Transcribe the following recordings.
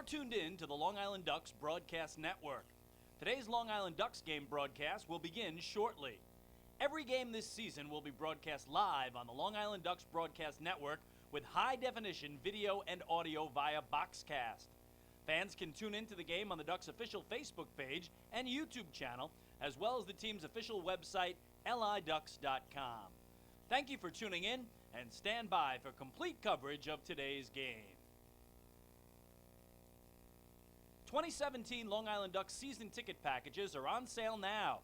You're tuned in to the Long Island Ducks Broadcast Network. Today's Long Island Ducks game broadcast will begin shortly. Every game this season will be broadcast live on the Long Island Ducks Broadcast Network with high-definition video and audio via Boxcast. Fans can tune into the game on the Ducks' official Facebook page and YouTube channel, as well as the team's official website, liducks.com. Thank you for tuning in, and stand by for complete coverage of today's game. 2017 Long Island Ducks season ticket packages are on sale now.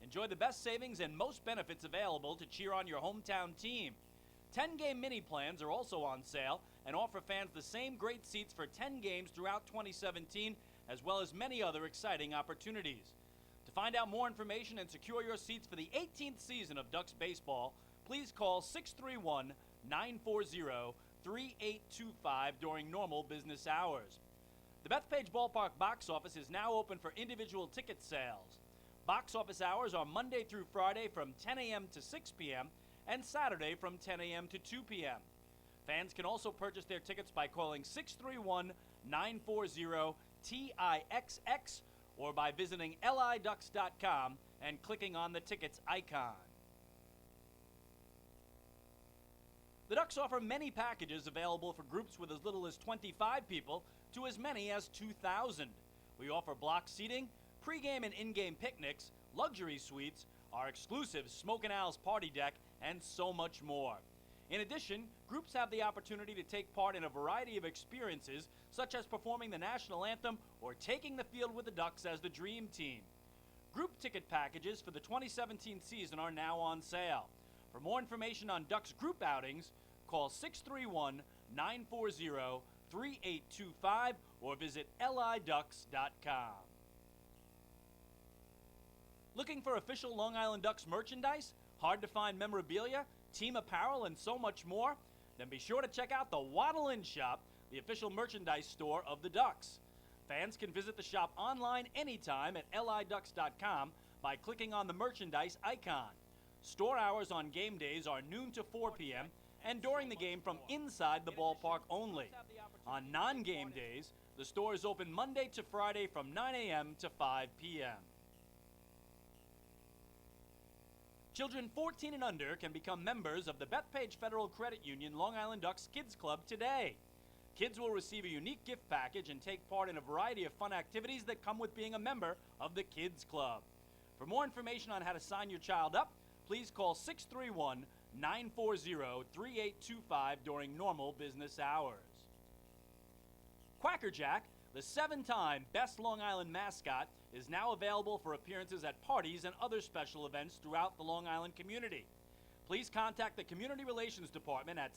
Enjoy the best savings and most benefits available to cheer on your hometown team. 10-game mini plans are also on sale and offer fans the same great seats for 10 games throughout 2017, as well as many other exciting opportunities. To find out more information and secure your seats for the 18th season of Ducks baseball, please call 631-940-3825 during normal business hours. The Bethpage Ballpark box office is now open for individual ticket sales. Box office hours are Monday through Friday from 10 a.m. to 6 p.m. and Saturday from 10 a.m. to 2 p.m. Fans can also purchase their tickets by calling 631-940-TIXX or by visiting liducks.com and clicking on the tickets icon. The Ducks offer many packages available for groups with as little as 25 people to as many as 2,000. We offer block seating, pregame and in-game picnics, luxury suites, our exclusive Smokin' Al's party deck, and so much more. In addition, groups have the opportunity to take part in a variety of experiences, such as performing the national anthem or taking the field with the Ducks as the dream team. Group ticket packages for the 2017 season are now on sale. For more information on Ducks group outings, call 631-940-3825 or visit liducks.com. Looking for official Long Island Ducks merchandise, hard-to-find memorabilia, team apparel, and so much more? Then be sure to check out the Waddle In Shop, the official merchandise store of the Ducks. Fans can visit the shop online anytime at liducks.com by clicking on the merchandise icon. Store hours on game days are noon to 4 p.m. and during the game from inside the ballpark only. On non-game days, the store is open Monday to Friday from 9 a.m. to 5 p.m. Children 14 and under can become members of the Bethpage Federal Credit Union Long Island Ducks Kids Club today. Kids will receive a unique gift package and take part in a variety of fun activities that come with being a member of the Kids Club. For more information on how to sign your child up, please call 631-940-3825 during normal business hours. Quacker Jack, the 7-time Best Long Island mascot, is now available for appearances at parties and other special events throughout the Long Island community. Please contact the Community Relations Department at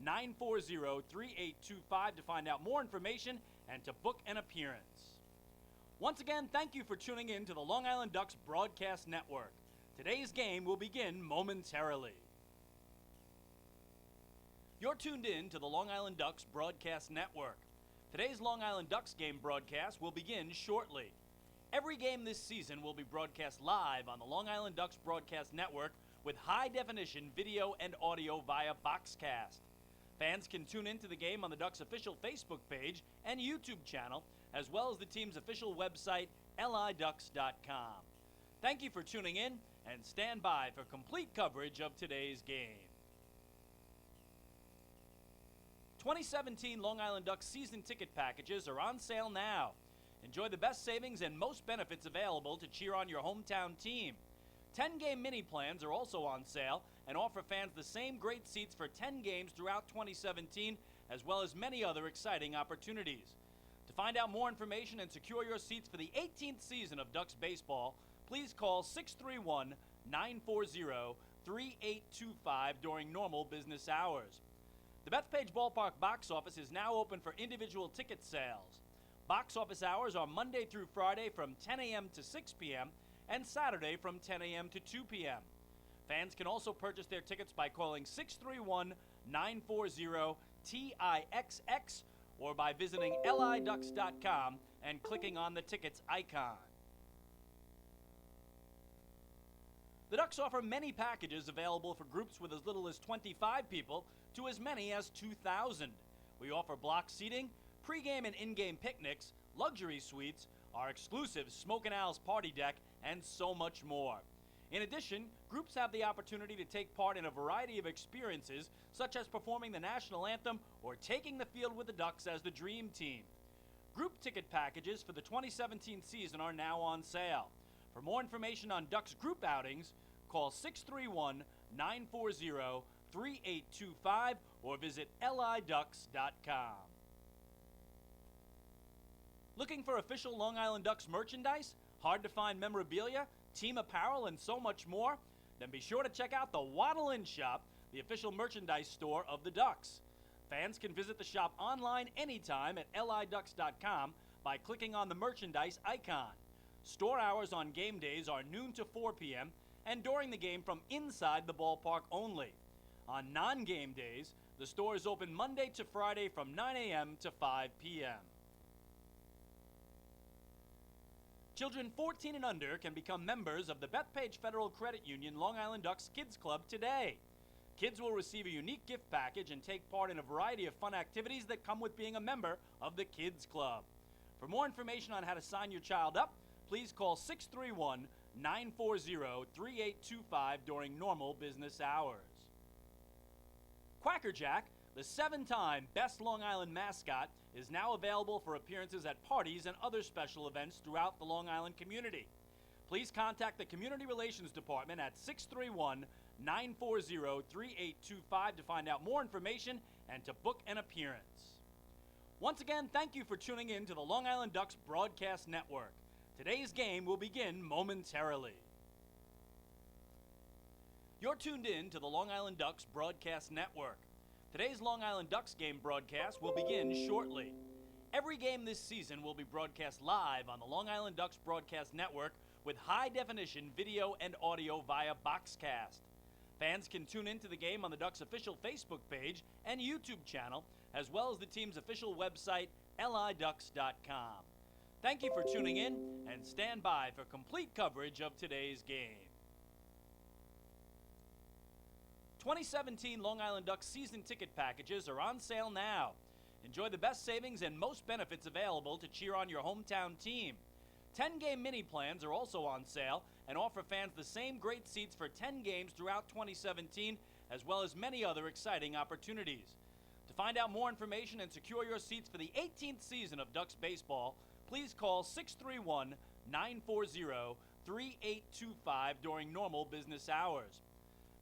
631-940-3825 to find out more information and to book an appearance. Once again, thank you for tuning in to the Long Island Ducks Broadcast Network. Today's game will begin momentarily. You're tuned in to the Long Island Ducks Broadcast Network. Today's Long Island Ducks game broadcast will begin shortly. Every game this season will be broadcast live on the Long Island Ducks Broadcast Network with high-definition video and audio via Boxcast. Fans can tune into the game on the Ducks' official Facebook page and YouTube channel, as well as the team's official website, liducks.com. Thank you for tuning in, and stand by for complete coverage of today's game. 2017 Long Island Ducks season ticket packages are on sale now. Enjoy the best savings and most benefits available to cheer on your hometown team. 10-game mini plans are also on sale and offer fans the same great seats for 10 games throughout 2017, as well as many other exciting opportunities. To find out more information and secure your seats for the 18th season of Ducks baseball, please call 631-940-3825 during normal business hours. The Bethpage Ballpark box office is now open for individual ticket sales. Box office hours are Monday through Friday from 10 a.m. to 6 p.m. and Saturday from 10 a.m. to 2 p.m. Fans can also purchase their tickets by calling 631-940-TIXX or by visiting liducks.com and clicking on the tickets icon. The Ducks offer many packages available for groups with as little as 25 people to as many as 2,000. We offer block seating, pregame and in-game picnics, luxury suites, our exclusive Smokin' Al's party deck, and so much more. In addition, groups have the opportunity to take part in a variety of experiences, such as performing the national anthem or taking the field with the Ducks as the dream team. Group ticket packages for the 2017 season are now on sale. For more information on Ducks group outings, call 631-940-3825 or visit liducks.com. Looking for official Long Island Ducks merchandise, hard-to-find memorabilia, team apparel, and so much more? Then be sure to check out the Waddle In Shop, the official merchandise store of the Ducks. Fans can visit the shop online anytime at liducks.com by clicking on the merchandise icon. Store hours on game days are noon to 4 p.m. and during the game from inside the ballpark only. On non-game days, the store is open Monday to Friday from 9 a.m. to 5 p.m. Children 14 and under can become members of the Bethpage Federal Credit Union Long Island Ducks Kids Club today. Kids will receive a unique gift package and take part in a variety of fun activities that come with being a member of the Kids Club. For more information on how to sign your child up, please call 631-940-3825 during normal business hours. Quacker Jack, the 7-time Best Long Island mascot, is now available for appearances at parties and other special events throughout the Long Island community. Please contact the Community Relations Department at 631-940-3825 to find out more information and to book an appearance. Once again, thank you for tuning in to the Long Island Ducks Broadcast Network. Today's game will begin momentarily. You're tuned in to the Long Island Ducks Broadcast Network. Today's Long Island Ducks game broadcast will begin shortly. Every game this season will be broadcast live on the Long Island Ducks Broadcast Network with high-definition video and audio via Boxcast. Fans can tune into the game on the Ducks' official Facebook page and YouTube channel, as well as the team's official website, liducks.com. Thank you for tuning in, and stand by for complete coverage of today's game. 2017 Long Island Ducks season ticket packages are on sale now. Enjoy the best savings and most benefits available to cheer on your hometown team. 10-game mini plans are also on sale and offer fans the same great seats for 10 games throughout 2017, as well as many other exciting opportunities. To find out more information and secure your seats for the 18th season of Ducks baseball, please call 631-940-3825 during normal business hours.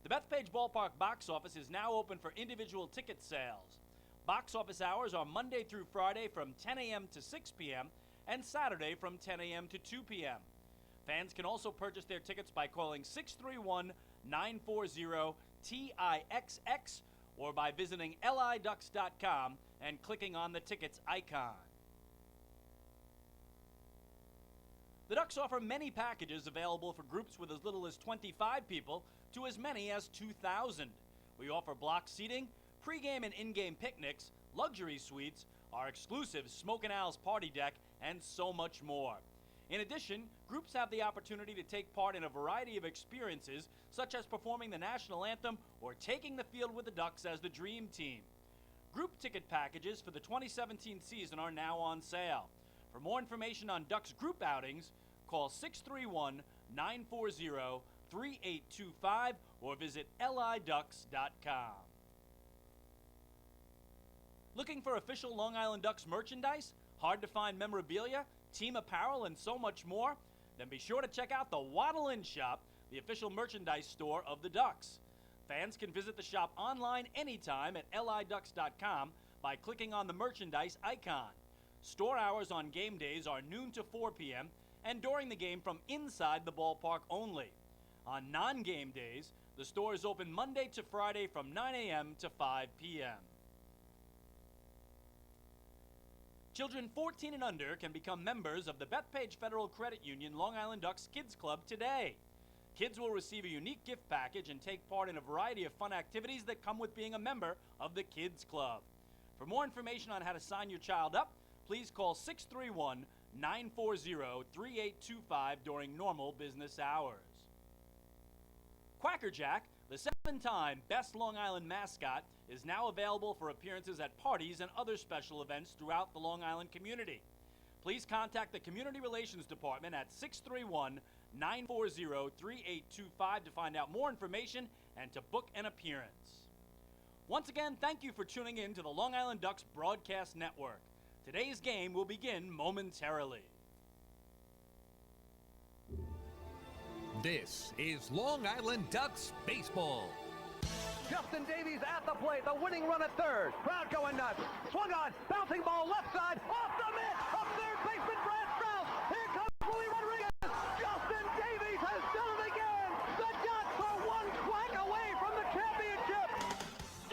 The Bethpage Ballpark box office is now open for individual ticket sales. Box office hours are Monday through Friday from 10 a.m. to 6 p.m. and Saturday from 10 a.m. to 2 p.m. Fans can also purchase their tickets by calling 631-940-TIXX or by visiting liducks.com and clicking on the tickets icon. The Ducks offer many packages available for groups with as little as 25 people to as many as 2,000. We offer block seating, pregame and in-game picnics, luxury suites, our exclusive Smokin' Al's party deck, and so much more. In addition, groups have the opportunity to take part in a variety of experiences, such as performing the national anthem or taking the field with the Ducks as the dream team. Group ticket packages for the 2017 season are now on sale. For more information on Ducks group outings, call 631-940-3825 or visit liducks.com. Looking for official Long Island Ducks merchandise, hard-to-find memorabilia, team apparel, and so much more? Then be sure to check out the Waddle In Shop, the official merchandise store of the Ducks. Fans can visit the shop online anytime at liducks.com by clicking on the merchandise icon. Store hours on game days are noon to 4 p.m. and during the game from inside the ballpark only. On non-game days, the store is open Monday to Friday from 9 a.m. to 5 p.m. Children 14 and under can become members of the Bethpage Federal Credit Union Long Island Ducks Kids Club today. Kids will receive a unique gift package and take part in a variety of fun activities that come with being a member of the Kids Club. For more information on how to sign your child up, please call 631-940-3825 during normal business hours. Quacker Quackerjack, the 7-time best Long Island mascot, is now available for appearances at parties and other special events throughout the Long Island community. Please contact the Community Relations Department at 631-940-3825 to find out more information and to book an appearance. Once again, thank you for tuning in to the Long Island Ducks Broadcast Network. Today's game will begin momentarily. This is Long Island Ducks baseball. Justin Davies at the plate, the winning run at third. Crowd going nuts. Swung on, bouncing ball left side, off the mitt, up third baseman Brad Strauss. Here comes Willie Rodriguez. Justin Davies has done it again. The Ducks are one quack away from the championship.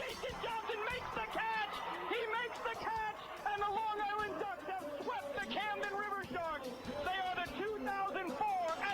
Jason Johnson makes the catch. He makes the catch, and the Long Island Ducks have swept the Camden River Sharks. They are the 2004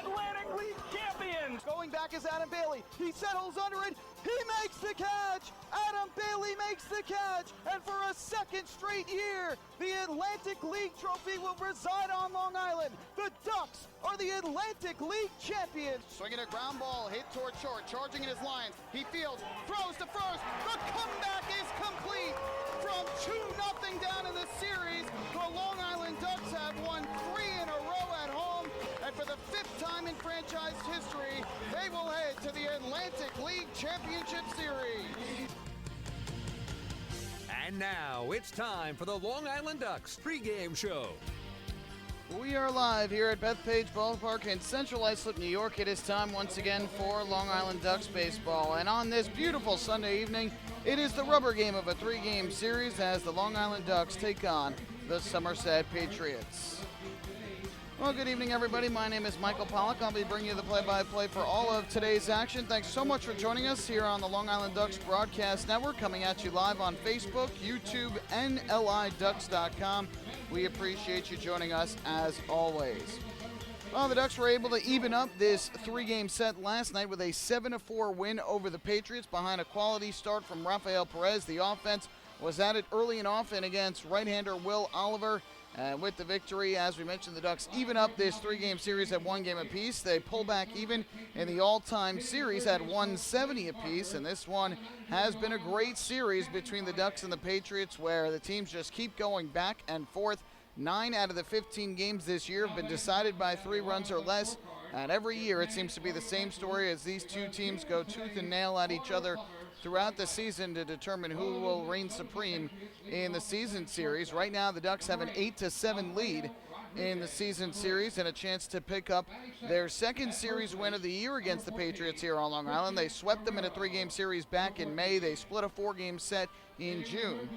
Atlantic League champions. Going back is Adam Bailey. He settles under it. He makes the catch! Adam Bailey makes the catch! And for a second straight year, the Atlantic League trophy will reside on Long Island. The Ducks are the Atlantic League champions. Swinging a ground ball, hit toward short, charging in his lines. He fields, throws to first. The comeback is complete. From 2-0 down in the series, the Long Island Ducks have won 3 in a row at home. And for the 5th time in franchise history, they will head to the Atlantic League Championship Series. And now it's time for the Long Island Ducks pregame show. We are live here at Bethpage Ballpark in Central Islip, New York. It is time once again for Long Island Ducks baseball. And on this beautiful Sunday evening, it is the rubber game of a 3-game series as the Long Island Ducks take on the Somerset Patriots. Well, good evening, everybody. My name is Michael Pollack. I'll be bringing you the play-by-play for all of today's action. Thanks so much for joining us here on the Long Island Ducks Broadcast Network, coming at you live on Facebook, YouTube, and liducks.com. We appreciate you joining us as always. Well, the Ducks were able to even up this 3-game set last night with a 7-4 win over the Patriots behind a quality start from Rafael Perez. The offense was at it early and often against right-hander Will Oliver. And with the victory, as we mentioned, the Ducks even up this 3-game series at 1 game apiece. They pull back even in the all-time series at 170 apiece. And this one has been a great series between the Ducks and the Patriots, where the teams just keep going back and forth. 9 out of the 15 games this year have been decided by 3 runs or less. And every year it seems to be the same story as these two teams go tooth and nail at each other throughout the season to determine who will reign supreme in the season series. Right now, the Ducks have an 8-7 lead in the season series and a chance to pick up their second series win of the year against the Patriots here on Long Island. They swept them in a 3-game series back in May. They split a 4-game set in June.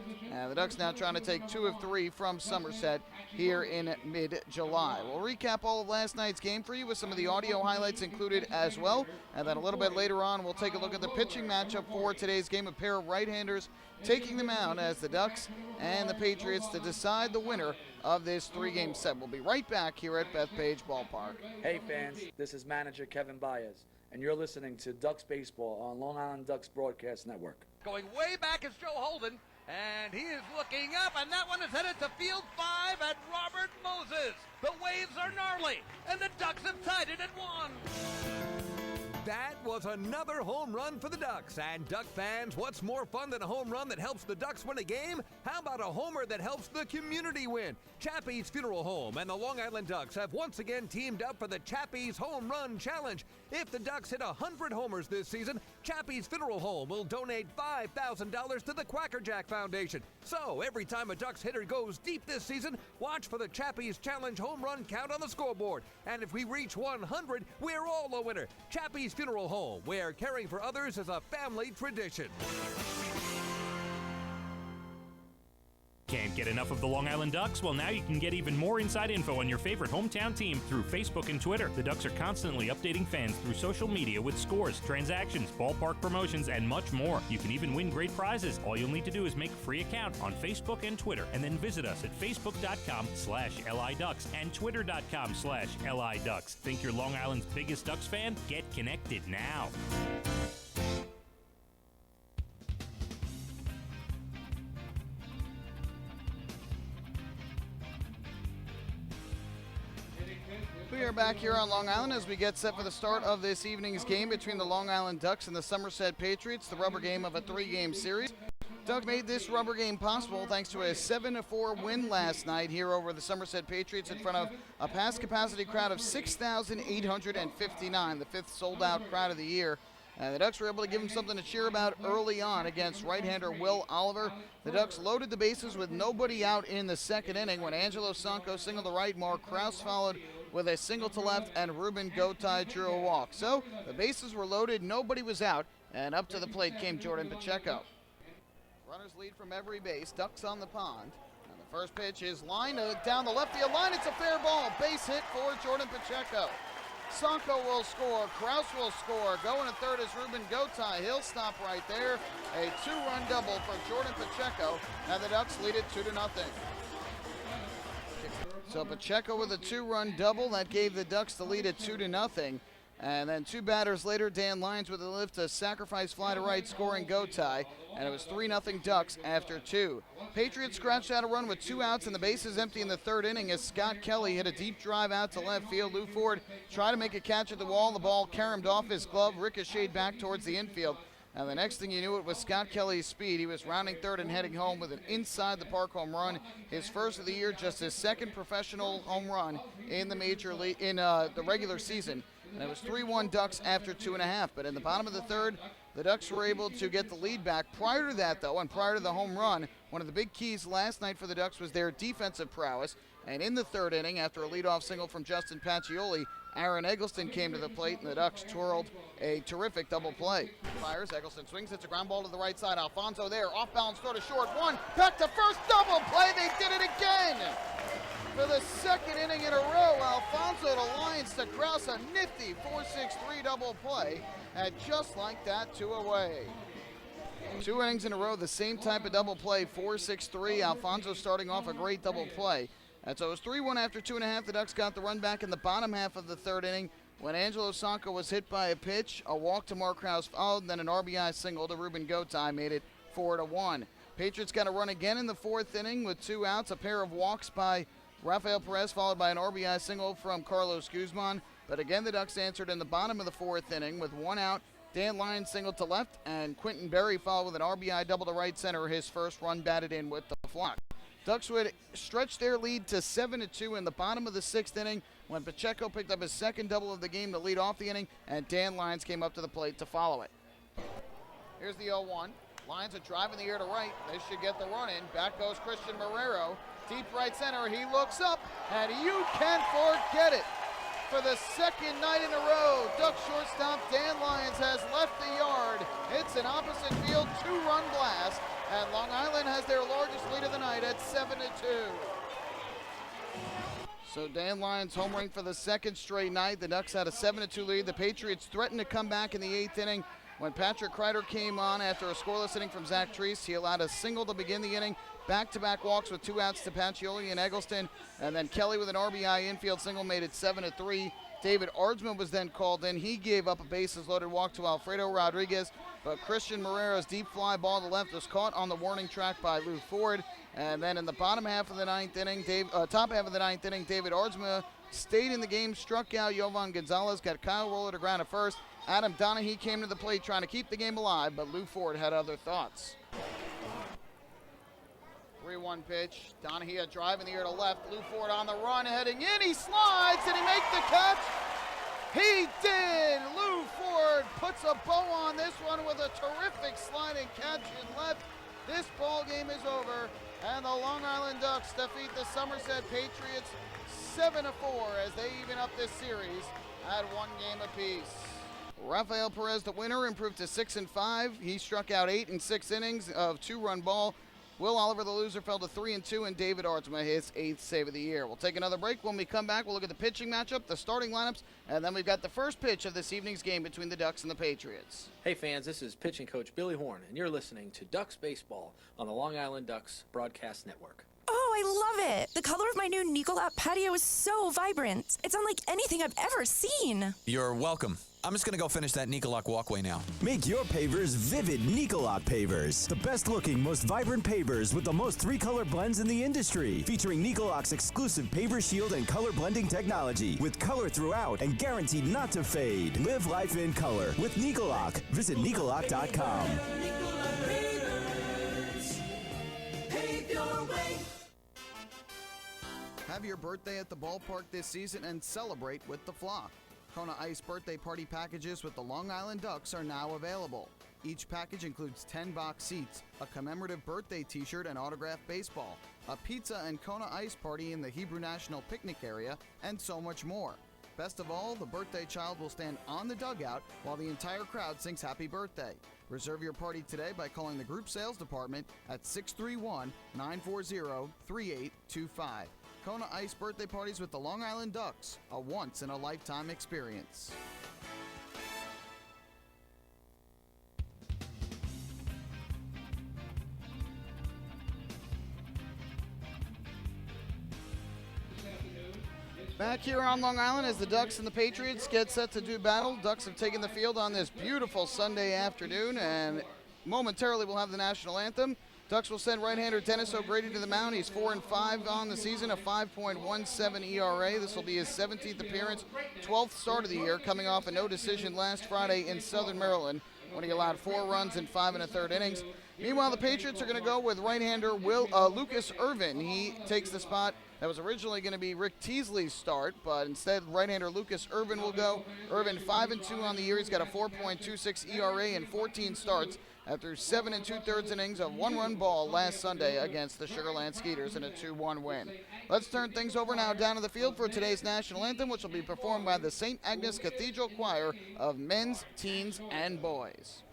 The Ducks now trying to take 2 of 3 from Somerset here in mid-July. We'll recap all of last night's game for you with some of the audio highlights included as well. And then a little bit later on, we'll take a look at the pitching matchup for today's game. A pair of right-handers taking them out as the Ducks and the Patriots to decide the winner of this 3-game set. We'll be right back here at Bethpage Ballpark. Hey fans, this is manager Kevin Baez, and you're listening to Ducks Baseball on Long Island Ducks Broadcast Network. Going way back is Joe Holden, and he is looking up, and that one is headed to field 5 at Robert Moses. The waves are gnarly, and the Ducks have tied it at 1. That was another home run for the Ducks. And Duck fans, what's more fun than a home run that helps the Ducks win a game? How about a homer that helps the community win? Chappie's Funeral Home and the Long Island Ducks have once again teamed up for the Chappie's Home Run Challenge. If the Ducks hit 100 homers this season, Chappie's Funeral Home will donate $5,000 to the Quackerjack Foundation. So every time a Ducks hitter goes deep this season, watch for the Chappie's Challenge home run count on the scoreboard. And if we reach 100, we're all a winner. Chappie's Funeral Home, where caring for others is a family tradition. Can't get enough of the Long Island Ducks? Well, now you can get even more inside info on your favorite hometown team through Facebook and Twitter. The Ducks are constantly updating fans through social media with scores, transactions, ballpark promotions, and much more. You can even win great prizes. All you'll need to do is make a free account on Facebook and Twitter, and then visit us at facebook.com/LIDucks and twitter.com/LIDucks. Think you're Long Island's biggest Ducks fan? Get connected now. We are back here on Long Island as we get set for the start of this evening's game between the Long Island Ducks and the Somerset Patriots, the rubber game of a 3-game series. Ducks made this rubber game possible thanks to a 7-4 win last night here over the Somerset Patriots in front of a pass capacity crowd of 6,859, the 5th sold-out crowd of the year. The Ducks were able to give him something to cheer about early on against right-hander Will Oliver. The Ducks loaded the bases with nobody out in the second inning when Angelo Sanco singled to right, Mark Krause followed with a single to left, and Ruben Gotay drew a walk. So the bases were loaded, nobody was out, and up to the plate came Jordan Pacheco. Runners lead from every base, Ducks on the pond. And the first pitch is line down the left field line. It's a fair ball, base hit for Jordan Pacheco. Sanco will score, Krause will score. Going to third is Ruben Gotay. He'll stop right there. A 2-run double for Jordan Pacheco, and the Ducks lead it 2-0. So Pacheco with a 2-run double that gave the Ducks the lead at 2-0. And then 2 batters later, Dan Lyons with a lift, a sacrifice fly to right, scoring Gotay, and it was 3-0 Ducks after 2. Patriots scratched out a run with 2 outs and the bases empty in the third inning as Scott Kelly hit a deep drive out to left field. Lou Ford tried to make a catch at the wall. The ball caromed off his glove, ricocheted back towards the infield. And the next thing you knew, it was Scott Kelly's speed. He was rounding third and heading home with an inside-the-park home run. His first of the year, just his second professional home run in the major league in the regular season. And it was 3-1 Ducks after 2.5. But in the bottom of the third, the Ducks were able to get the lead back. Prior to that, though, and prior to the home run, one of the big keys last night for the Ducks was their defensive prowess. And in the third inning, after a leadoff single from Justin Pacioli, Aaron Eggleston came to the plate, and the Ducks twirled a terrific double play. Fires, Eggleston swings, hits a ground ball to the right side. Alfonso there, off balance, throw to short. 1, back to first, double play. They did it again. For the second inning in a row, Alfonso to Lyons to Krause, a nifty 4-6-3 double play, and just like that, 2 away. 2 innings in a row, the same type of double play, 4-6-3. Alfonso starting off a great double play. And so it was 3-1 after 2.5. The Ducks got the run back in the bottom half of the third inning when Angelo Sanco was hit by a pitch, a walk to Mark Krause followed, and then an RBI single to Ruben Gotay made it 4-1. Patriots got a run again in the fourth inning with 2 outs, a pair of walks by Rafael Perez followed by an RBI single from Carlos Guzman. But again, the Ducks answered in the bottom of the fourth inning with 1 out. Dan Lyons singled to left, and Quentin Berry followed with an RBI double to right center, his first run batted in with the flock. Ducks would stretch their lead to 7-2 in the bottom of the sixth inning when Pacheco picked up his second double of the game to lead off the inning, and Dan Lyons came up to the plate to follow it. Here's the 0-1. Lyons a drive in the air to right. They should get the run in. Back goes Christian Marrero. Deep right center. He looks up, and you can't forget it. For the second night in a row, Ducks shortstop Dan Lyons has left the yard. It's an opposite field 2-run blast, and Long Island has their largest lead of the night at 7-2. So Dan Lyons homering for the second straight night. The Ducks had a 7-2 lead. The Patriots threatened to come back in the 8th inning when Patrick Kreider came on after a scoreless inning from Zach Treese. He allowed a single to begin the inning. Back-to-back walks with 2 outs to Pacioli and Eggleston. And then Kelly with an RBI infield single made it 7-3. David Ardsman was then called in. He gave up a bases-loaded walk to Alfredo Rodriguez. But Christian Marrero's deep fly ball to left was caught on the warning track by Lou Ford. And then in the bottom half of the ninth inning, top half of the ninth inning, David Ardsman stayed in the game, struck out Yovan Gonzalez, got Kyle Roller to ground at first. Adam Donahue came to the plate trying to keep the game alive, but Lou Ford had other thoughts. 3-1 pitch. Donahue a drive in the air to left. Lou Ford on the run, heading in. He slides. Did he make the catch? He did. Lou Ford puts a bow on this one with a terrific sliding catch in left. This ball game is over, and the Long Island Ducks defeat the Somerset Patriots 7-4 as they even up this series at 1 game apiece. Rafael Perez, the winner, improved to 6-5. He struck out 8 in 6 innings of 2-run ball. Will Oliver, the loser, fell to 3-2, and David Ardsma his 8th save of the year. We'll take another break. When we come back, we'll look at the pitching matchup, the starting lineups, and then we've got the first pitch of this evening's game between the Ducks and the Patriots. Hey fans, this is pitching coach Billy Horn, and you're listening to Ducks Baseball on the Long Island Ducks Broadcast Network. Oh, I love it! The color of my new Nicolat patio is so vibrant. It's unlike anything I've ever seen. You're welcome. I'm just going to go finish that Nicolak walkway now. Make your pavers vivid Nicolak pavers. The best looking, most vibrant pavers with the most 3-color blends in the industry. Featuring Nicolak's exclusive paver shield and color blending technology. With color throughout and guaranteed not to fade. Live life in color with Nicolak. Visit Nicolak.com. Have your birthday at the ballpark this season and celebrate with the flock. Kona Ice birthday party packages with the Long Island Ducks are now available. Each package includes 10 box seats, a commemorative birthday t-shirt and autographed baseball, a pizza and Kona Ice party in the Hebrew National Picnic area, and so much more. Best of all, the birthday child will stand on the dugout while the entire crowd sings happy birthday. Reserve your party today by calling the group sales department at 631-940-3825. Kona Ice birthday parties with the Long Island Ducks, a once-in-a-lifetime experience. Back here on Long Island as the Ducks and the Patriots get set to do battle. Ducks have taken the field on this beautiful Sunday afternoon, and momentarily we'll have the national anthem. Ducks will send right-hander Dennis O'Grady to the mound. He's 4-5 on the season, a 5.17 ERA. This will be his 17th appearance, 12th start of the year, coming off a no decision last Friday in Southern Maryland when he allowed 4 runs in 5 1/3 innings. Meanwhile, the Patriots are going to go with right-hander Lucas Irvin. He takes the spot that was originally going to be Rick Teasley's start, but instead right-hander Lucas Irvin will go. Irvin 5-2 on the year. He's got a 4.26 ERA in 14 starts after 7 2/3 innings of 1-run ball last Sunday against the Sugarland Skeeters in a 2-1 win. Let's turn things over now down to the field for today's national anthem, which will be performed by the St. Agnes Cathedral Choir of men's, teens, and boys.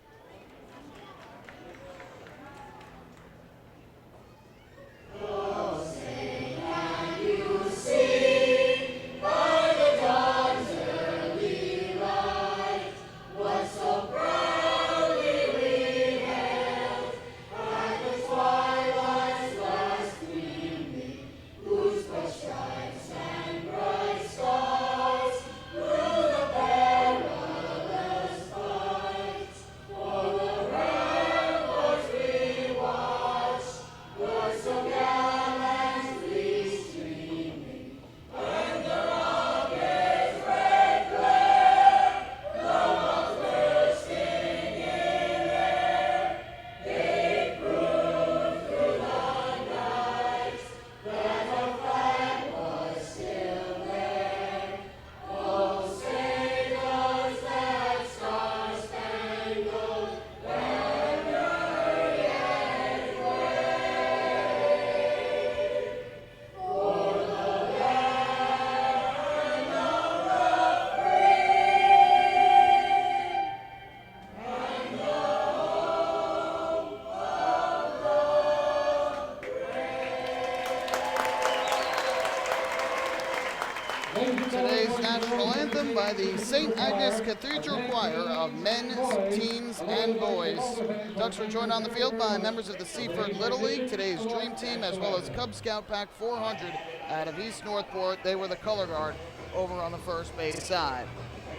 Today's national anthem by the St. Agnes Cathedral Choir of men's, teens, and boys. Ducks were joined on the field by members of the Seaford Little League, today's Dream Team, as well as Cub Scout Pack 400 out of East Northport. They were the color guard over on the first base side.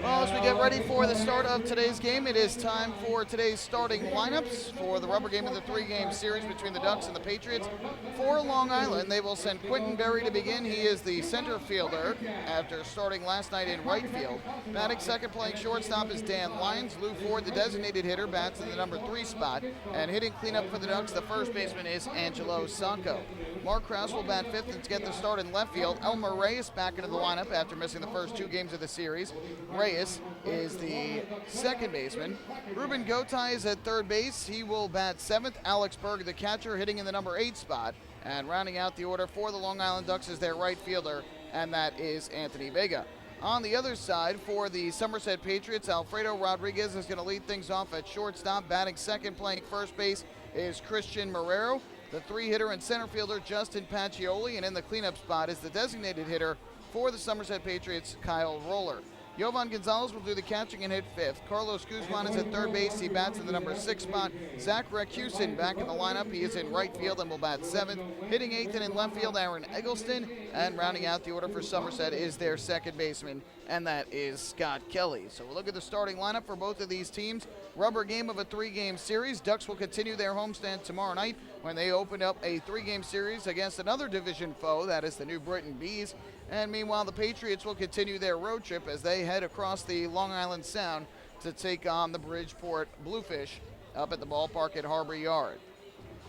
Well, as we get ready for the start of today's game, it is time for today's starting lineups for the rubber game of the 3-game series between the Ducks and the Patriots. For Long Island, they will send Quentin Berry to begin. He is the center fielder after starting last night in right field. Batting second, playing shortstop, is Dan Lyons. Lou Ford, the designated hitter, bats in the number 3 spot. And hitting cleanup for the Ducks, the first baseman is Angelo Sacco. Mark Krause will bat fifth and get the start in left field. Elmer Reyes back into the lineup after missing the first 2 games of the series. Reyes is the second baseman. Ruben Gotay is at third base. He will bat seventh. Alex Berg, the catcher, hitting in the number 8 spot. And rounding out the order for the Long Island Ducks is their right fielder, and that is Anthony Vega. On the other side, for the Somerset Patriots, Alfredo Rodriguez is going to lead things off at shortstop. Batting second, playing first base, is Christian Marrero. The 3-hitter and center fielder, Justin Pacioli, and in the cleanup spot is the designated hitter for the Somerset Patriots, Kyle Roller. Yovan Gonzalez will do the catching and hit fifth. Carlos Guzman is at third base. He bats in the number 6 spot. Zach Recusin back in the lineup. He is in right field and will bat seventh. Hitting eighth and in left field, Aaron Eggleston. And rounding out the order for Somerset is their second baseman, and that is Scott Kelly. So we'll look at the starting lineup for both of these teams. Rubber game of a 3-game series. Ducks will continue their homestand tomorrow night when they open up a 3-game series against another division foe, that is the New Britain Bees. And meanwhile, the Patriots will continue their road trip as they head across the Long Island Sound to take on the Bridgeport Bluefish up at the ballpark at Harbor Yard.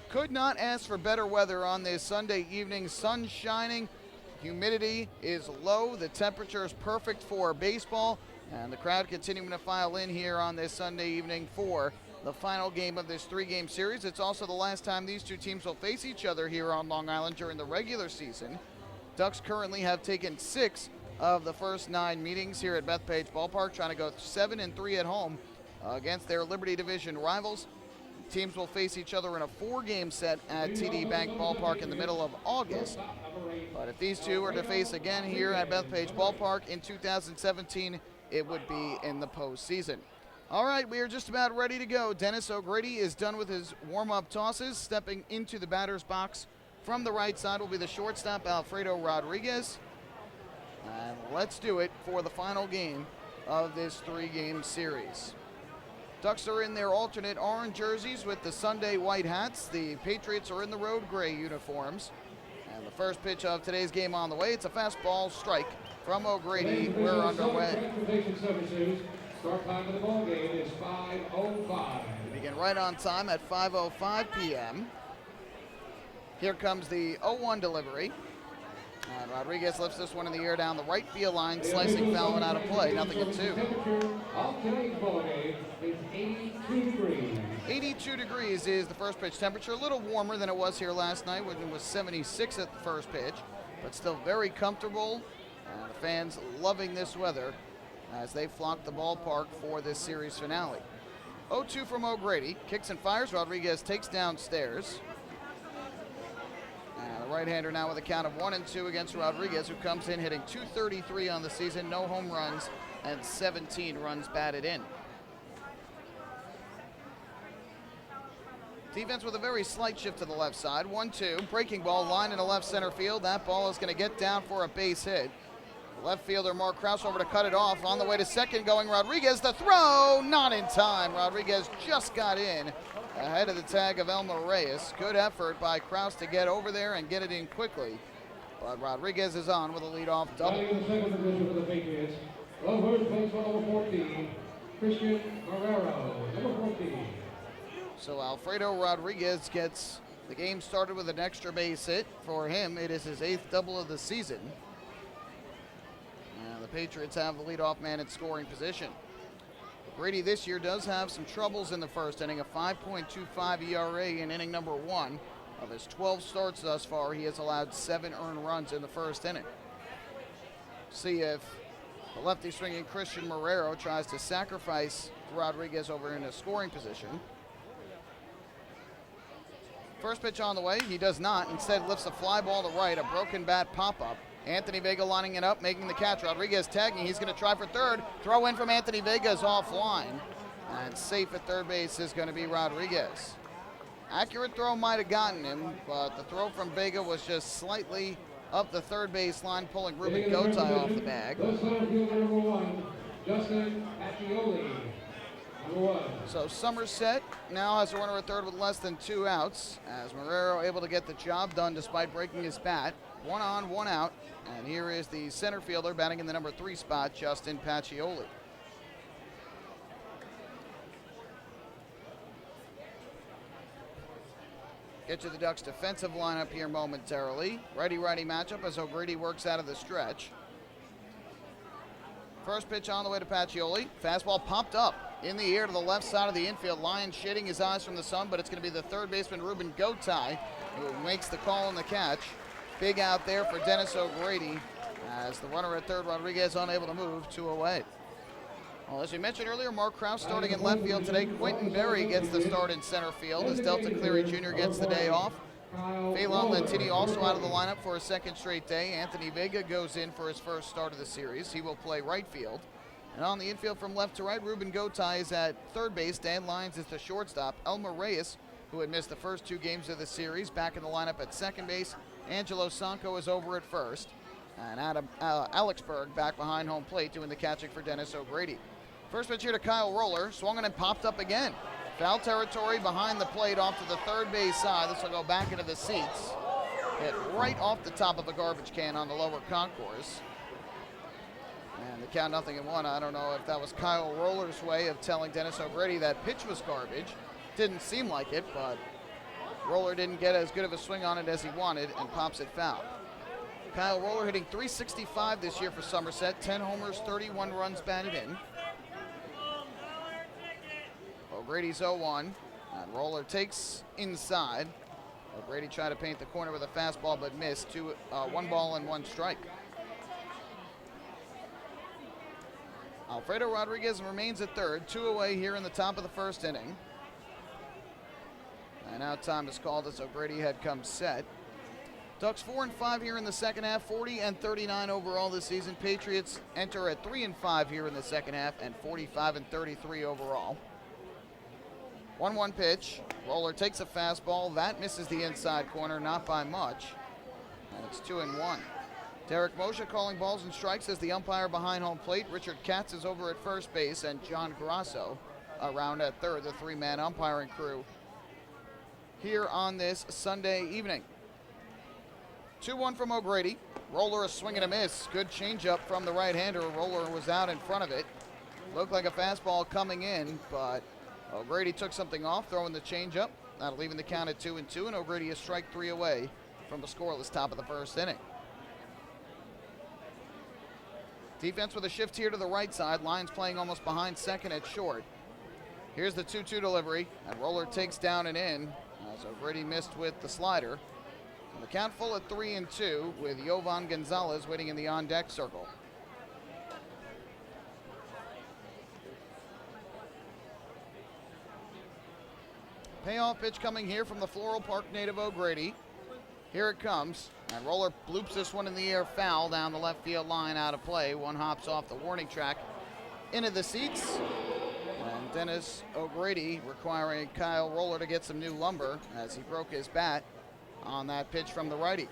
Could not ask for better weather on this Sunday evening. Sun shining, humidity is low, the temperature is perfect for baseball, and the crowd continuing to file in here on this Sunday evening for the final game of this 3-game series. It's also the last time these two teams will face each other here on Long Island during the regular season. Ducks currently have taken 6 of the first 9 meetings here at Bethpage Ballpark, trying to go 7-3 at home against their Liberty Division rivals. Teams will face each other in a 4-game set at TD Bank Ballpark in the middle of August. But if these two are to face again here at Bethpage Ballpark in 2017, it would be in the postseason. All right, we are just about ready to go. Dennis O'Grady is done with his warm-up tosses. Stepping into the batter's box from the right side will be the shortstop, Alfredo Rodriguez. And let's do it for the final game of this 3-game series. Ducks are in their alternate orange jerseys with the Sunday white hats. The Patriots are in the road gray uniforms. And the first pitch of today's game on the way. It's a fastball strike from O'Grady. We're underway. Start time of the ball game is 5:05. We begin right on time at 5:05 p.m. Here comes the 0-1 delivery. And Rodriguez lifts this one in the air down the right field line, slicing foul and out of play. 0-2. Of today's ball game is 82 degrees. 82 degrees is the first pitch temperature. A little warmer than it was here last night when it was 76 at the first pitch, but still very comfortable. And the fans loving this weather as they flock the ballpark for this series finale. 0-2 from O'Grady. Kicks and fires. Rodriguez takes downstairs. And the right-hander now with a count of 1-2 against Rodriguez, who comes in hitting .233 on the season, no home runs, and 17 runs batted in. Defense with a very slight shift to the left side. 1-2. Breaking ball line into left center field. That ball is going to get down for a base hit. Left fielder Mark Krause over to cut it off. On the way to second going Rodriguez. The throw, not in time. Rodriguez just got in ahead of the tag of Elmer Reyes. Good effort by Krause to get over there and get it in quickly. But Rodriguez is on with a leadoff double. In the second position for the Patriots, over plays for number 14, Christian Marrero, number 14. So Alfredo Rodriguez gets the game started with an extra base hit. For him, it is his 8th double of the season. And the Patriots have the leadoff man in scoring position. Brady this year does have some troubles in the first inning, a 5.25 ERA in inning number 1. Of his 12 starts thus far, he has allowed 7 earned runs in the first inning. See if the lefty swinging Christian Marrero tries to sacrifice Rodriguez over into scoring position. First pitch on the way, he does not. Instead lifts a fly ball to right, a broken bat pop-up. Anthony Vega lining it up, making the catch. Rodriguez tagging, he's going to try for third. Throw in from Anthony Vega is offline. And safe at third base is going to be Rodriguez. Accurate throw might have gotten him, but the throw from Vega was just slightly up the third base line, pulling Ruben Gotay off the bag. The center fielder number 1, Justin Pacioli. So Somerset now has a runner at third with less than 2 outs, as Marrero able to get the job done despite breaking his bat. 1 on, 1 out, and here is the center fielder batting in the number 3 spot, Justin Pacioli. Get to the Ducks defensive lineup here momentarily. Righty-righty matchup as O'Grady works out of the stretch. First pitch on the way to Pacioli. Fastball popped up in the air to the left side of the infield. Lyon shading his eyes from the sun, but it's going to be the third baseman, Ruben Gotay, who makes the call and the catch. Big out there for Dennis O'Grady as the runner at third, Rodriguez, unable to move, 2 away. Well, as we mentioned earlier, Mark Krause starting in left field today. Quentin Berry gets the start in center field as Delta Cleary Jr. gets the day off. Phelan Lentini also out of the lineup for a second straight day. Anthony Vega goes in for his first start of the series. He will play right field. And on the infield from left to right, Ruben Gotay is at third base. Dan Lyons is the shortstop. Elmer Reyes, who had missed the first 2 games of the series, back in the lineup at second base. Angelo Sanco is over at first. And Alexberg back behind home plate doing the catching for Dennis O'Grady. First pitch here to Kyle Roller, swung and popped up again. Foul territory behind the plate off to the third base side. This will go back into the seats. Hit right off the top of a garbage can on the lower concourse. And the count 0-1. I don't know if that was Kyle Roller's way of telling Dennis O'Grady that pitch was garbage. Didn't seem like it, but Roller didn't get as good of a swing on it as he wanted and pops it foul. Kyle Roller hitting .365 this year for Somerset. 10 homers, 31 runs batted in. O'Grady's 0-1. And Roller takes inside. O'Grady tried to paint the corner with a fastball but missed. 1 ball and 1 strike. Alfredo Rodriguez remains at third. 2 away here in the top of the first inning. And now time is called as O'Grady had come set. Ducks 4-5 here in the second half, 40-39 overall this season. Patriots enter at 3-5 here in the second half and 45-33 overall. 1-1 pitch. Roller takes a fastball. That misses the inside corner, not by much. And it's 2-1. Derek Moshe calling balls and strikes as the umpire behind home plate. Richard Katz is over at first base and John Grasso around at third, the 3-man umpiring crew here on this Sunday evening. 2-1 from O'Grady. Roller a swing and a miss. Good changeup from the right-hander. Roller was out in front of it. Looked like a fastball coming in, but O'Grady took something off, throwing the changeup. That'll leave the count at 2-2, and O'Grady is strike 3 away from a scoreless top of the first inning. Defense with a shift here to the right side. Lions playing almost behind second at short. Here's the 2-2 delivery, and Roller takes down and in as O'Grady missed with the slider. And the count full at 3-2 with Jovan Gonzalez waiting in the on-deck circle. Payoff pitch coming here from the Floral Park native O'Grady. Here it comes, and Roller bloops this one in the air foul down the left field line out of play. One hops off the warning track into the seats. And Dennis O'Grady requiring Kyle Roller to get some new lumber as he broke his bat on that pitch from the righty.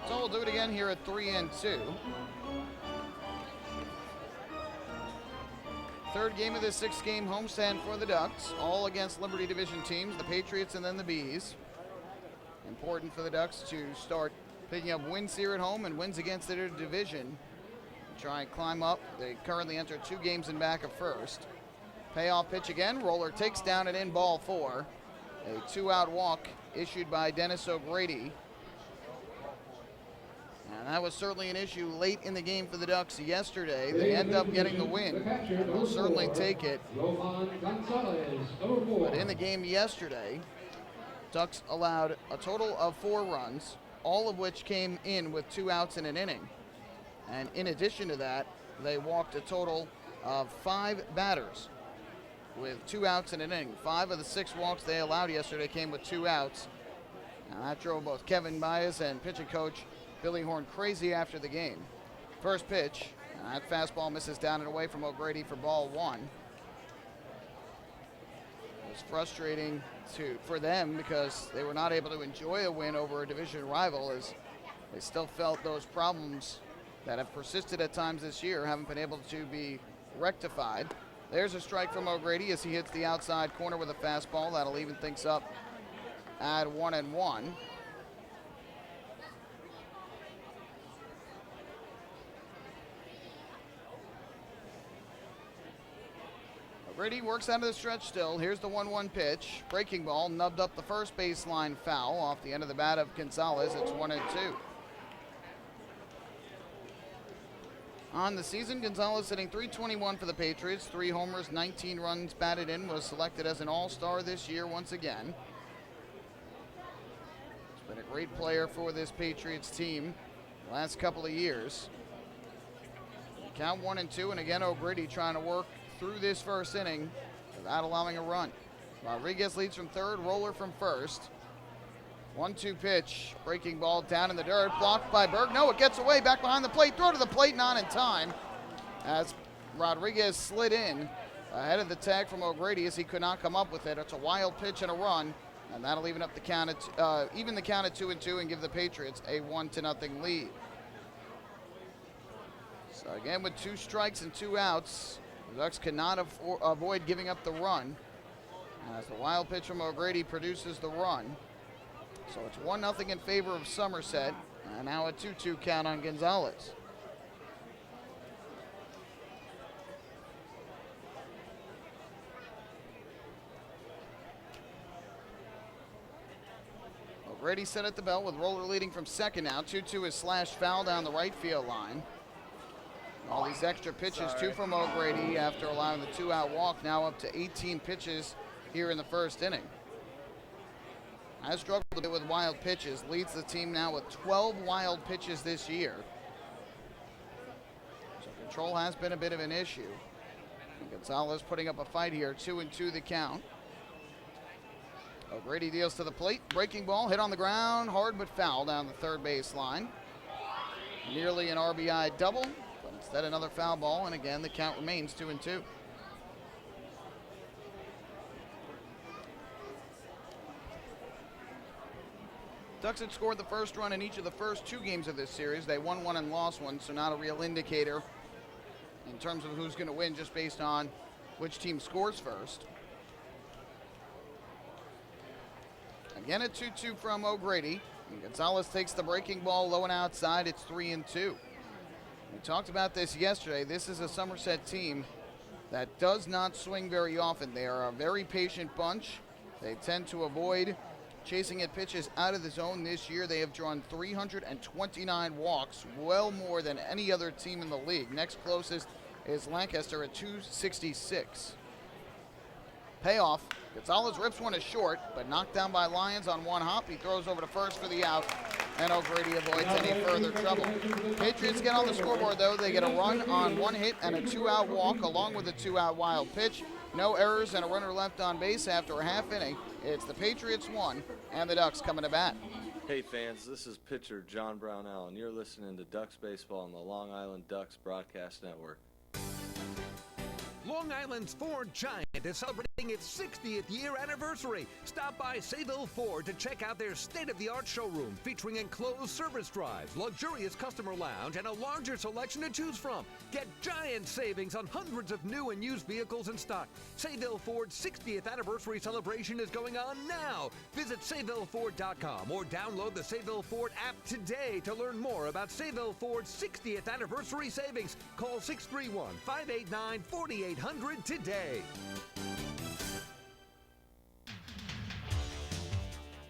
So we'll do it again here at 3-2. Third game of this 6-game homestand for the Ducks, all against Liberty Division teams, the Patriots and then the Bees. Important for the Ducks to start picking up wins here at home and wins against their division. Try and climb up. They currently enter 2 games in back of first. Payoff pitch again. Roller takes down and in ball 4. A 2-out walk issued by Dennis O'Grady. And that was certainly an issue late in the game for the Ducks yesterday. They end up getting the win. They'll certainly take it. But in the game yesterday, Ducks allowed a total of 4 runs, all of which came in with 2 outs in an inning. And in addition to that, they walked a total of 5 batters with 2 outs in an inning. 5 of the 6 walks they allowed yesterday came with 2 outs. And that drove both Kevin Baez and pitching coach Billy Horn crazy after the game. First pitch, that fastball misses down and away from O'Grady for ball 1. It was frustrating for them because they were not able to enjoy a win over a division rival, as they still felt those problems that have persisted at times this year haven't been able to be rectified. There's a strike from O'Grady as he hits the outside corner with a fastball. That'll even things up at 1-1. O'Grady works out of the stretch still. Here's the 1-1 pitch. Breaking ball, nubbed up the first baseline foul off the end of the bat of Gonzalez. It's 1-2. On the season, Gonzalez hitting .321 for the Patriots. 3 homers, 19 runs batted in. Was selected as an all-star this year once again. He's been a great player for this Patriots team the last couple of years. Count 1-2, and again O'Grady trying to work through this first inning without allowing a run. Rodriguez leads from third, Roller from first. 1-2 pitch, breaking ball down in the dirt, blocked by Berg. No, it gets away, back behind the plate, throw to the plate, not in time, as Rodriguez slid in ahead of the tag from O'Grady as he could not come up with it. It's a wild pitch and a run And that'll even the count at 2-2 and give the Patriots a 1-0 lead. So again, with 2 strikes and 2 outs, the Ducks cannot avoid giving up the run. As the wild pitch from O'Grady produces the run. So it's 1-0 in favor of Somerset, and now a 2-2 count on Gonzalez. O'Grady set at the belt with Roller leading from second now. 2-2 is slashed foul down the right field line. All these extra pitches, 2 from O'Grady after allowing the 2-out walk, now up to 18 pitches here in the first inning. Has struggled a bit with wild pitches, leads the team now with 12 wild pitches this year. So control has been a bit of an issue. And Gonzalez putting up a fight here, 2-2 the count. O'Grady deals to the plate, breaking ball, hit on the ground, hard but foul down the third base line. Nearly an RBI double, but instead another foul ball, and again the count remains 2-2. Ducks had scored the first run in each of the first 2 games of this series. They won 1 and lost 1, so not a real indicator in terms of who's going to win, just based on which team scores first. Again, a 2-2 from O'Grady. And Gonzalez takes the breaking ball low and outside. It's 3-2. We talked about this yesterday. This is a Somerset team that does not swing very often. They are a very patient bunch. They tend to avoid chasing at pitches out of the zone. This year they have drawn 329 walks, well more than any other team in the league. Next closest is Lancaster at 266. Payoff. Gonzalez rips one as short, but knocked down by Lyons on one hop. He throws over to first for the out, and O'Grady avoids any further trouble. Patriots get on the scoreboard, though. They get a run on 1 hit and a 2-out walk, along with a 2-out wild pitch. No errors and a runner left on base after a half inning. It's the Patriots 1 and the Ducks coming to bat. Hey fans, this is pitcher John Brownell, and you're listening to Ducks Baseball on the Long Island Ducks Broadcast Network. Long Island's Ford Giant is celebrating its 60th year anniversary. Stop by Sayville Ford to check out their state-of-the-art showroom featuring enclosed service drives, luxurious customer lounge, and a larger selection to choose from. Get giant savings on hundreds of new and used vehicles in stock. Sayville Ford's 60th anniversary celebration is going on now. Visit SayvilleFord.com or download the Sayville Ford app today to learn more about Sayville Ford's 60th anniversary savings. Call 631-589-4800 today.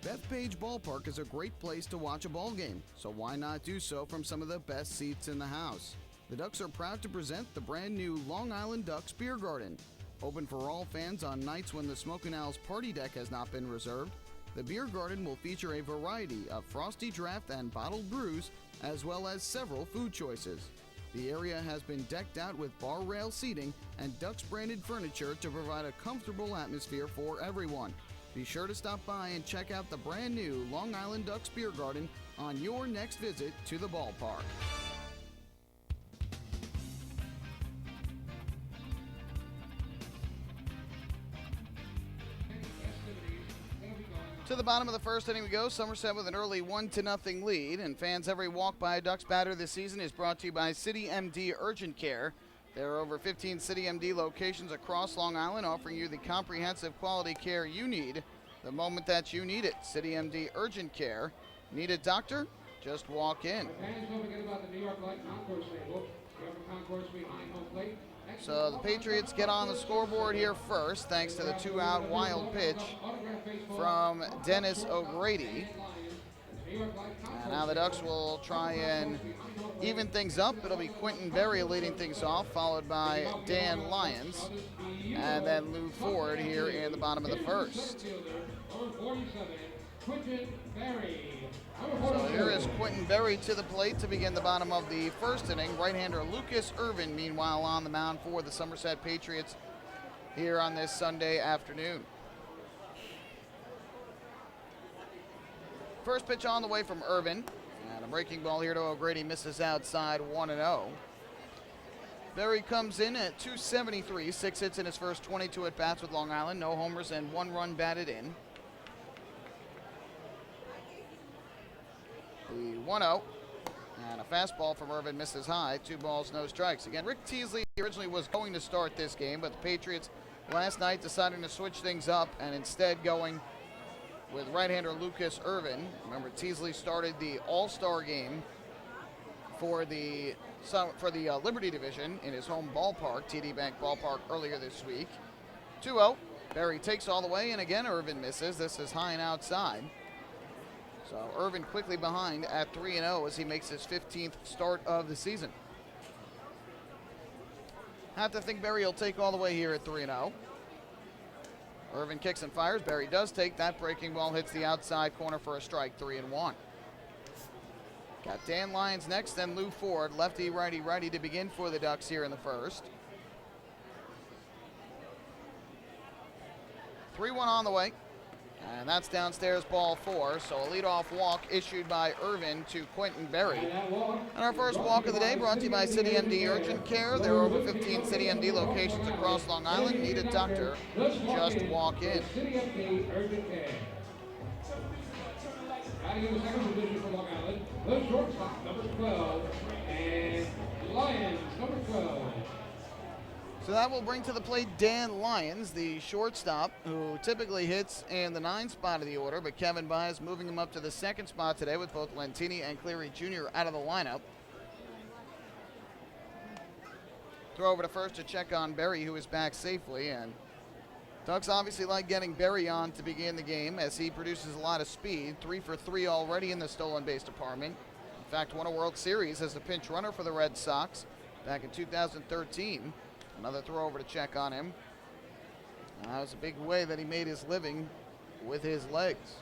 Bethpage Ballpark is a great place to watch a ball game, so why not do so from some of the best seats in the house? The Ducks are proud to present the brand new Long Island Ducks Beer Garden. Open for all fans on nights when the Smokin' Owl's party deck has not been reserved. The Beer Garden will feature a variety of frosty draft and bottled brews, as well as several food choices. The area has been decked out with bar rail seating and Ducks branded furniture to provide a comfortable atmosphere for everyone. Be sure to stop by and check out the brand new Long Island Ducks Beer Garden on your next visit to the ballpark. To the bottom of the first inning we go. Somerset with an early 1-0 lead, and fans, every walk by a Ducks batter this season is brought to you by City MD Urgent Care. There are over 15 City MD locations across Long Island offering you the comprehensive quality care you need the moment that you need it. City MD Urgent Care. Need a doctor? Just walk in. Fans, don't forget about the New York Light Concourse table. The upper concourse behind home plate. So the Patriots get on the scoreboard here first, thanks to the 2-out wild pitch from Dennis O'Grady. And now the Ducks will try and even things up. It'll be Quentin Berry leading things off, followed by Dan Lyons, and then Lou Ford here in the bottom of the first. So here is Quentin Berry to the plate to begin the bottom of the first inning. Right-hander Lucas Irvin, meanwhile, on the mound for the Somerset Patriots here on this Sunday afternoon. First pitch on the way from Irvin. And a breaking ball here to O'Grady, misses outside 1-0. Berry comes in at 273, 6 hits in his first 22 at-bats with Long Island. No homers and 1 run batted in. 1-0. And a fastball from Irvin misses high. 2 balls, no strikes. Again, Rick Teasley originally was going to start this game, but the Patriots last night deciding to switch things up and instead going with right-hander Lucas Irvin. Remember, Teasley started the All-Star game for the Liberty Division in his home ballpark, TD Bank Ballpark, earlier this week. 2-0. Berry takes all the way, and again, Irvin misses. This is high and outside. So Irvin quickly behind at 3-0 as he makes his 15th start of the season. Have to think Berry will take all the way here at 3-0. Irvin kicks and fires. Berry does take that. Breaking ball hits the outside corner for a strike, 3-1. Got Dan Lyons next, then Lou Ford. Lefty, righty, righty to begin for the Ducks here in the first. 3-1 on the way. And that's downstairs, ball 4. So a leadoff walk issued by Irvin to Quentin Berry. And our first walk of the day brought to you by City MD Urgent Care. There are over 15 City MD locations across Long Island. Need a doctor? Just walk in. City MD Urgent Care. Batting in the second position for Long Island, the shortstop, number 12, and Lyons, number 12. So that will bring to the plate Dan Lyons, the shortstop, who typically hits in the 9 spot of the order, but Kevin Baez moving him up to the 2nd spot today with both Lentini and Cleary Jr. out of the lineup. Throw over to first to check on Berry, who is back safely, and Ducks obviously like getting Berry on to begin the game as he produces a lot of speed. 3 for 3 already in the stolen base department. In fact, won a World Series as a pinch runner for the Red Sox back in 2013. Another throw over to check on him. That was a big way that he made his living with his legs.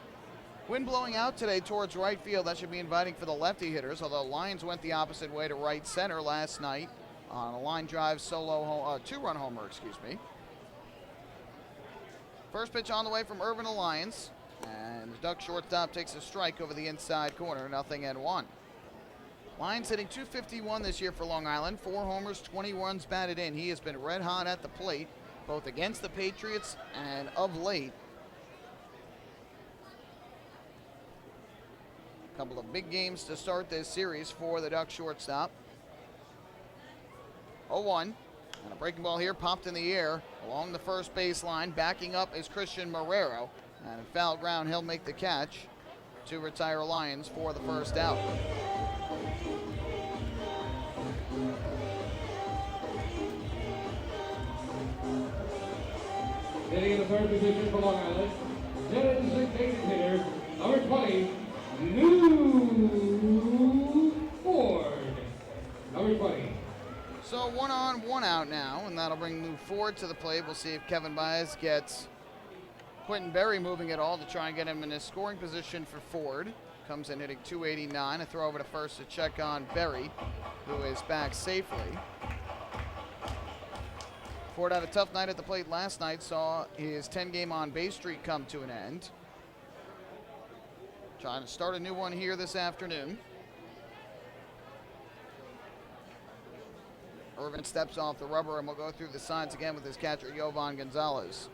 Wind blowing out today towards right field. That should be inviting for the lefty hitters, although Lyons went the opposite way to right center last night on a line drive solo 2-run homer, First pitch on the way from Irvin to Lyons. And the Duck shortstop takes a strike over the inside corner, 0-1. Lyons hitting .251 this year for Long Island. 4 homers, 20 runs batted in. He has been red hot at the plate, both against the Patriots and of late. A couple of big games to start this series for the Duck shortstop. 0-1. And a breaking ball here popped in the air along the first baseline. Backing up is Christian Marrero. And in foul ground, he'll make the catch to retire Lyons for the first out. Hitting in the 3rd position for Long Island, designated hitter, number 20, Lou Ford. Number 20. So 1 on, 1 out now, and that'll bring Lou Ford to the plate. We'll see if Kevin Baez gets Quentin Berry moving at all to try and get him in a scoring position for Ford. Comes in hitting .289. A throw over to first to check on Berry, who is back safely. Ford had a tough night at the plate last night, saw his 10-game on-base streak come to an end. Trying to start a new one here this afternoon. Irvin steps off the rubber and will go through the signs again with his catcher, Yovan Gonzalez.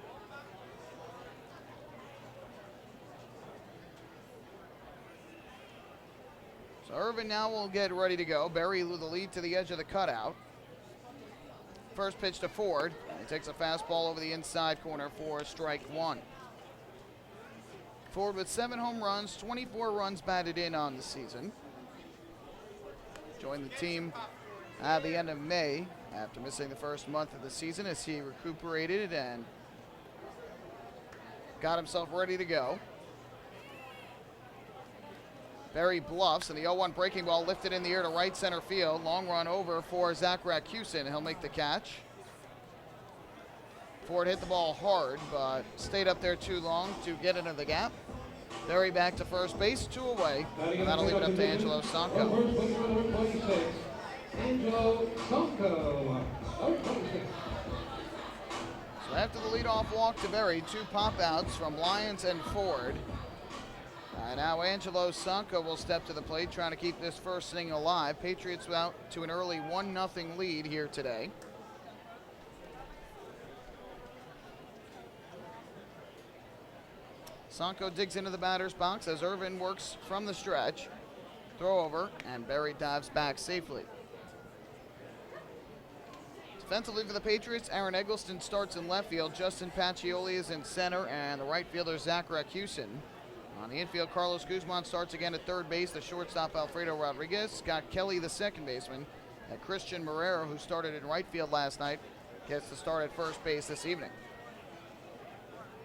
So Irvin now will get ready to go. Berry with the lead to the edge of the cutout. First pitch to Ford. He takes a fastball over the inside corner for strike 1. Ford with 7 home runs, 24 runs batted in on the season. Joined the team at the end of May after missing the first month of the season as he recuperated and got himself ready to go. Berry bluffs, and the 0-1 breaking ball lifted in the air to right center field. Long run over for Zach Rakusin. He'll make the catch. Ford hit the ball hard, but stayed up there too long to get into the gap. Berry back to first base, 2 away, and that'll leave it up to Angelo Sanko. Angelo Sanko, number 26. So after the leadoff walk to Berry, 2 pop-outs from Lyons and Ford. Now Angelo Sanko will step to the plate, trying to keep this first inning alive. Patriots out to an early 1-0 lead here today. Sanko digs into the batter's box as Irvin works from the stretch. Throw over, and Berry dives back safely. Defensively for the Patriots, Aaron Eggleston starts in left field. Justin Pacioli is in center, and the right fielder, Zach Rakusin. On the infield, Carlos Guzman starts again at third base. The shortstop, Alfredo Rodriguez. Scott Kelly, the second baseman. And Christian Marrero, who started in right field last night, gets the start at first base this evening.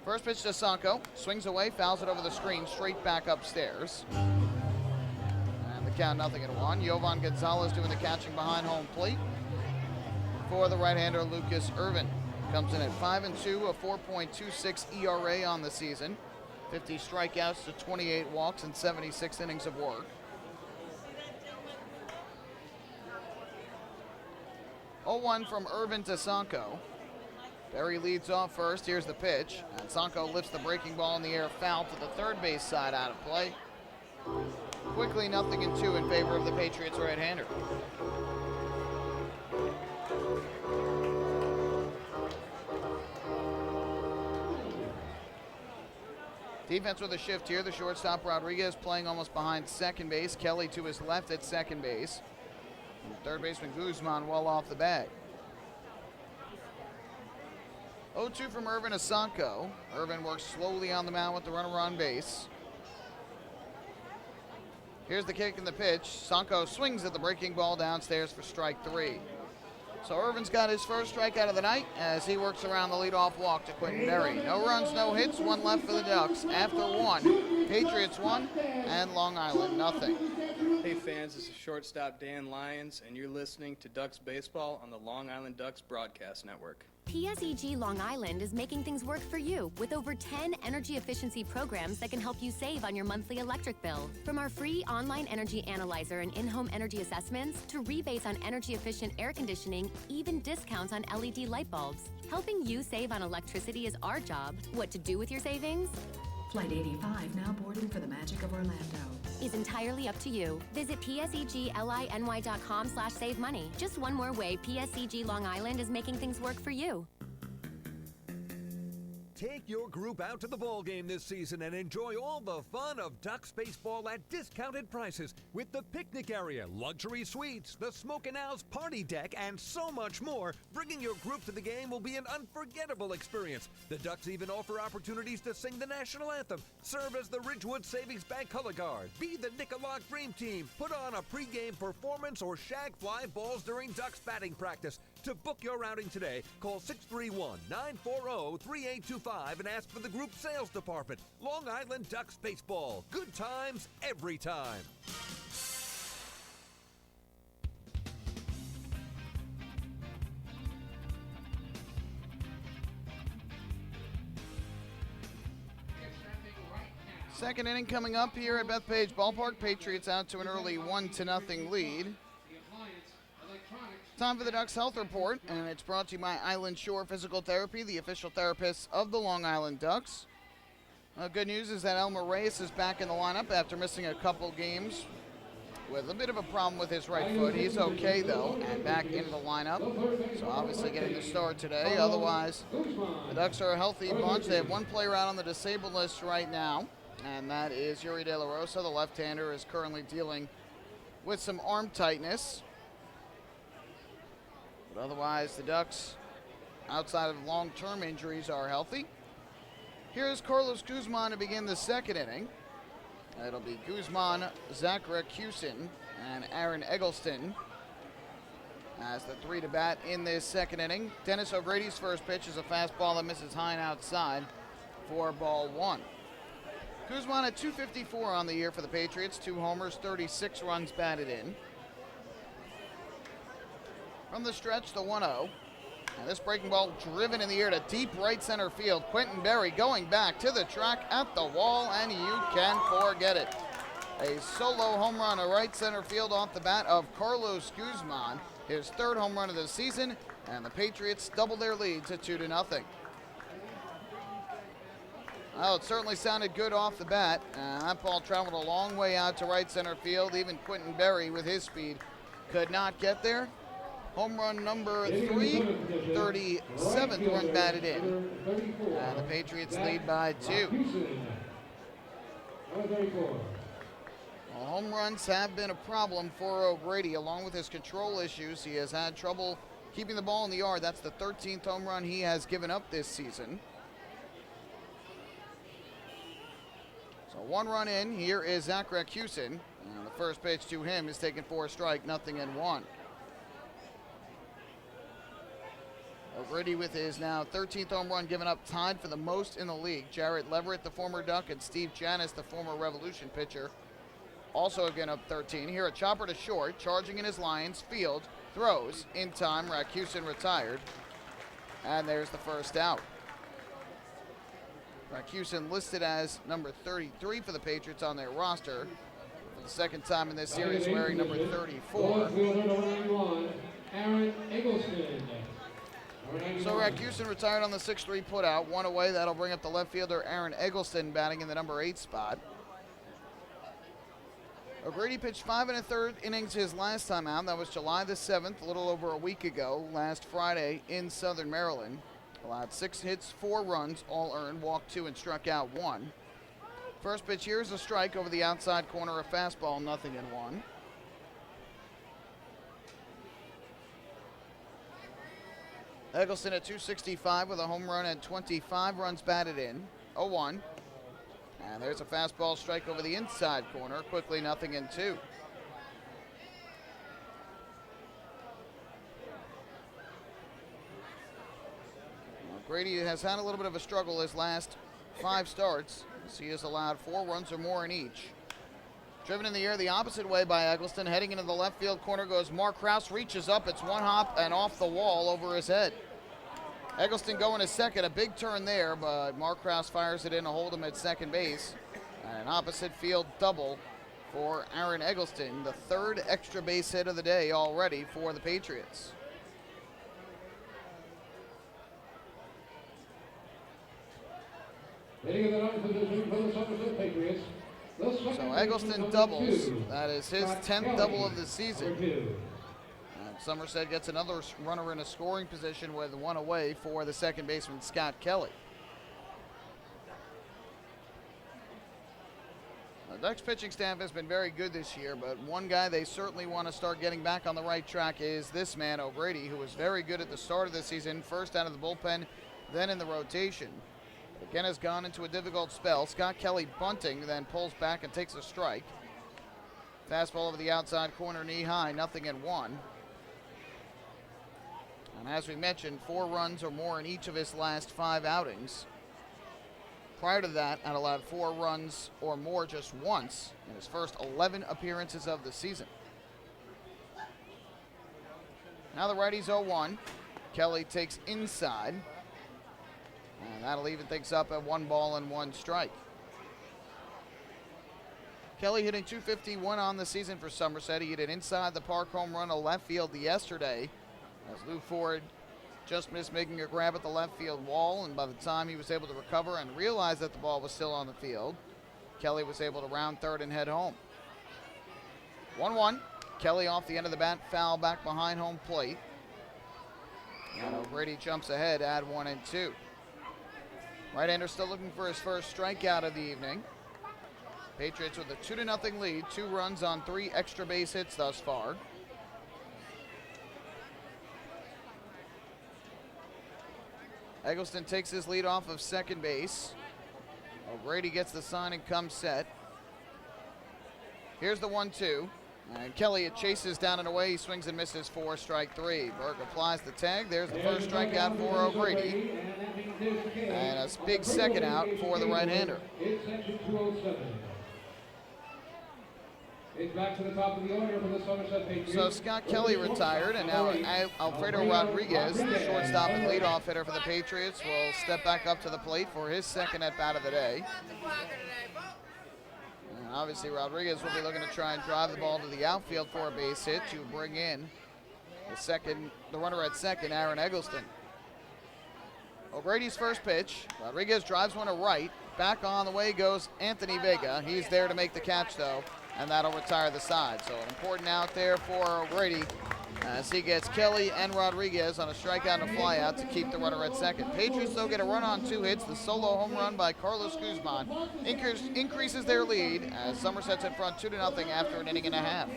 First pitch to Sanko. Swings away, fouls it over the screen, straight back upstairs. And the count 0-1. Jovan Gonzalez doing the catching behind home plate for the right-hander Lucas Irvin. Comes in at 5-2, a 4.26 ERA on the season. 50 strikeouts to 28 walks and 76 innings of work. Oh-1 from Irvin to Sanko. Berry leads off first. Here's the pitch. And Sanko lifts the breaking ball in the air, foul to the third base side, out of play. Quickly 0-2 in favor of the Patriots right-hander. Defense with a shift here. The shortstop Rodriguez playing almost behind second base. Kelly to his left at second base. And third baseman Guzman well off the bag. 0-2 from Irvin to Sanko. Irvin works slowly on the mound with the runner on base. Here's the kick and the pitch. Sanko swings at the breaking ball downstairs for strike 3. So Irvin's got his first strikeout of the night as he works around the leadoff walk to Quentin Berry. No runs, no hits, one left for the Ducks. After 1, Patriots 1 and Long Island 0. Hey fans, this is shortstop Dan Lyons, and you're listening to Ducks Baseball on the Long Island Ducks Broadcast Network. PSEG Long Island is making things work for you with over 10 energy efficiency programs that can help you save on your monthly electric bill. From our free online energy analyzer and in-home energy assessments to rebates on energy efficient air conditioning, even discounts on LED light bulbs. Helping you save on electricity is our job. What to do with your savings? Flight 85 now boarding for the Magic of Orlando. Is entirely up to you. Visit psegLINY.com/save money. Just one more way PSEG Long Island is making things work for you. Take your group out to the ball game this season and enjoy all the fun of Ducks baseball at discounted prices with the picnic area, luxury suites, the Smokin' Owls party deck, and so much more. Bringing your group to the game will be an unforgettable experience. The Ducks even offer opportunities to sing the national anthem, serve as the Ridgewood Savings Bank color guard, be the Nicolak Dream Team, put on a pregame performance, or shag fly balls during Ducks batting practice. To book your outing today, call 631-940-3825 and ask for the group sales department. Long Island Ducks Baseball. Good times every time. Second inning coming up here at Bethpage Ballpark. Patriots out to an early 1-0 lead. Time for the Ducks Health Report, and it's brought to you by Island Shore Physical Therapy, the official therapists of the Long Island Ducks. Good news is that Elmer Reyes is back in the lineup after missing a couple games with a bit of a problem with his right foot. He's okay, though, and back into the lineup, so obviously getting the start today. Otherwise, the Ducks are a healthy bunch. They have one player out on the disabled list right now, and that is Yuri De La Rosa. The left-hander is currently dealing with some arm tightness. But otherwise, the Ducks, outside of long-term injuries, are healthy. Here's Carlos Guzman to begin the second inning. It'll be Guzman, Zach Rakusin, and Aaron Eggleston as the three to bat in this second inning. Dennis O'Grady's first pitch is a fastball that misses high and outside for ball 1. Guzman at .254 on the year for the Patriots, 2 homers, 36 runs batted in. From the stretch, the 1-0. And this breaking ball driven in the air to deep right center field. Quentin Berry going back to the track at the wall, and you can forget it. A solo home run to right center field off the bat of Carlos Guzman. His third home run of the season, and the Patriots double their lead to 2-0. Well, it certainly sounded good off the bat. That ball traveled a long way out to right center field. Even Quentin Berry, with his speed, could not get there. Home run number 3, 37th run batted in. And the Patriots lead by 2. Well, home runs have been a problem for O'Grady. Along with his control issues, he has had trouble keeping the ball in the yard. That's the 13th home run he has given up this season. So 1 run in. Here is Zach Rakusin. And the first pitch to him is taken for a strike, 0-1. O'Grady with his now 13th home run given up, tied for the most in the league. Jarrett Leverett, the former Duck, and Steve Janis, the former Revolution pitcher, also again up 13. Here a chopper to short, charging in his Lions field, throws in time. Rakusin retired, and there's the first out. Rakusin listed as number 33 for the Patriots on their roster for the second time in this series, wearing number 34. Aaron Eggleston. So Rakusin retired on the 6-3 putout. 1 away. That'll bring up the left fielder Aaron Eggleston batting in the number 8 spot. O'Grady pitched 5 1/3 innings his last time out. That was July the 7th, a little over a week ago, last Friday in Southern Maryland. Allowed 6 hits, 4 runs, all earned, walked 2 and struck out 1. First pitch here is a strike over the outside corner, a fastball, 0-1. Eggleston at 265 with a home run and 25 runs batted in. 0-1. And there's a fastball strike over the inside corner. Quickly 0-2. Grady has had a little bit of a struggle his last 5 starts, as he has allowed 4 runs or more in each. Driven in the air the opposite way by Eggleston. Heading into the left field corner goes Mark Krause, reaches up. It's 1 hop and off the wall over his head. Eggleston going to second, a big turn there, but Mark Krause fires it in to hold him at second base. And an opposite field double for Aaron Eggleston, the 3rd extra base hit of the day already for the Patriots. Hitting in the ninth position for the Somerset Patriots. So Eggleston doubles. That is his 10th double of the season. And Somerset gets another runner in a scoring position with 1 away for the second baseman, Scott Kelly. The Ducks pitching staff has been very good this year, but one guy they certainly want to start getting back on the right track is this man, O'Grady, who was very good at the start of the season, first out of the bullpen, then in the rotation. Again has gone into a difficult spell. Scott Kelly bunting, then pulls back and takes a strike. Fastball over the outside corner, knee high, 0-1. And as we mentioned, 4 runs or more in each of his last 5 outings. Prior to that, had allowed 4 runs or more just once in his first 11 appearances of the season. Now the righty's 0-1. Kelly takes inside. And that'll even things up at 1 ball and 1 strike. Kelly hitting .251 on the season for Somerset. He hit an inside the park home run to left field yesterday, as Lou Ford just missed making a grab at the left field wall, and by the time he was able to recover and realize that the ball was still on the field, Kelly was able to round third and head home. 1-1. Kelly off the end of the bat, foul back behind home plate. And O'Grady jumps ahead, add 1 and 2. Right-hander still looking for his first strikeout of the evening. Patriots with a 2-0 lead, 2 runs on 3 extra base hits thus far. Eggleston takes his lead off of second base. O'Grady gets the sign and comes set. Here's the 1-2. And Kelly, it chases down and away. He swings and misses for strike 3. Berg applies the tag. There's the first strikeout for O'Grady. And a big second out for the right-hander. It's section 207. It's back to the top of the order for the Somerset Patriots. So Scott Kelly retired, and now Alfredo Rodriguez, the shortstop and leadoff hitter for the Patriots, will step back up to the plate for his second at-bat of the day. And obviously Rodriguez will be looking to try and drive the ball to the outfield for a base hit to bring in the runner at second, Aaron Eggleston. O'Grady's first pitch. Rodriguez drives one to right. Back on the way goes Anthony Vega. He's there to make the catch, though, and that'll retire the side. So an important out there for O'Grady as he gets Kelly and Rodriguez on a strikeout and a flyout to keep the runner at second. Patriots, though, get a run on 2 hits. The solo home run by Carlos Guzman increases their lead as Somerset's in front 2-0 after an inning and a half.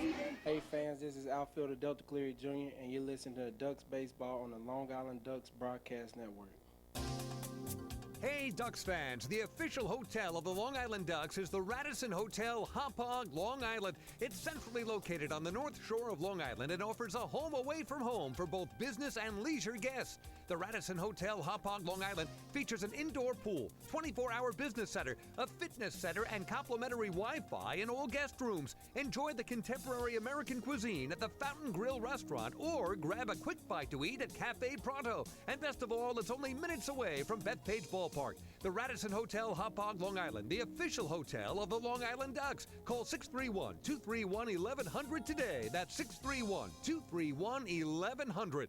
Hey fans, this is outfielder Delta Cleary Jr., and you're listening to Ducks Baseball on the Long Island Ducks Broadcast Network. Hey Ducks fans, the official hotel of the Long Island Ducks is the Radisson Hotel Hauppauge, Long Island. It's centrally located on the north shore of Long Island and offers a home away from home for both business and leisure guests. The Radisson Hotel Hauppauge, Long Island features an indoor pool, 24-hour business center, a fitness center, and complimentary Wi-Fi in all guest rooms. Enjoy the contemporary American cuisine at the Fountain Grill restaurant or grab a quick bite to eat at Cafe Pronto. And best of all, it's only minutes away from Bethpage Ballpark. The Radisson Hotel Hauppauge, Long Island, the official hotel of the Long Island Ducks. Call 631-231-1100 today. That's 631-231-1100.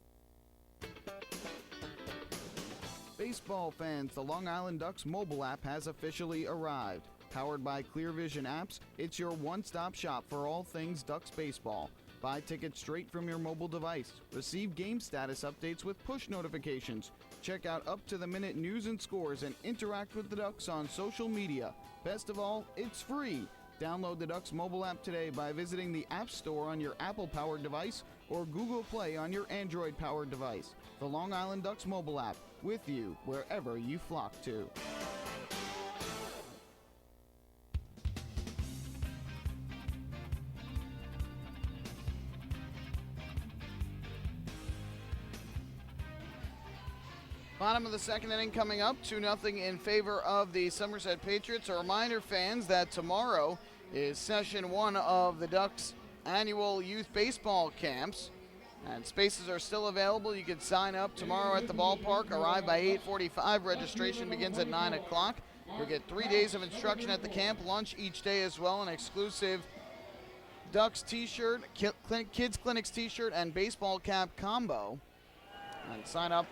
Baseball fans, the Long Island Ducks mobile app has officially arrived. Powered by Clear Vision Apps, it's your one-stop shop for all things Ducks baseball. Buy tickets straight from your mobile device. Receive game status updates with push notifications. Check out up-to-the-minute news and scores and interact with the Ducks on social media. Best of all, it's free. Download the Ducks mobile app today by visiting the App Store on your Apple-powered device or Google Play on your Android-powered device. The Long Island Ducks mobile app, with you wherever you flock to. Bottom of the second inning coming up, 2-0 in favor of the Somerset Patriots. A reminder, fans, that tomorrow is session 1 of the Ducks annual youth baseball camps. And spaces are still available. You can sign up tomorrow at the ballpark. Arrive by 8:45. Registration begins at 9 o'clock. You'll get 3 days of instruction at the camp, lunch each day as well, an exclusive Ducks t-shirt, Kids Clinics t-shirt, and baseball cap combo. And sign up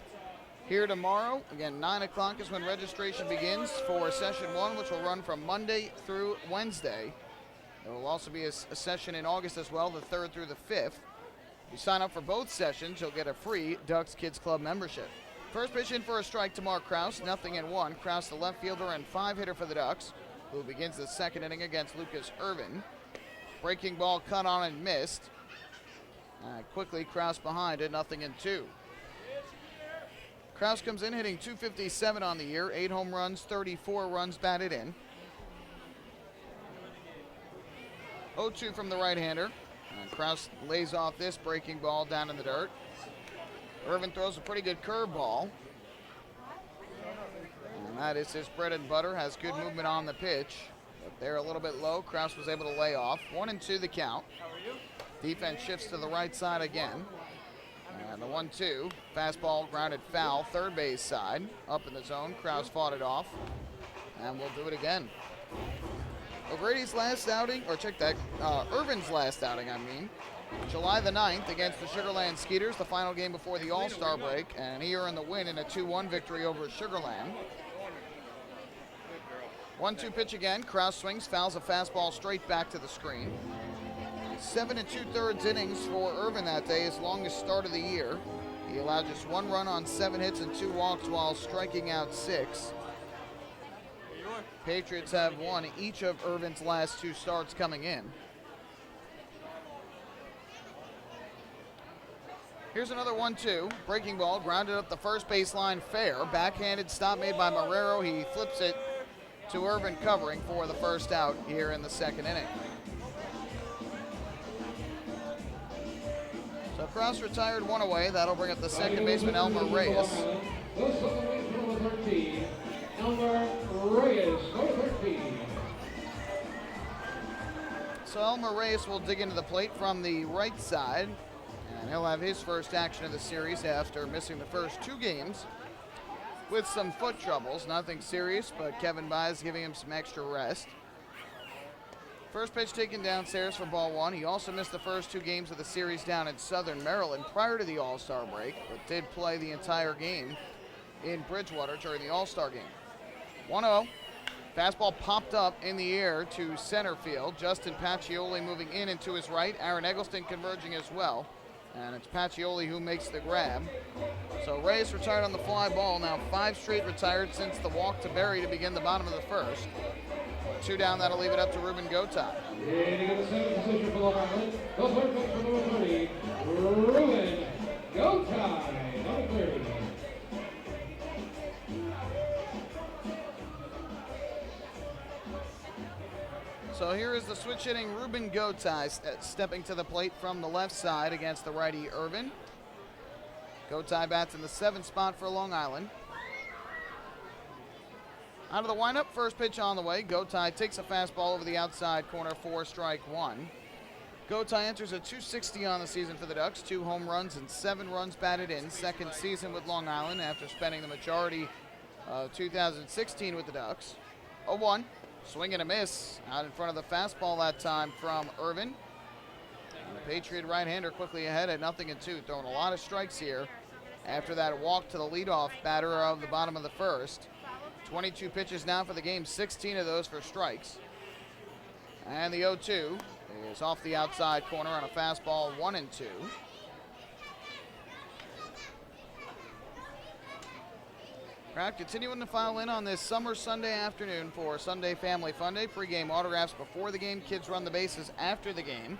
here tomorrow. Again, 9 o'clock is when registration begins for session 1, which will run from Monday through Wednesday. There will also be a session in August as well, the 3rd through the 5th. If you sign up for both sessions, you'll get a free Ducks Kids Club membership. First pitch in for a strike to Mark Krause, 0-1. Krause, the left fielder and 5-hitter for the Ducks, who begins the second inning against Lucas Irvin. Breaking ball cut on and missed. Quickly, Krause behind it, 0-2. Krause comes in hitting .257 on the year, 8 home runs, 34 runs batted in. 0-2 from the right-hander. And Krause lays off this breaking ball down in the dirt. Irvin throws a pretty good curveball. And that is his bread and butter, has good movement on the pitch. But they're a little bit low. Krause was able to lay off. 1-2 the count. Defense shifts to the right side again. And the 1-2. Fastball grounded foul, third base side. Up in the zone. Krause fought it off. And we'll do it again. O'Grady's last outing, or check that, Irvin's last outing, July the 9th against the Sugarland Skeeters, the final game before the All-Star break, and he earned the win in a 2-1 victory over Sugarland. 1-2 pitch again. Krause swings, fouls a fastball straight back to the screen. 7 2/3 innings for Irvin that day, his longest start of the year. He allowed just 1 run on 7 hits and 2 walks while striking out 6. Patriots have won each of Irvin's last 2 starts coming in. Here's another 1-2. Breaking ball, grounded up the first baseline fair. Backhanded stop made by Marrero. He flips it to Irvin covering for the first out here in the second inning. So Krause retired 1 away. That'll bring up the second baseman, Elmer Reyes. So Elmer Reyes will dig into the plate from the right side, and he'll have his first action of the series after missing the first 2 games with some foot troubles. Nothing serious, but Kevin Baez giving him some extra rest. First pitch taken downstairs for ball 1. He also missed the first 2 games of the series down in Southern Maryland prior to the All-Star break, but did play the entire game in Bridgewater during the All-Star game. 1-0. Fastball popped up in the air to center field. Justin Pacioli moving in and to his right. Aaron Eggleston converging as well. And it's Pacioli who makes the grab. So Reyes retired on the fly ball. Now 5 straight retired since the walk to Berry to begin the bottom of the first. 2 down, that'll leave it up to Ruben Gotay. Hitting in the 7th position for Long Island, the third baseman, number 30, Ruben Gotay, number 30. So here is the switch hitting Ruben Gotay stepping to the plate from the left side against the righty Irvin. Gotay bats in the 7th spot for Long Island. Out of the windup, first pitch on the way. Gotay takes a fastball over the outside corner for strike 1. Gotay enters a .260 on the season for the Ducks, 2 home runs and 7 runs batted in. Second season with Long Island after spending the majority of 2016 with the Ducks. 0-1, swing and a miss out in front of the fastball that time from Irvin. And the Patriot right-hander quickly ahead at 0-2, throwing a lot of strikes here after that walk to the leadoff batter of the bottom of the first. 22 pitches now for the game, 16 of those for strikes. And the 0-2 is off the outside corner on a fastball, 1-2. Crowd continuing to file in on this summer Sunday afternoon for Sunday Family Fun Day. Pre-game autographs before the game, kids run the bases after the game.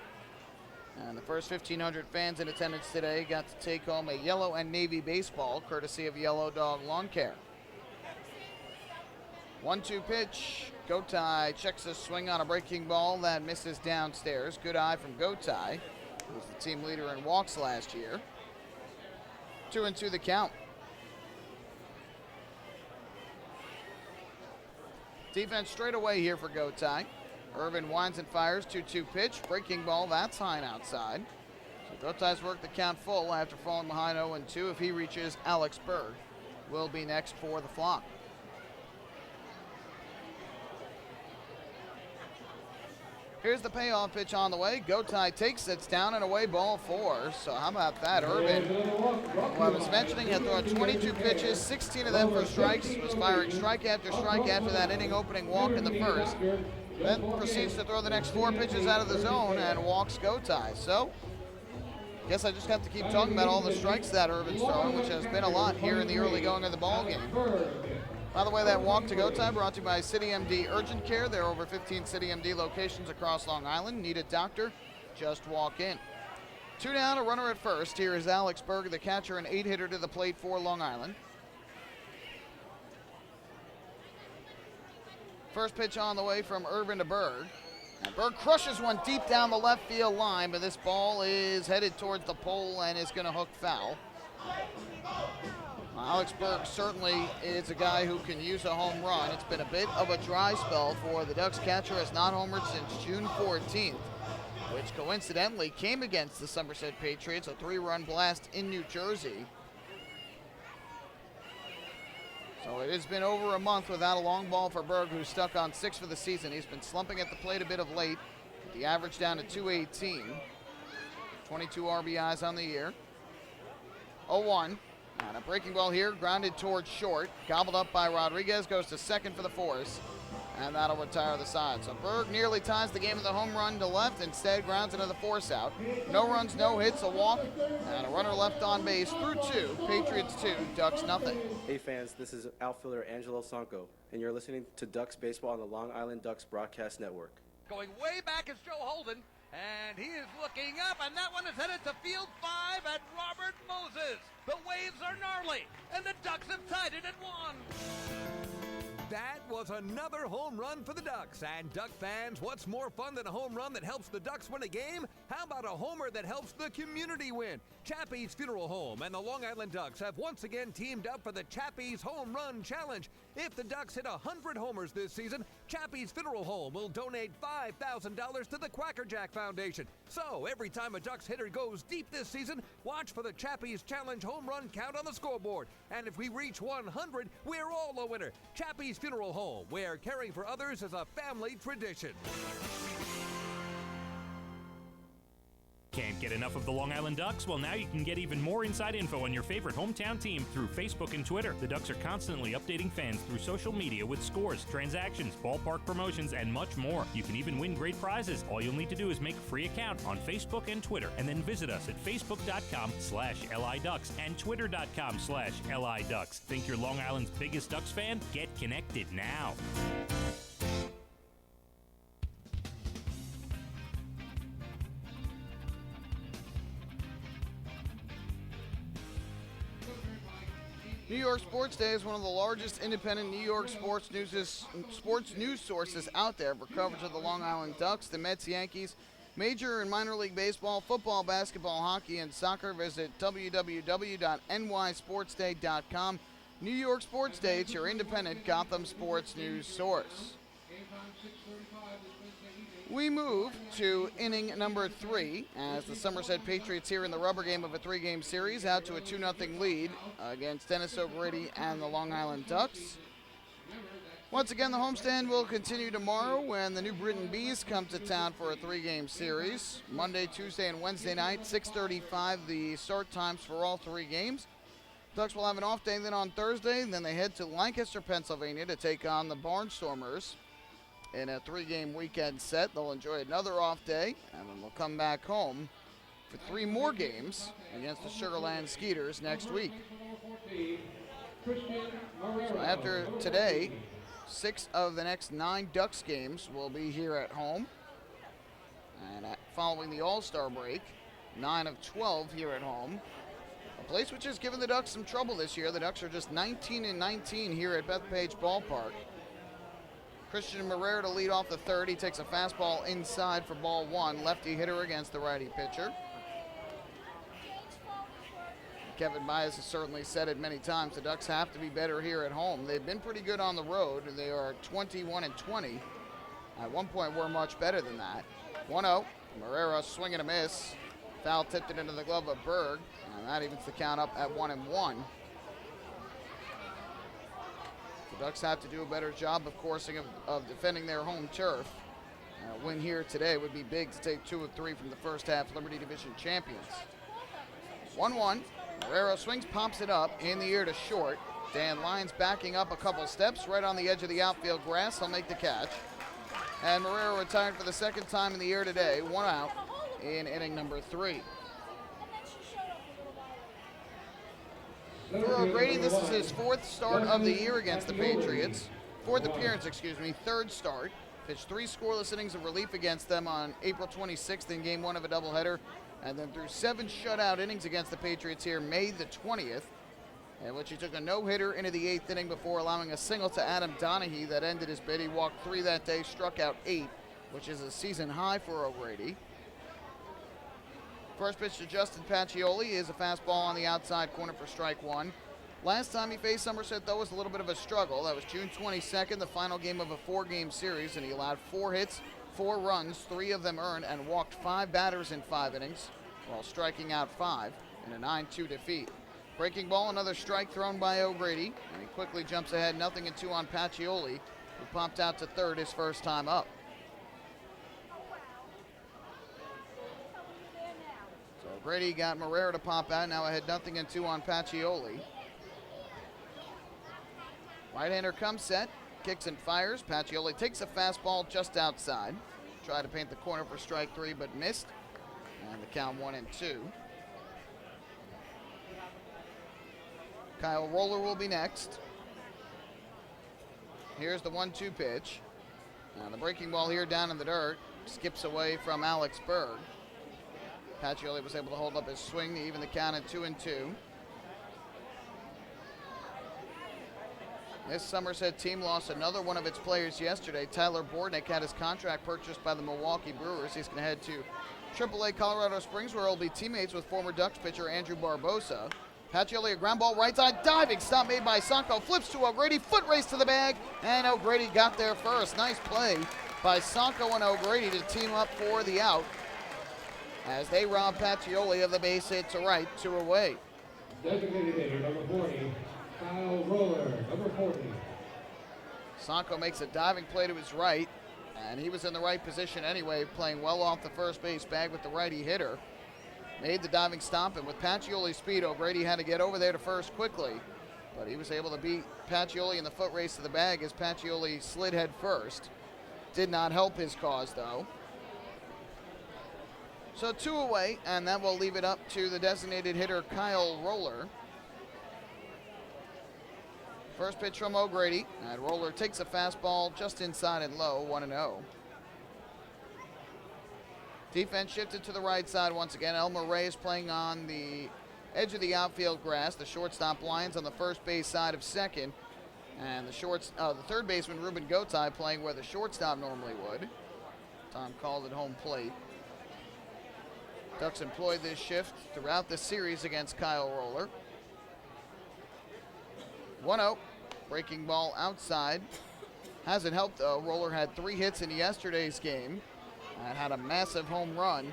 And the first 1,500 fans in attendance today got to take home a yellow and navy baseball, courtesy of Yellow Dog Lawn Care. 1-2 pitch. Gotay checks a swing on a breaking ball that misses downstairs. Good eye from Gotay, who was the team leader in walks last year. 2-2 the count. Defense straight away here for Gotay. Irvin winds and fires. 2-2 pitch. Breaking ball, that's high and outside. So Gotay's worked the count full after falling behind 0-2. If he reaches, Alex Berg will be next for the Flock. Here's the payoff pitch on the way. Gotay takes it down and away, ball 4. So how about that? Irvin, who I was mentioning, had thrown 22 pitches, 16 of them for strikes, was firing strike after that inning opening walk in the first. Then proceeds to throw the next 4 pitches out of the zone and walks Gotay. So I guess I just have to keep talking about all the strikes that Irvin's throwing, which has been a lot here in the early going of the ball game. By the way, that walk to Gotay brought to you by City MD Urgent Care. There are over 15 City MD locations across Long Island. Need a doctor? Just walk in. 2 down, a runner at first. Here is Alex Berg, the catcher, an 8-hitter to the plate for Long Island. First pitch on the way from Irvin to Berg. And Berg crushes one deep down the left field line, but this ball is headed towards the pole and is going to hook foul. Alex Berg certainly is a guy who can use a home run. It's been a bit of a dry spell for the Ducks catcher, has not homered since June 14th, which coincidentally came against the Somerset Patriots, a 3-run blast in New Jersey. So it has been over a month without a long ball for Berg, who's stuck on 6 for the season. He's been slumping at the plate a bit of late, with the average down to 218. 22 RBIs on the year. 0-1. And a breaking ball here, grounded towards short. Gobbled up by Rodriguez, goes to second for the force. And that'll retire the side. So Berg nearly ties the game with a home run to left. Instead, grounds into the force out. No runs, no hits, a walk, and a runner left on base through 2. Patriots 2, Ducks nothing. Hey fans, this is outfielder Angelo Sanko, and you're listening to Ducks Baseball on the Long Island Ducks Broadcast Network. Going way back is Joe Holden, and he is looking up, and that one is headed to field 5 at Robert Moses. The waves are gnarly, and the Ducks have tied it at 1. That was another home run for the Ducks. And Duck fans, what's more fun than a home run that helps the Ducks win a game? How about a homer that helps the community win? Chappie's Funeral Home and the Long Island Ducks have once again teamed up for the Chappie's Home Run Challenge. If the Ducks hit 100 homers this season, Chappie's Funeral Home will donate $5,000 to the Quackerjack Foundation. So every time a Ducks hitter goes deep this season, watch for the Chappie's Challenge home run count on the scoreboard. And if we reach 100, we're all a winner. Chappie's Funeral Home, where caring for others is a family tradition. Can't get enough of the Long Island Ducks? Well, now you can get even more inside info on your favorite hometown team through Facebook and Twitter. The Ducks are constantly updating fans through social media with scores, transactions, ballpark promotions, and much more. You can even win great prizes. All you'll need to do is make a free account on Facebook and Twitter, and then visit us at facebook.com/LIDucks and twitter.com/LIDucks. Think you're Long Island's biggest Ducks fan? Get connected now. New York Sports Day is one of the largest independent New York sports news sources out there for coverage of the Long Island Ducks, the Mets, Yankees, major and minor league baseball, football, basketball, hockey, and soccer. Visit www.nysportsday.com. New York Sports Day, it's your independent Gotham sports news source. We move to inning number 3 as the Somerset Patriots here in the rubber game of a 3-game series out to a 2-0 lead against Dennis O'Grady and the Long Island Ducks. Once again, the homestand will continue tomorrow when the New Britain Bees come to town for a 3-game series. Monday, Tuesday, and Wednesday night, 6:35 the start times for all 3 games. Ducks will have an off day then on Thursday, and then they head to Lancaster, Pennsylvania to take on the Barnstormers in a 3-game weekend set. They'll enjoy another off day, and then they'll come back home for 3 more games against the Sugarland Skeeters next week. So after today, 6 of the next 9 Ducks games will be here at home. And following the All-Star break, 9 of 12 here at home. A place which has given the Ducks some trouble this year. The Ducks are just 19-19 here at Bethpage Ballpark. Christian Marrero to lead off the 3rd. He takes a fastball inside for ball 1. Lefty hitter against the righty pitcher. Kevin Baez has certainly said it many times. The Ducks have to be better here at home. They've been pretty good on the road. They are 21-20. At one point, we're much better than that. 1-0. Marrero swing and a miss. Foul tipped it into the glove of Berg. And that evens the count up at 1-1. The Ducks have to do a better job, of course, of defending their home turf. A win here today would be big to take 2 of 3 from the first half Liberty Division champions. 1-1. Marrero swings, pops it up in the air to short. Dan Lyons backing up a couple steps right on the edge of the outfield grass. He'll make the catch. And Marrero retired for the 2nd time in the air today. 1 out in inning number 3. For O'Grady, this is his 4th start of the year against the Patriots. 4th appearance, 3rd start. Pitched 3 scoreless innings of relief against them on April 26th in game 1 of a doubleheader. And then threw 7 shutout innings against the Patriots here May the 20th, in which he took a no-hitter into the 8th inning before allowing a single to Adam Donahue that ended his bid. He walked 3 that day, struck out 8, which is a season high for O'Grady. First pitch to Justin Pacioli is a fastball on the outside corner for strike 1. Last time he faced Somerset, though, was a little bit of a struggle. That was June 22nd, the final game of a 4-game series, and he allowed 4 hits, 4 runs, 3 of them earned, and walked 5 batters in 5 innings, while striking out 5 in a 9-2 defeat. Breaking ball, another strike thrown by O'Grady, and he quickly jumps ahead 0-2 on Pacioli, who popped out to 3rd his first time up. So O'Grady got Marrero to pop out, now ahead 0-2 on Pacioli. Right-hander comes set, kicks and fires. Pacioli takes a fastball just outside. Tried to paint the corner for strike 3, but missed. And the count 1-2. Kyle Roller will be next. Here's the 1-2 pitch. Now the breaking ball here down in the dirt. Skips away from Alex Berg. Pacioli was able to hold up his swing to even the count at 2-2. This Somerset team lost another one of its players yesterday. Tyler Bordnick had his contract purchased by the Milwaukee Brewers. He's going to head to AAA Colorado Springs, where he'll be teammates with former Ducks pitcher Andrew Barbosa. Pacioli, a ground ball right side, diving stop made by Sanko, flips to O'Grady, foot race to the bag, and O'Grady got there first. Nice play by Sanko and O'Grady to team up for the out as they rob Pacioli of the base hit to right, 2 away. Designated hitter, number 40, Kyle Roller, number 40. Sanko makes a diving play to his right, and he was in the right position anyway, playing well off the first base bag with the righty hitter. made the diving stop, and with Pacioli's speed, O'Grady had to get over there to first quickly. But he was able to beat Pacioli in the foot race to the bag as Pacioli slid head first. Did not help his cause, though. So 2 away, and that will leave it up to the designated hitter, Kyle Roller. First pitch from O'Grady, and Roller takes a fastball just inside and low, 1-0. Defense shifted to the right side once again. Elmer Ray is playing on the edge of the outfield grass. The shortstop Lyons on the first base side of second. And the third baseman, Ruben Gotay, playing where the shortstop normally would. Tom called it home plate. Ducks employed this shift throughout the series against Kyle Roller. 1-0. Breaking ball outside. Hasn't helped, though. Roller had 3 hits in yesterday's game and had a massive home run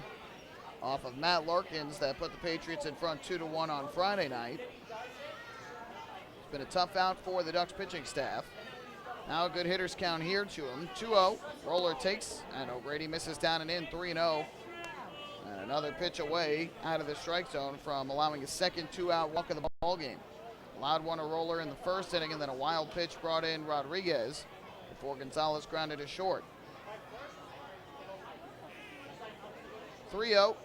off of Matt Larkins that put the Patriots in front 2-1 on Friday night. It's been a tough out for the Ducks pitching staff. Now a good hitters count here to him. 2-0. Roller takes, and O'Grady misses down and in, 3-0. And another pitch away out of the strike zone from allowing a second 2-out walk of the ball game. Allowed one to Roller in the first inning, and then a wild pitch brought in Rodriguez before Gonzalez grounded to short. 3-0.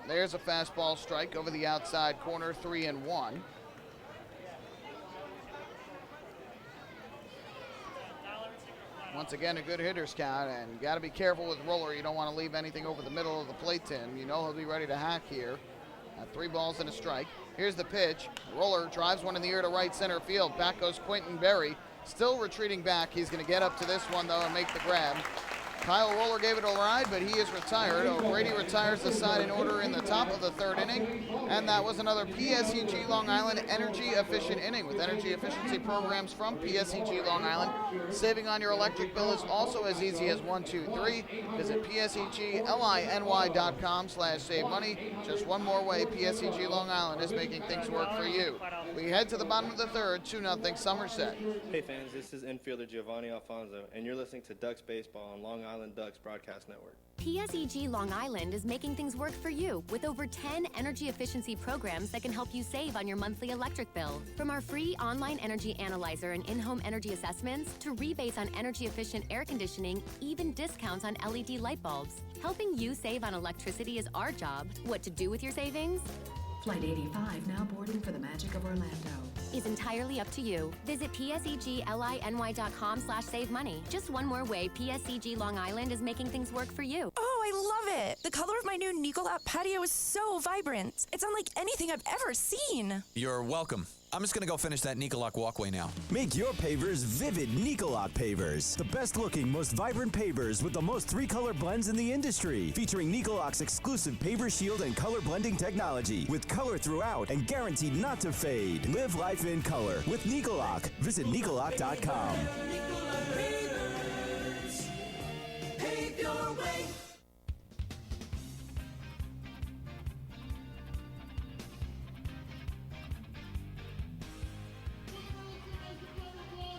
There's a fastball strike over the outside corner, 3-1. Once again, a good hitter's count, and you got to be careful with Roller. You don't want to leave anything over the middle of the plate to him. You know he'll be ready to hack here. 3 balls and a strike. Here's the pitch. Roller drives one in the air to right center field. Back goes Quentin Berry. Still retreating back. He's going to get up to this one, though, and make the grab. Kyle Roller gave it a ride, but he is retired. O'Grady retires the side in order in the top of the 3rd inning. And that was another PSEG Long Island energy efficient inning with energy efficiency programs from PSEG Long Island. Saving on your electric bill is also as easy as 1, 2, 3. Visit PSEGLINY.com/save money. Just one more way PSEG Long Island is making things work for you. We head to the bottom of the 3rd, 2-0 Somerset. Hey fans, this is infielder Giovanni Alfonso, and you're listening to Ducks Baseball on Long Island Ducks Broadcast Network. PSEG Long Island is making things work for you with over 10 energy efficiency programs that can help you save on your monthly electric bill. From our free online energy analyzer and in-home energy assessments to rebates on energy efficient air conditioning, even discounts on LED light bulbs. Helping you save on electricity is our job. What to do with your savings? Flight 85 now boarding for the magic of Orlando. Is entirely up to you. Visit PSEGLINY.com/save money. Just one more way PSEG Long Island is making things work for you. Oh, I love it. The color of my new Nicolette patio is so vibrant. It's unlike anything I've ever seen. You're welcome. I'm just going to go finish that Nicolak walkway now. Make your pavers vivid Nicolak pavers. The best looking, most vibrant pavers with the most 3-color blends in the industry. Featuring Nicolak's exclusive paver shield and color blending technology. With color throughout and guaranteed not to fade. Live life in color with Nicolak. Visit Nicolak.com. Pave your way.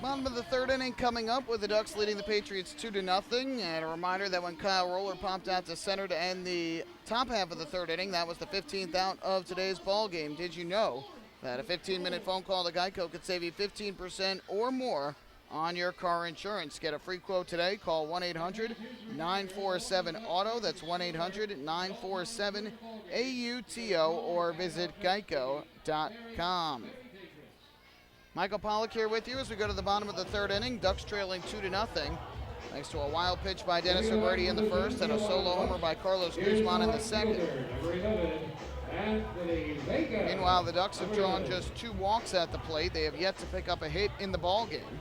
Bottom of the 3rd inning coming up with the Ducks leading the Patriots 2-0. And a reminder that when Kyle Roller popped out to center to end the top half of the 3rd inning, that was the 15th out of today's ball game. Did you know that a 15-minute phone call to Geico could save you 15% or more on your car insurance? Get a free quote today. Call 1-800-947-AUTO. That's 1-800-947-AUTO or visit geico.com. Michael Pollock here with you as we go to the bottom of the 3rd inning. Ducks trailing 2-0. Thanks to a wild pitch by Dennis O'Grady in the first and a solo homer by Carlos Guzman in the second. Meanwhile, the Ducks have drawn just 2 walks at the plate. They have yet to pick up a hit in the ball game.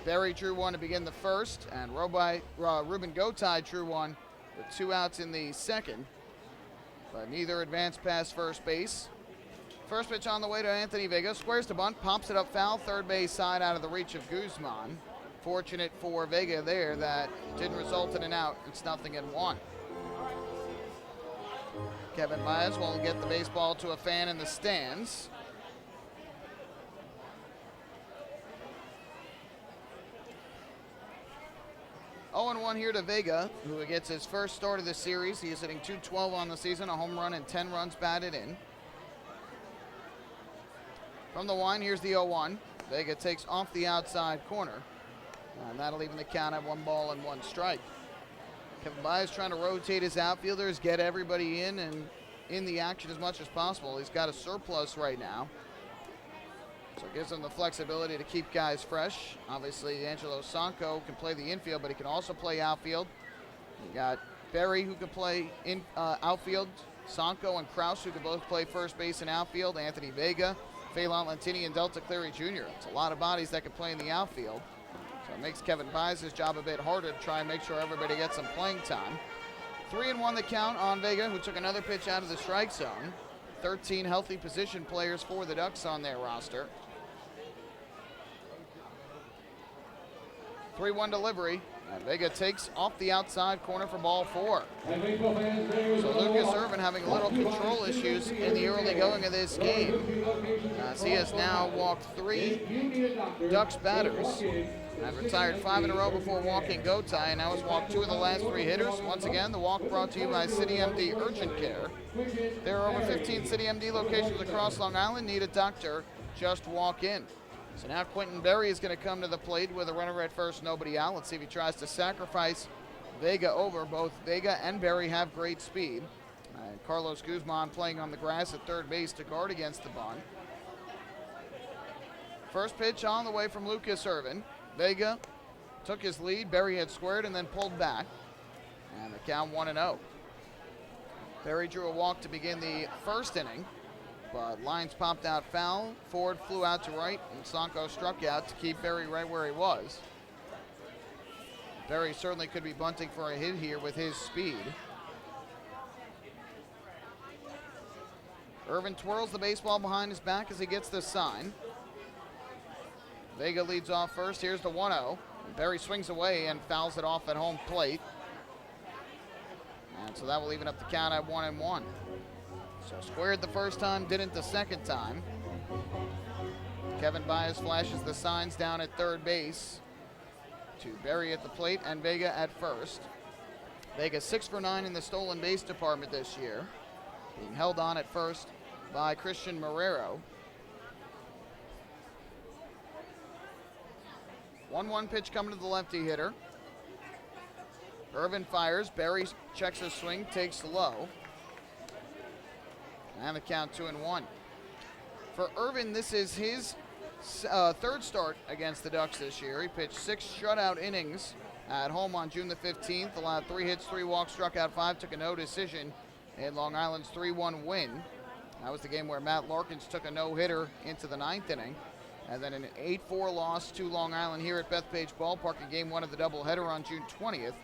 Berry drew one to begin the first, and Ruben Gotay drew one with 2 outs in the second. But neither advanced past first base. First pitch on the way to Anthony Vega. Squares to bunt, pops it up foul, third base side out of the reach of Guzman. Fortunate for Vega there that didn't result in an out. It's 0-1. Kevin Baez will get the baseball to a fan in the stands. 0-1 here to Vega, who gets his first start of the series. He is hitting .212 on the season, a home run and 10 runs batted in. From the line, here's the 0-1. Vega takes off the outside corner, and that'll even the count at 1 ball and 1 strike. Kevin Baez trying to rotate his outfielders, get everybody in and in the action as much as possible. He's got a surplus right now, so it gives him the flexibility to keep guys fresh. Obviously, Angelo Sanko can play the infield, but he can also play outfield. You got Berry, who can play in outfield, Sanko and Kraus, who can both play first base and outfield, Anthony Vega, Phelan Lentini, and Delta Cleary Jr. It's a lot of bodies that can play in the outfield. So it makes Kevin Baez's job a bit harder to try and make sure everybody gets some playing time. 3-1 the count on Vega, who took another pitch out of the strike zone. 13 healthy position players for the Ducks on their roster. 3-1 delivery. And Vega takes off the outside corner for ball 4. So Lucas Irvin having a little control issues in the early going of this game, as he has now walked 3 Ducks batters and retired 5 in a row before walking go tie, and now has walked 2 of the last 3 hitters. Once again, the walk brought to you by City MD Urgent Care. There are over 15 City MD locations across Long Island. Need a doctor? Just walk in. So now Quentin Berry is going to come to the plate with a runner at first, nobody out. Let's see if he tries to sacrifice Vega over. Both Vega and Berry have great speed. And Carlos Guzman playing on the grass at third base to guard against the bunt. First pitch on the way from Lucas Irvin. Vega took his lead. Berry had squared and then pulled back. And the count 1-0. Berry drew a walk to begin the first inning, but lines popped out foul. Ford flew out to right, and Sanko struck out to keep Berry right where he was. Berry certainly could be bunting for a hit here with his speed. Irvin twirls the baseball behind his back as he gets the sign. Vega leads off first. Here's the 1-0. Berry swings away and fouls it off at home plate. And so that will even up the count at 1-1. So squared the first time, didn't the second time. Kevin Baez flashes the signs down at third base to Berry at the plate and Vega at first. Vega 6 for 9 in the stolen base department this year, being held on at first by Christian Marrero. 1-1 pitch coming to the lefty hitter. Irvin fires. Berry checks his swing, takes low. And the count 2-1. For Irvin, this is his third start against the Ducks this year. He pitched 6 shutout innings at home on June the 15th, allowed 3 hits, 3 walks, struck out 5, took a no decision in Long Island's 3-1 win. That was the game where Matt Larkins took a no-hitter into the 9th inning. And then an 8-4 loss to Long Island here at Bethpage Ballpark in game 1 of the doubleheader on June 20th.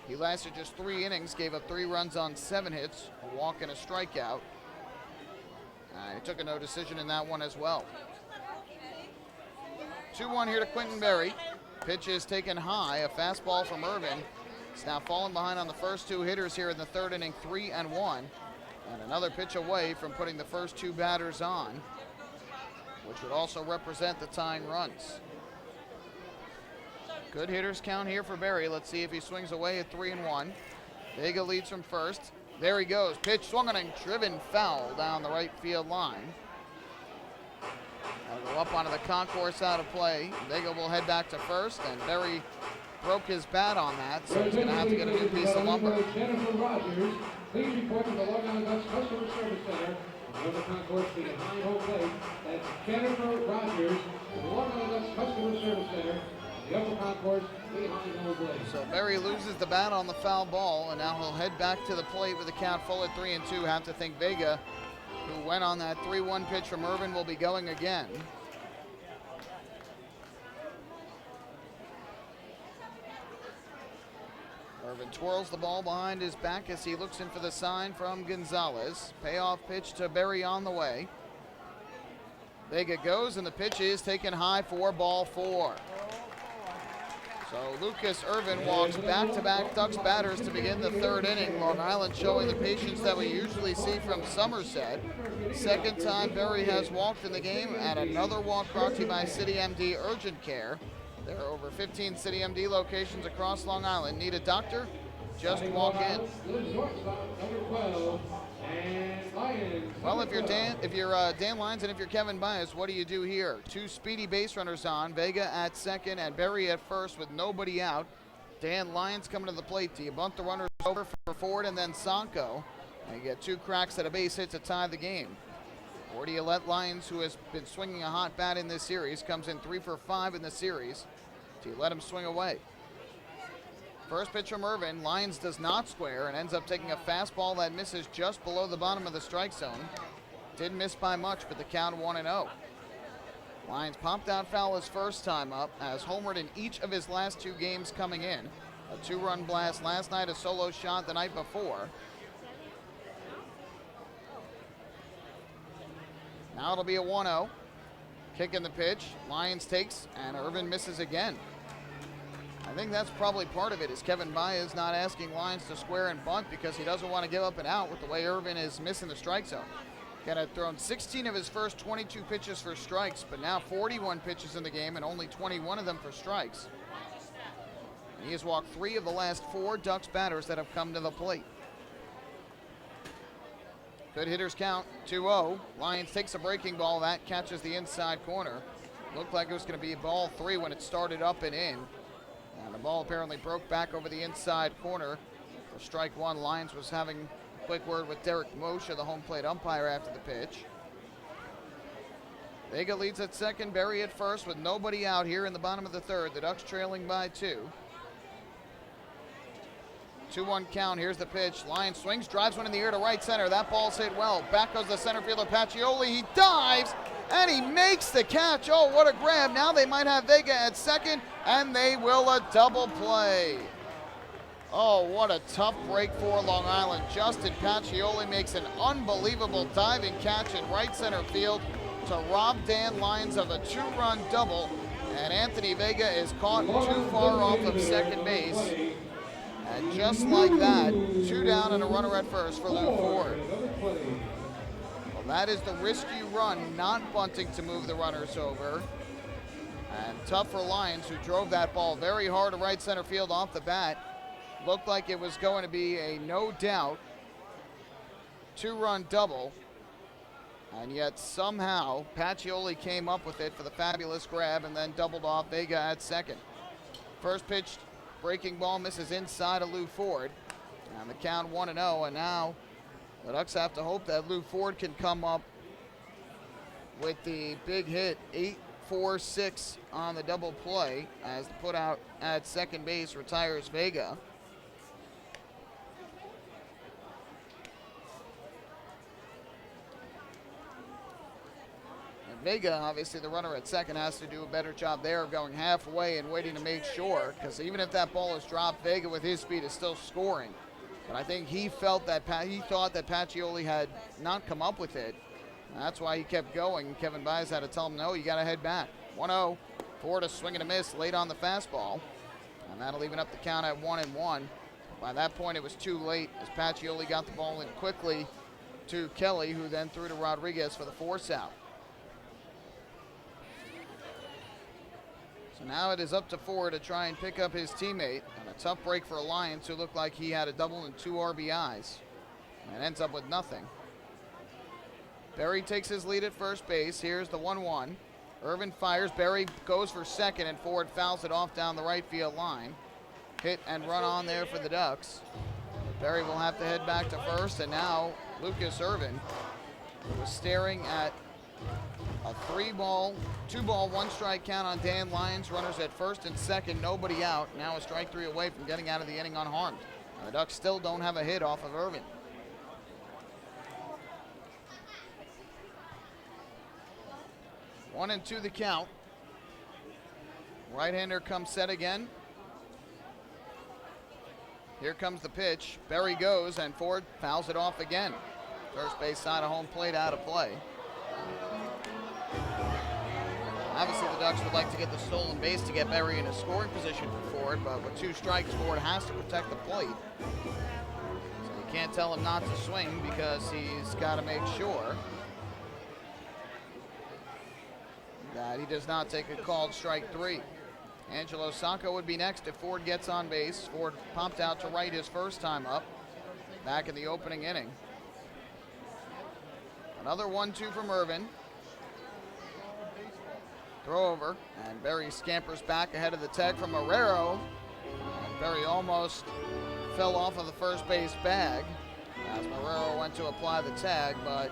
He lasted just 3 innings, gave up 3 runs on 7 hits, a walk and a strikeout. He took a no decision in that one as well. 2-1 here to Quentin Berry. Pitch is taken high, a fastball from Irvin. It's now fallen behind on the first 2 hitters here in the 3rd inning, 3-1. And another pitch away from putting the first 2 batters on, which would also represent the tying runs. Good hitters count here for Berry. Let's see if he swings away at 3-1. Vega leads from first. There he goes. Pitch swung on and driven foul down the right field line. That'll go up onto the concourse out of play. Vega will head back to first, and Berry broke his bat on that, so he's going to have to get a new piece of lumber. Jennifer Rogers, please report to the Long Island Ducks Customer Service Center on the concourse behind home plate. That's Jennifer Rogers, the Long Island Ducks Customer Service Center. The upper concourse behind home plate. So Berry loses the bat on the foul ball, and now he'll head back to the plate with a count full at 3-2. Have to think Vega, who went on that 3-1 pitch from Irvin, will be going again. Irvin twirls the ball behind his back as he looks in for the sign from Gonzalez. Payoff pitch to Berry on the way. Vega goes, and the pitch is taken high for ball 4. So Lucas Irvin walks back-to-back Ducks batters to begin the 3rd inning. Long Island showing the patience that we usually see from Somerset. Second time Berry has walked in the game, and another walk brought to you by City MD Urgent Care. There are over 15 City MD locations across Long Island. Need a doctor? Just walk in. Well, if you're Dan Lyons and if you're Kevin Byas, what do you do here? Two speedy base runners on, Vega at second and Berry at first with nobody out. Dan Lyons coming to the plate. Do you bunt the runners over for Ford and then Sanko? And you get two cracks at a base hit to tie the game. Or do you let Lyons, who has been swinging a hot bat in this series, comes in 3 for 5 in the series, do you let him swing away? First pitch from Irvin. Lyons does not square and ends up taking a fastball that misses just below the bottom of the strike zone. Didn't miss by much, but the count 1-0. Lyons popped out foul his first time up, has homered in each of his last 2 games coming in. A 2-run blast last night, a solo shot the night before. Now it'll be a 1-0. Kick in the pitch. Lyons takes, and Irvin misses again. I think that's probably part of it, is Kevin Byas not asking Lyons to square and bunt because he doesn't want to give up an out with the way Irvin is missing the strike zone. Kind of thrown 16 of his first 22 pitches for strikes, but now 41 pitches in the game and only 21 of them for strikes. And he has walked 3 of the last 4 Ducks batters that have come to the plate. Good hitters count, 2-0. Lyons takes a breaking ball, that catches the inside corner. Looked like it was going to be ball 3 when it started up and in. And the ball apparently broke back over the inside corner. For strike 1, Lyons was having a quick word with Derek Moshe, the home plate umpire, after the pitch. Vega leads at second, Berry at first with nobody out here in the bottom of the third. The Ducks trailing by 2. 2-1 count. Here's the pitch. Lyons swings, drives one in the air to right center. That ball's hit well. Back goes the center fielder, Pacioli. He dives, and he makes the catch. Oh, what a grab. Now they might have Vega at second, and they will a double play. Oh, what a tough break for Long Island. Justin Pacioli makes an unbelievable diving catch in right center field to rob Dan Lyons of a 2-run double, and Anthony Vega is caught too far off of second base. And just like that, 2 down and a runner at first for Lou Ford. Well, that is the risky run, not bunting to move the runners over. And tough for Lyons, who drove that ball very hard to right center field off the bat. Looked like it was going to be a no doubt 2-run double. And yet somehow Pacioli came up with it for the fabulous grab and then doubled off Vega at second. First pitch, breaking ball misses inside of Lou Ford. And the count 1-0, and now the Ducks have to hope that Lou Ford can come up with the big hit, 8-4-6 on the double play as the put out at second base retires Vega. Vega, obviously the runner at second, has to do a better job there of going halfway and waiting to make sure, because even if that ball is dropped, Vega with his speed is still scoring. But I think he thought that Pacioli had not come up with it. And that's why he kept going. Kevin Byas had to tell him, no, you got to head back. 1-0. Ford a swing and a miss late on the fastball. And that'll even up the count at 1-1. By that point, it was too late as Pacioli got the ball in quickly to Kelly, who then threw to Rodriguez for the force out. So now it is up to Ford to try and pick up his teammate. And a tough break for Lyons, who looked like he had a double and 2 RBIs. And ends up with nothing. Berry takes his lead at first base. Here's the 1-1. Irvin fires. Berry goes for second, and Ford fouls it off down the right field line. Hit and run on there for the Ducks. Berry will have to head back to first, and now Lucas Irvin, who was staring at a 3-ball, 2-ball, 1-strike count on Dan Lyons. Runners at first and second, nobody out. Now a strike 3 away from getting out of the inning unharmed. And the Ducks still don't have a hit off of Irvin. 1-2 the count. Right-hander comes set again. Here comes the pitch. Berry goes, and Ford fouls it off again. First base side of home plate, out of play. Obviously, the Ducks would like to get the stolen base to get Berry in a scoring position for Ford, but with 2 strikes, Ford has to protect the plate. So you can't tell him not to swing because he's got to make sure that he does not take a called strike 3. Angelo Sanko would be next if Ford gets on base. Ford popped out to right his first time up, back in the opening inning. Another 1-2 from Irvin. Throw over, and Berry scampers back ahead of the tag from Marrero. And Berry almost fell off of the first base bag as Marrero went to apply the tag, but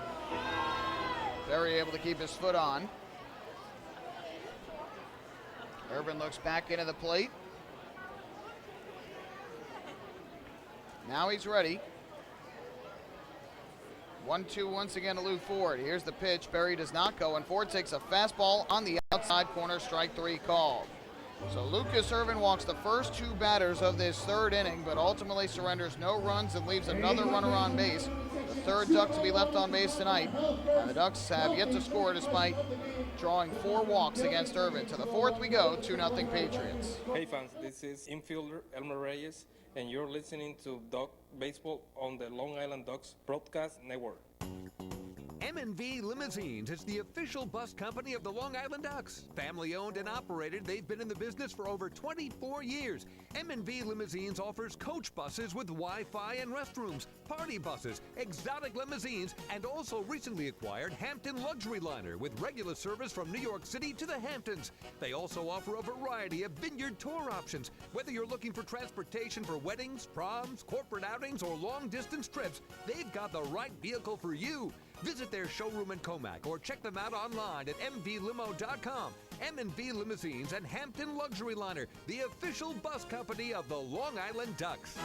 Berry able to keep his foot on. Irvin looks back into the plate. Now he's ready. 1-2 once again to Lou Ford. Here's the pitch. Berry does not go, and Ford takes a fastball on the outside corner, strike 3 called. So Lucas Irvin walks the first 2 batters of this third inning, but ultimately surrenders no runs and leaves another runner on base. The third Duck to be left on base tonight. And the Ducks have yet to score despite drawing 4 walks against Irvin. To the fourth we go, 2-0 Patriots. Hey fans, this is infielder Elmer Reyes, and you're listening to Duck Baseball on the Long Island Ducks Broadcast Network. M&V Limousines is the official bus company of the Long Island Ducks. Family owned and operated, they've been in the business for over 24 years. M&V Limousines offers coach buses with Wi-Fi and restrooms, party buses, exotic limousines, and also recently acquired Hampton Luxury Liner with regular service from New York City to the Hamptons. They also offer a variety of vineyard tour options. Whether you're looking for transportation for weddings, proms, corporate outings, or long-distance trips, they've got the right vehicle for you. Visit their showroom in Comac or check them out online at mvlimo.com. M&V Limousines and Hampton Luxury Liner, the official bus company of the Long Island Ducks.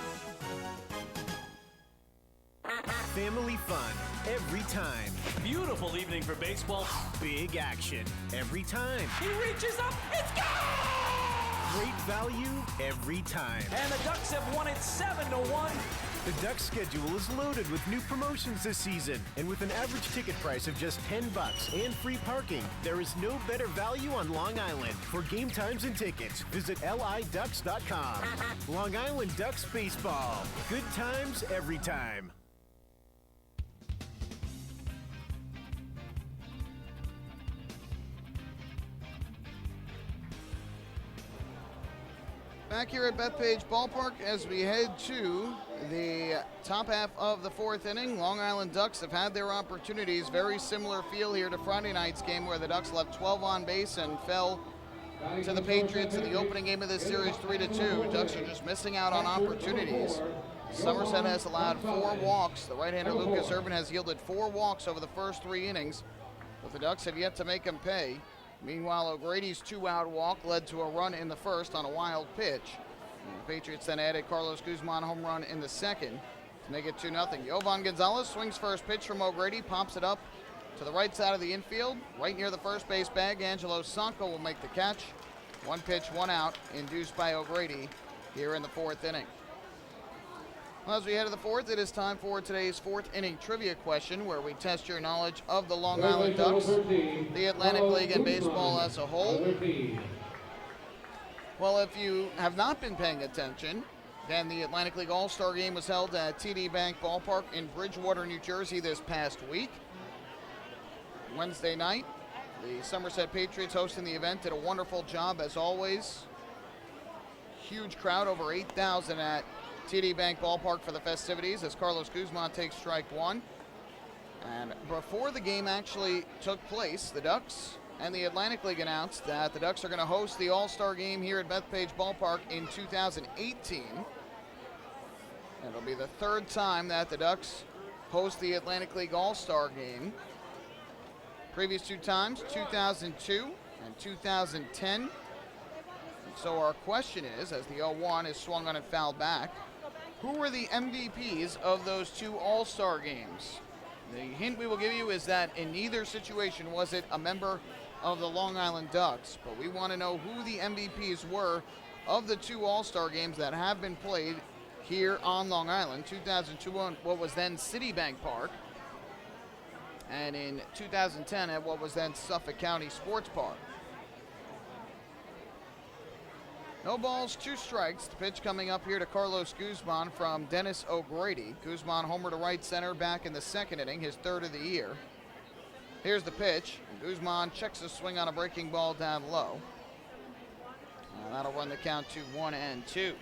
Family fun every time. Beautiful evening for baseball. Big action every time. He reaches up, it's gone! Great value every time. And the Ducks have won it 7-1. The Ducks schedule is loaded with new promotions this season, and with an average ticket price of just $10 and free parking, there is no better value on Long Island. For game times and tickets, visit liducks.com. Long Island Ducks Baseball. Good times every time. Back here at Bethpage Ballpark as we head to the top half of the fourth inning. Long Island Ducks have had their opportunities. Very similar feel here to Friday night's game where the Ducks left 12 on base and fell to the Patriots in the opening game of this series 3-2. Ducks are just missing out on opportunities. Somerset has allowed 4 walks. The right-hander Lucas Irvin has yielded 4 walks over the first 3 innings, but the Ducks have yet to make him pay. Meanwhile, O'Grady's 2-out walk led to a run in the first on a wild pitch. And the Patriots then added Carlos Guzman home run in the second to make it 2-0. Yovan Gonzalez swings first pitch from O'Grady, pops it up to the right side of the infield, right near the first base bag. Angelo Sanko will make the catch. 1 pitch, 1 out, induced by O'Grady here in the fourth inning. Well, as we head to the fourth, it is time for today's fourth inning trivia question, where we test your knowledge of the Long Island Ducks, the Atlantic League, and baseball as a whole. Well, if you have not been paying attention, then the Atlantic League All-Star Game was held at TD Bank Ballpark in Bridgewater, New Jersey this past week. Wednesday night, the Somerset Patriots hosting the event did a wonderful job as always. Huge crowd, over 8,000 at TD Bank Ballpark for the festivities as Carlos Guzman takes strike 1. And before the game actually took place, the Ducks and the Atlantic League announced that the Ducks are going to host the All-Star Game here at Bethpage Ballpark in 2018. And it'll be the 3rd time that the Ducks host the Atlantic League All-Star Game. Previous 2 times, 2002 and 2010. So our question is, as the 0-1 is swung on and fouled back, who were the MVPs of those 2 All-Star games? The hint we will give you is that in neither situation was it a member of the Long Island Ducks, but we want to know who the MVPs were of the 2 All-Star games that have been played here on Long Island. 2002 on what was then Citibank Park, and in 2010 at what was then Suffolk County Sports Park. No balls, 2 strikes. The pitch coming up here to Carlos Guzman from Dennis O'Grady. Guzman homer to right center back in the 2nd inning, his 3rd of the year. Here's the pitch. Guzman checks a swing on a breaking ball down low. And that'll run the count to 1-2.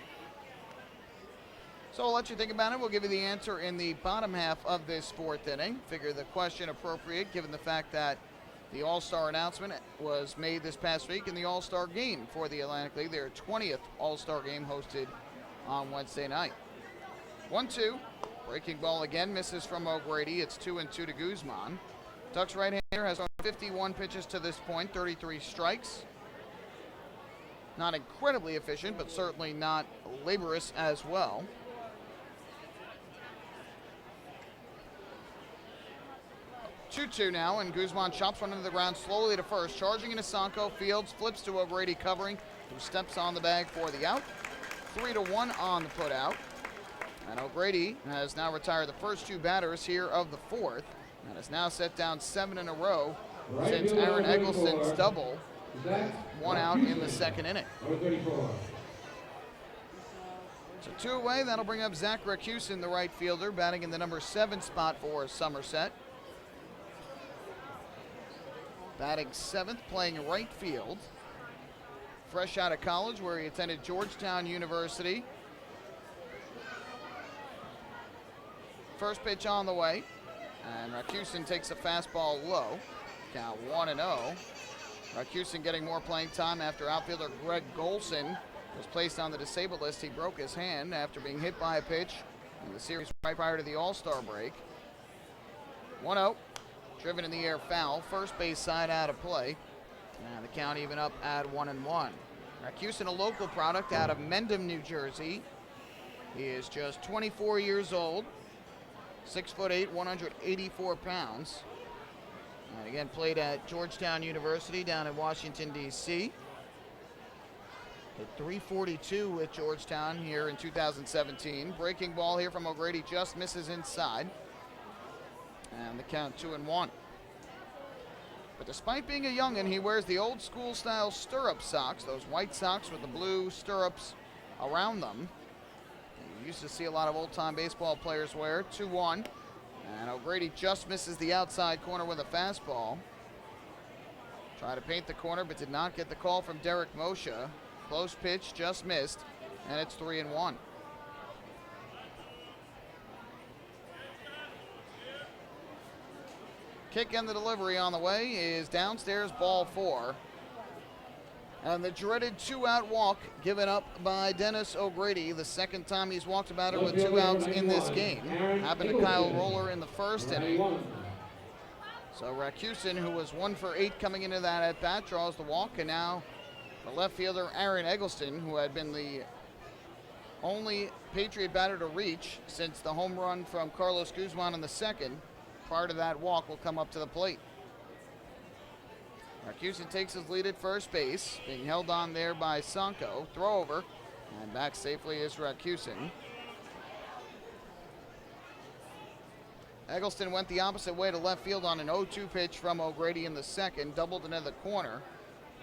So I'll let you think about it. We'll give you the answer in the bottom half of this fourth inning. Figure the question appropriate given the fact that the All-Star announcement was made this past week in the All-Star game for the Atlantic League, their 20th All-Star game hosted on Wednesday night. 1-2. Breaking ball again, misses from O'Grady. It's 2-2 to Guzman. Ducks right-hander has thrown 51 pitches to this point, 33 strikes. Not incredibly efficient, but certainly not laborious as well. Two-two now, and Guzman chops one into the ground slowly to first. Charging into Sanko, Fields flips to O'Grady covering, who steps on the bag for the out. 3-1 on the putout. And O'Grady has now retired the first two batters here of the fourth, and has now set down 7 in a row since Aaron Eggleston's double, one out in the second inning. So 2 away, that'll bring up Zach Rakusin, the right fielder, batting in the number 7 spot for Somerset. Batting 7th, playing right field. Fresh out of college where he attended Georgetown University. First pitch on the way, and Rakusin takes a fastball low. Count 1-0. Rakusin getting more playing time after outfielder Greg Golson was placed on the disabled list. He broke his hand after being hit by a pitch in the series right prior to the All-Star break. 1-0. Driven in the air foul, first base side out of play, and the count even up at 1-1. Rakusin, a local product out of Mendham, New Jersey. He is just 24 years old, 6'8", 184 pounds. And again, played at Georgetown University down in Washington, D.C. Hit 342 with Georgetown here in 2017. Breaking ball here from O'Grady just misses inside. And the count 2-1. But despite being a youngin', he wears the old school style stirrup socks, those white socks with the blue stirrups around them. And you used to see a lot of old time baseball players wear. 2-1. And O'Grady just misses the outside corner with a fastball. Tried to paint the corner, but did not get the call from Derek Moshe. Close pitch, just missed, and it's 3-1. Kick and the delivery on the way is downstairs, ball 4. And the dreaded 2-out walk given up by Dennis O'Grady, the second time he's walked a batter with 2 outs in this game. Happened to Kyle Roller in the first inning. So Rakusin, who was 1 for 8 coming into that at bat, draws the walk, and now the left fielder Aaron Eggleston, who had been the only Patriot batter to reach since the home run from Carlos Guzman in the second, prior to that walk, will come up to the plate. Rakusin takes his lead at first base, being held on there by Sanko. Throw over, and back safely is Rakusin. Eggleston went the opposite way to left field on an 0-2 pitch from O'Grady in the second, doubled into the corner.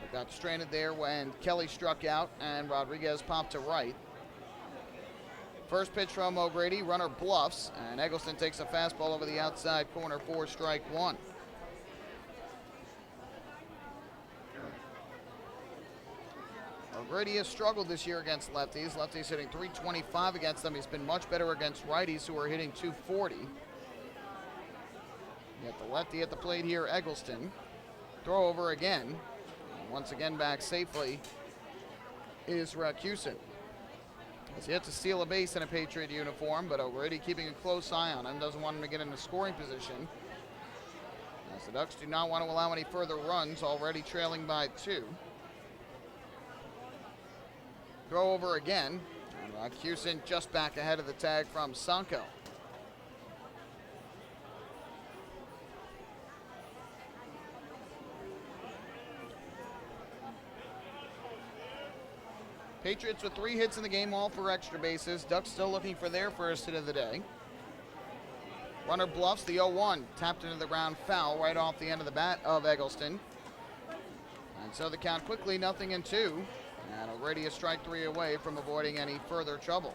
But got stranded there when Kelly struck out and Rodriguez popped to right. First pitch from O'Grady, runner bluffs, and Eggleston takes a fastball over the outside corner for strike 1. O'Grady has struggled this year against lefties. Lefties hitting .325 against them. He's been much better against righties, who are hitting .240. Yet the lefty at the plate here, Eggleston. Throw over again. And once again back safely is Rakusin. Has yet to steal a base in a Patriot uniform, but O'Grady keeping a close eye on him. Doesn't want him to get into scoring position, as the Ducks do not want to allow any further runs, already trailing by 2. Throw over again, and Rakusin just back ahead of the tag from Sanko. Patriots with 3 hits in the game, all for extra bases. Ducks still looking for their first hit of the day. Runner bluffs the 0-1, tapped into the ground foul right off the end of the bat of Eggleston. And so the count quickly 0-2. And O'Grady is strike 3 away from avoiding any further trouble.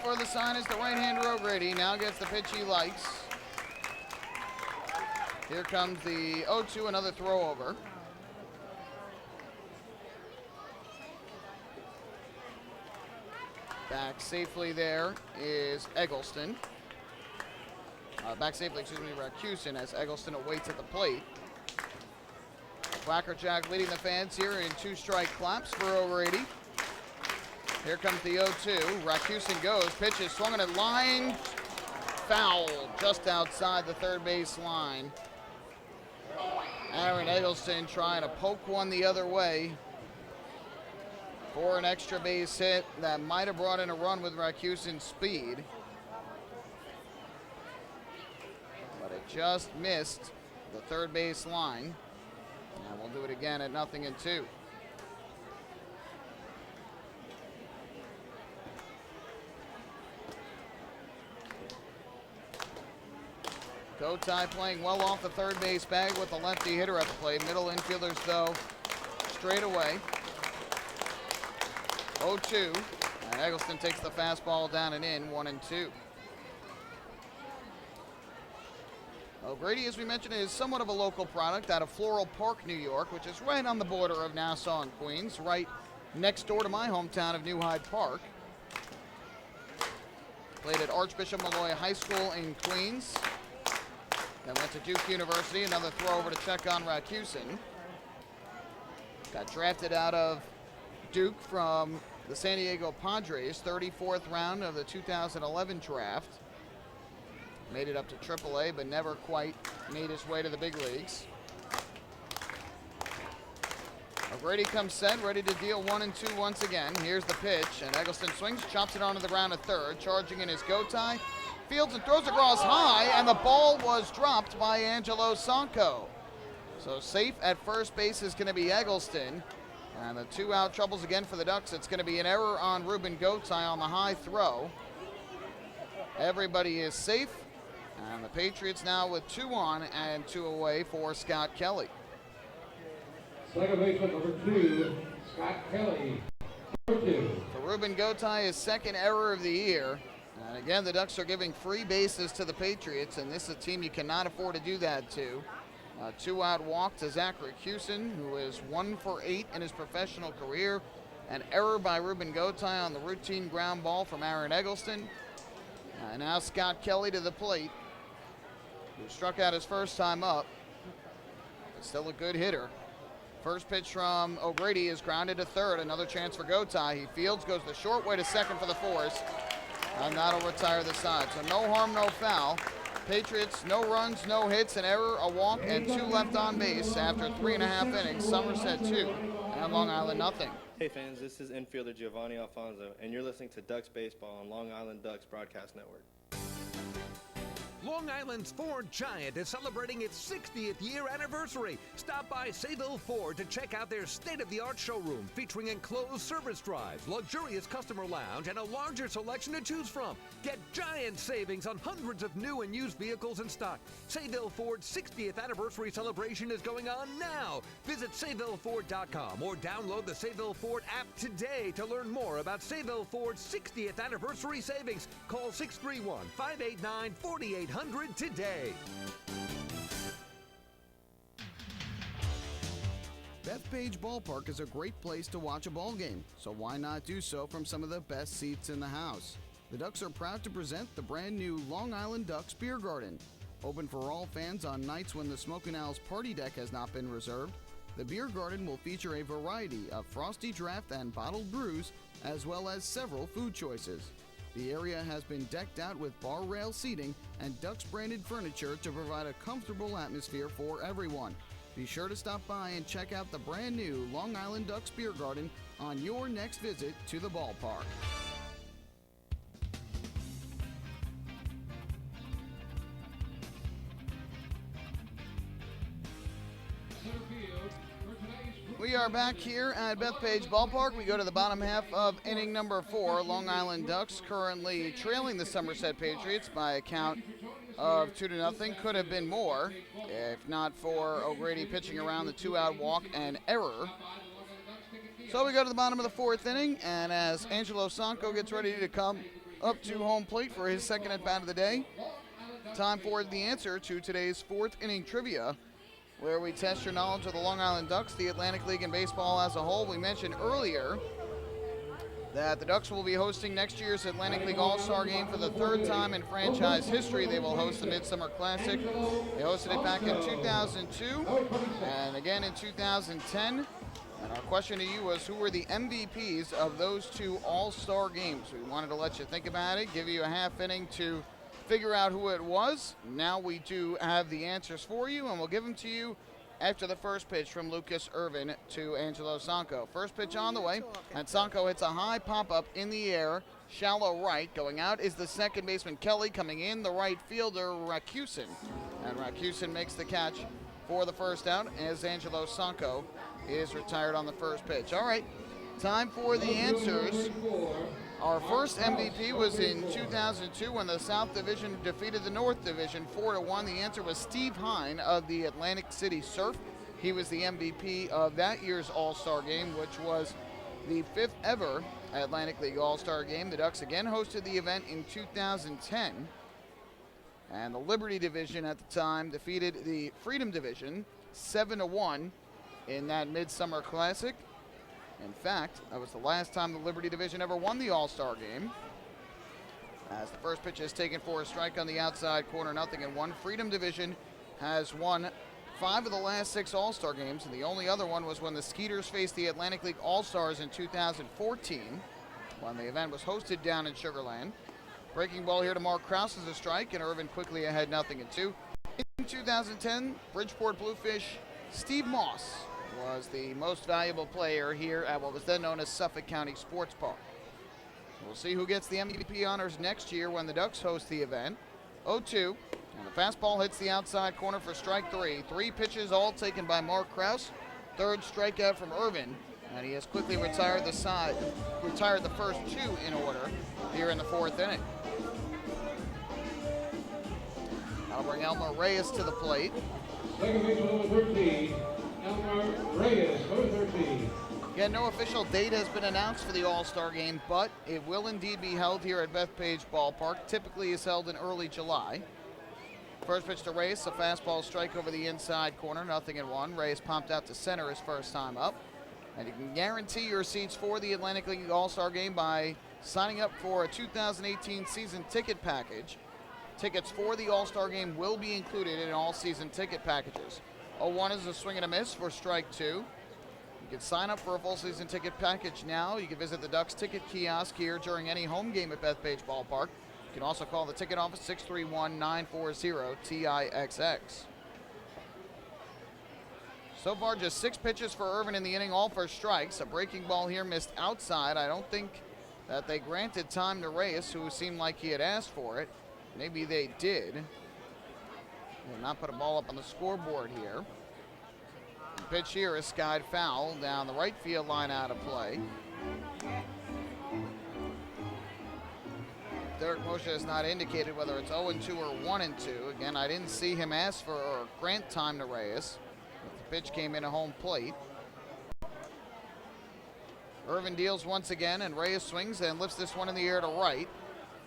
for the sign is the right-hander O'Grady. Now gets the pitch he likes. Here comes the 0-2, another throw over. Back safely there is Eggleston. Back safely, Racusin, as Eggleston awaits at the plate. Wackerjack leading the fans here in 2-strike claps for O'Grady. Here comes the 0-2. Racusin goes, pitch is swung on a line. Foul just outside the third base line. Aaron Eggleston trying to poke one the other way for an extra base hit that might have brought in a run with Racusin's speed. But it just missed the third base line. And we'll do it again at 0-2. Gotai playing well off the third base bag with the lefty hitter at the plate. Middle infielders, though, straight away. 0-2. And Eggleston takes the fastball down and in, 1-2. O'Grady, as we mentioned, is somewhat of a local product out of Floral Park, New York, which is right on the border of Nassau and Queens, right next door to my hometown of New Hyde Park. Played at Archbishop Malloy High School in Queens. Then went to Duke University, another throw over to check on Racusin. Got drafted out of Duke from the San Diego Padres, 34th round of the 2011 draft. Made it up to AAA, but never quite made his way to the big leagues. O'Grady comes set, ready to deal 1-2 once again. Here's the pitch, and Eggleston swings, chops it onto the ground at third, charging in his Gotai. Fields and throws across high, and the ball was dropped by Angelo Sanco. So safe at first base is going to be Eggleston. And the 2-out troubles again for the Ducks. It's going to be an error on Ruben Gotai on the high throw. Everybody is safe. And the Patriots now with 2 on and 2 away for Scott Kelly. Second baseman number 2, Scott Kelly. Number 2. For Ruben Gotai, his second error of the year. And again, the Ducks are giving free bases to the Patriots, and this is a team you cannot afford to do that to. 2-out walk to Zach Racusin, who is 1 for 8 in his professional career. An error by Ruben Gotai on the routine ground ball from Aaron Eggleston. And now Scott Kelly to the plate, who struck out his first time up, but still a good hitter. First pitch from O'Grady is grounded to third. Another chance for Gotai. He fields, goes the short way to second for the force. And that'll retire the side. So no harm, no foul. Patriots, no runs, no hits, an error, a walk, and 2 left on base after 3.5 innings. Somerset 2 and Long Island nothing. Hey fans, this is infielder Giovanni Alfonso, and you're listening to Ducks Baseball on Long Island Ducks Broadcast Network. Long Island's Ford Giant is celebrating its 60th year anniversary. Stop by Sayville Ford to check out their state-of-the-art showroom featuring enclosed service drives, luxurious customer lounge, and a larger selection to choose from. Get giant savings on hundreds of new and used vehicles in stock. Sayville Ford's 60th anniversary celebration is going on now. Visit SayvilleFord.com or download the Sayville Ford app today to learn more about Sayville Ford's 60th anniversary savings. Call 631-589-4800 today. Bethpage Ballpark is a great place to watch a ball game, so why not do so from some of the best seats in the house? The Ducks are proud to present the brand new Long Island Ducks Beer Garden. Open for all fans on nights when the Smokin' Owl's party deck has not been reserved, the Beer Garden will feature a variety of frosty draft and bottled brews, as well as several food choices. The area has been decked out with bar rail seating and Ducks branded furniture to provide a comfortable atmosphere for everyone. Be sure to stop by and check out the brand new Long Island Ducks Beer Garden on your next visit to the ballpark. We are back here at Bethpage Ballpark. We go to the bottom half of inning number 4. Long Island Ducks currently trailing the Somerset Patriots by a count of 2-0. Could have been more if not for O'Grady pitching around the 2-out walk and error. So we go to the bottom of the 4th inning, and as Angelo Sanco gets ready to come up to home plate for his second at bat of the day. Time for the answer to today's fourth inning trivia, where we test your knowledge of the Long Island Ducks, the Atlantic League, and baseball as a whole. We mentioned earlier that the Ducks will be hosting next year's Atlantic League All-Star Game for the third time in franchise history. They will host the Midsummer Classic. They hosted it back in 2002 and again in 2010. And our question to you was, who were the MVPs of those two All-Star games? We wanted to let you think about it, give you a half inning to figure out who it was. Now we do have the answers for you, and we'll give them to you after the first pitch from Lucas Irvin to Angelo Sanco. First pitch on the way, and Sanco hits a high pop-up in the air, shallow right. Going out is the second baseman Kelly. Coming in, the right fielder Rakusin. And Rakusin makes the catch for the first out as Angelo Sanco is retired on the first pitch. All right, time for the answers. Our first MVP was in 2002 when the South Division defeated the North Division 4-1. The answer was Steve Hine of the Atlantic City Surf. He was the MVP of that year's All-Star Game, which was the 5th ever Atlantic League All-Star Game. The Ducks again hosted the event in 2010. And the Liberty Division at the time defeated the Freedom Division 7-1 in that Midsummer Classic. In fact, that was the last time the Liberty Division ever won the All-Star Game. As the first pitch is taken for a strike on the outside corner, 0-1. Freedom Division has won 5 of the last 6 All-Star Games, and the only other one was when the Skeeters faced the Atlantic League All-Stars in 2014, when the event was hosted down in Sugar Land. Breaking ball here to Mark Krause is a strike, and Irvin quickly ahead 0-2. In 2010, Bridgeport Bluefish Steve Moss was the most valuable player here at what was then known as Suffolk County Sports Park. We'll see who gets the MVP honors next year when the Ducks host the event. 0-2, and the fastball hits the outside corner for strike 3. 3 pitches all taken by Mark Krause. Third strikeout from Irvin, and he has quickly retired the first 2 in order here in the 4th inning. That'll bring Elmer Reyes to the plate. Second baseman number 13, Elmer Reyes, number 13. Again, no official date has been announced for the All-Star Game, but it will indeed be held here at Bethpage Ballpark. Typically is held in early July. First pitch to Reyes, a fastball strike over the inside corner, 0-1. Reyes pumped out to center his first time up. And you can guarantee your seats for the Atlantic League All-Star Game by signing up for a 2018 season ticket package. Tickets for the All-Star Game will be included in all season ticket packages. 0-1 is a swing and a miss for strike 2. You can sign up for a full season ticket package now. You can visit the Ducks ticket kiosk here during any home game at Bethpage Ballpark. You can also call the ticket office 631-940-TIXX. So far, just 6 pitches for Irvin in the inning, all for strikes. A breaking ball here missed outside. I don't think that they granted time to Reyes, who seemed like he had asked for it. Maybe they did. Will not put a ball up on the scoreboard here. The pitch here is skied foul down the right field line, out of play. Derek Moshe has not indicated whether it's 0-2 or 1-2. Again, I didn't see him ask for or grant time to Reyes. The pitch came in at home plate. Irvin deals once again, and Reyes swings and lifts this one in the air to right.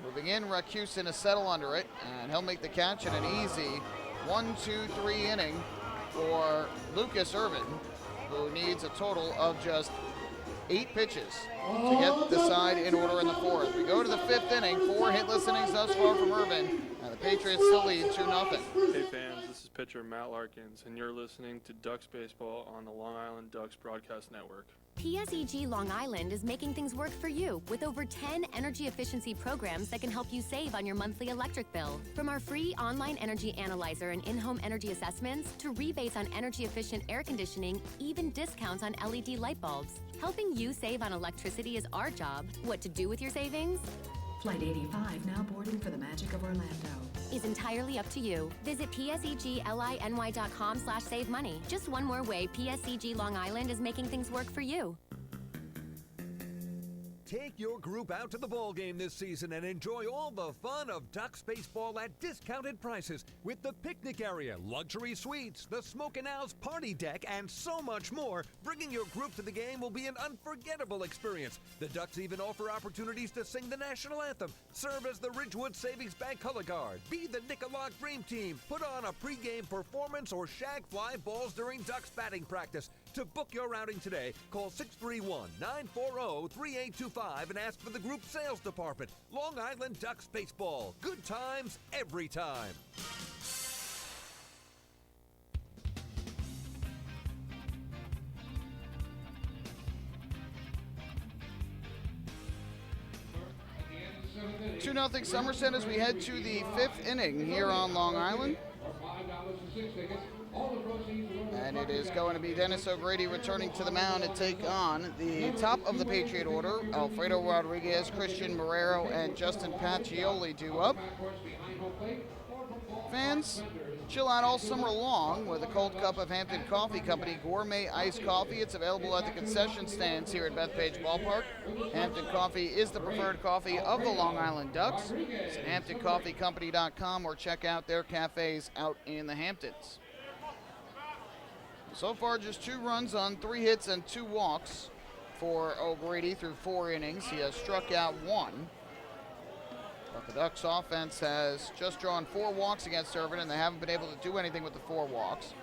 Moving in, Rakusin to settle under it, and he'll make the catch in an easy 1-2-3 inning for Lucas Irvin, who needs a total of just 8 pitches to get the side in order in the 4th. We go to the 5th inning, 4 hitless innings thus far from Irvin, and the Patriots still lead 2-0. Hey fans, this is pitcher Matt Larkins, and you're listening to Ducks Baseball on the Long Island Ducks Broadcast Network. PSEG Long Island is making things work for you with over 10 energy efficiency programs that can help you save on your monthly electric bill. From our free online energy analyzer and in-home energy assessments to rebates on energy efficient air conditioning, even discounts on LED light bulbs. Helping you save on electricity is our job. What to do with your savings? Flight 85 now boarding for the magic of Orlando. Is entirely up to you. Visit psegly.com/save money. Just one more way PSEG Long Island is making things work for you. Take your group out to the ball game this season and enjoy all the fun of Ducks baseball at discounted prices with the picnic area, luxury suites, the Smokin' Owls party deck, and so much more. Bringing your group to the game will be an unforgettable experience. The Ducks even offer opportunities to sing the national anthem, serve as the Ridgewood Savings Bank color guard, be the Nicolak Dream Team, put on a pregame performance, or shag fly balls during Ducks batting practice. To book your outing today, call 631-940-3825 and ask for the group sales department. Long Island Ducks Baseball. Good times every time. Two 2-0 Somerset as we head to the 5th inning here on Long Island. And it is going to be Dennis O'Grady returning to the mound to take on the top of the Patriot order. Alfredo Rodriguez, Christian Marrero, and Justin Pacioli due up. Fans, chill out all summer long with a cold cup of Hampton Coffee Company Gourmet Iced Coffee. It's available at the concession stands here at Bethpage Ballpark. Hampton Coffee is the preferred coffee of the Long Island Ducks. It's HamptonCoffeeCompany.com or check out their cafes out in the Hamptons. So far, just 2 runs on 3 hits and 2 walks for O'Grady through 4 innings. He has struck out 1. But the Ducks offense has just drawn 4 walks against Irvin, and they haven't been able to do anything with the 4 walks.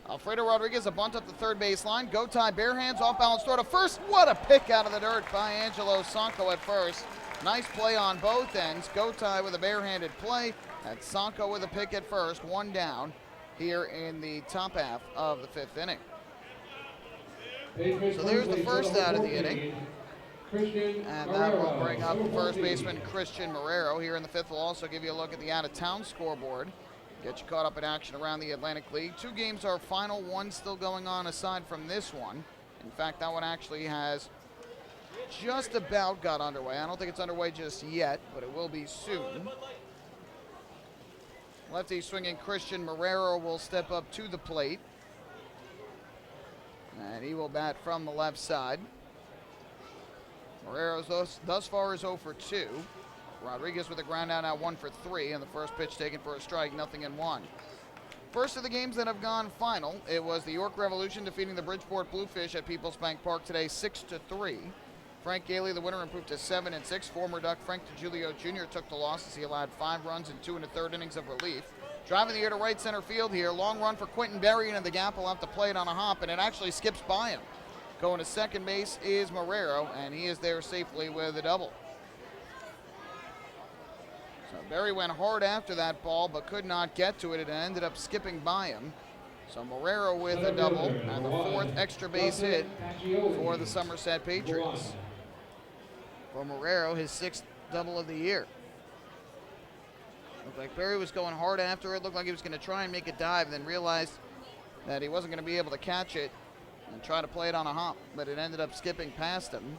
Alfredo Rodriguez, a bunt up the third baseline. Go tie, bare hands, off balance throw to first. What a pick out of the dirt by Angelo Sanko at first. Nice play on both ends. Go tie with a barehanded play. That's Sanko with a pick at first, 1 down here in the top half of the 5th inning. So there's the first out of the inning. And that will bring up the first baseman, Christian Marrero. Here in the 5th, we'll also give you a look at the out-of-town scoreboard. Get you caught up in action around the Atlantic League. 2 games are final, 1 still going on aside from this one. In fact, that one actually has just about got underway. I don't think it's underway just yet, but it will be soon. Lefty swinging Christian Marrero will step up to the plate. And he will bat from the left side. Marrero's thus far is 0 for 2. Rodriguez with a ground out now 1 for 3. And the first pitch taken for a strike, 0-1. First of the games that have gone final, it was the York Revolution defeating the Bridgeport Bluefish at Peoples Bank Park today 6-3. Frank Gailey, the winner, improved to 7-6. Former Duck Frank DeGiulio Jr. took the loss as he allowed 5 runs in 2 1/3 innings of relief. Driving the air to right center field here. Long run for Quentin Berry into the gap. Will have to play it on a hop, and it actually skips by him. Going to second base is Marrero, and he is there safely with a double. So Berry went hard after that ball, but could not get to it. It ended up skipping by him. So Marrero with a double, and the 4th extra base hit for the Somerset Patriots. For Marrero, his 6th double of the year. Looked like Berry was going hard after it. Looked like he was going to try and make a dive, and then realized that he wasn't going to be able to catch it and try to play it on a hop, but it ended up skipping past him.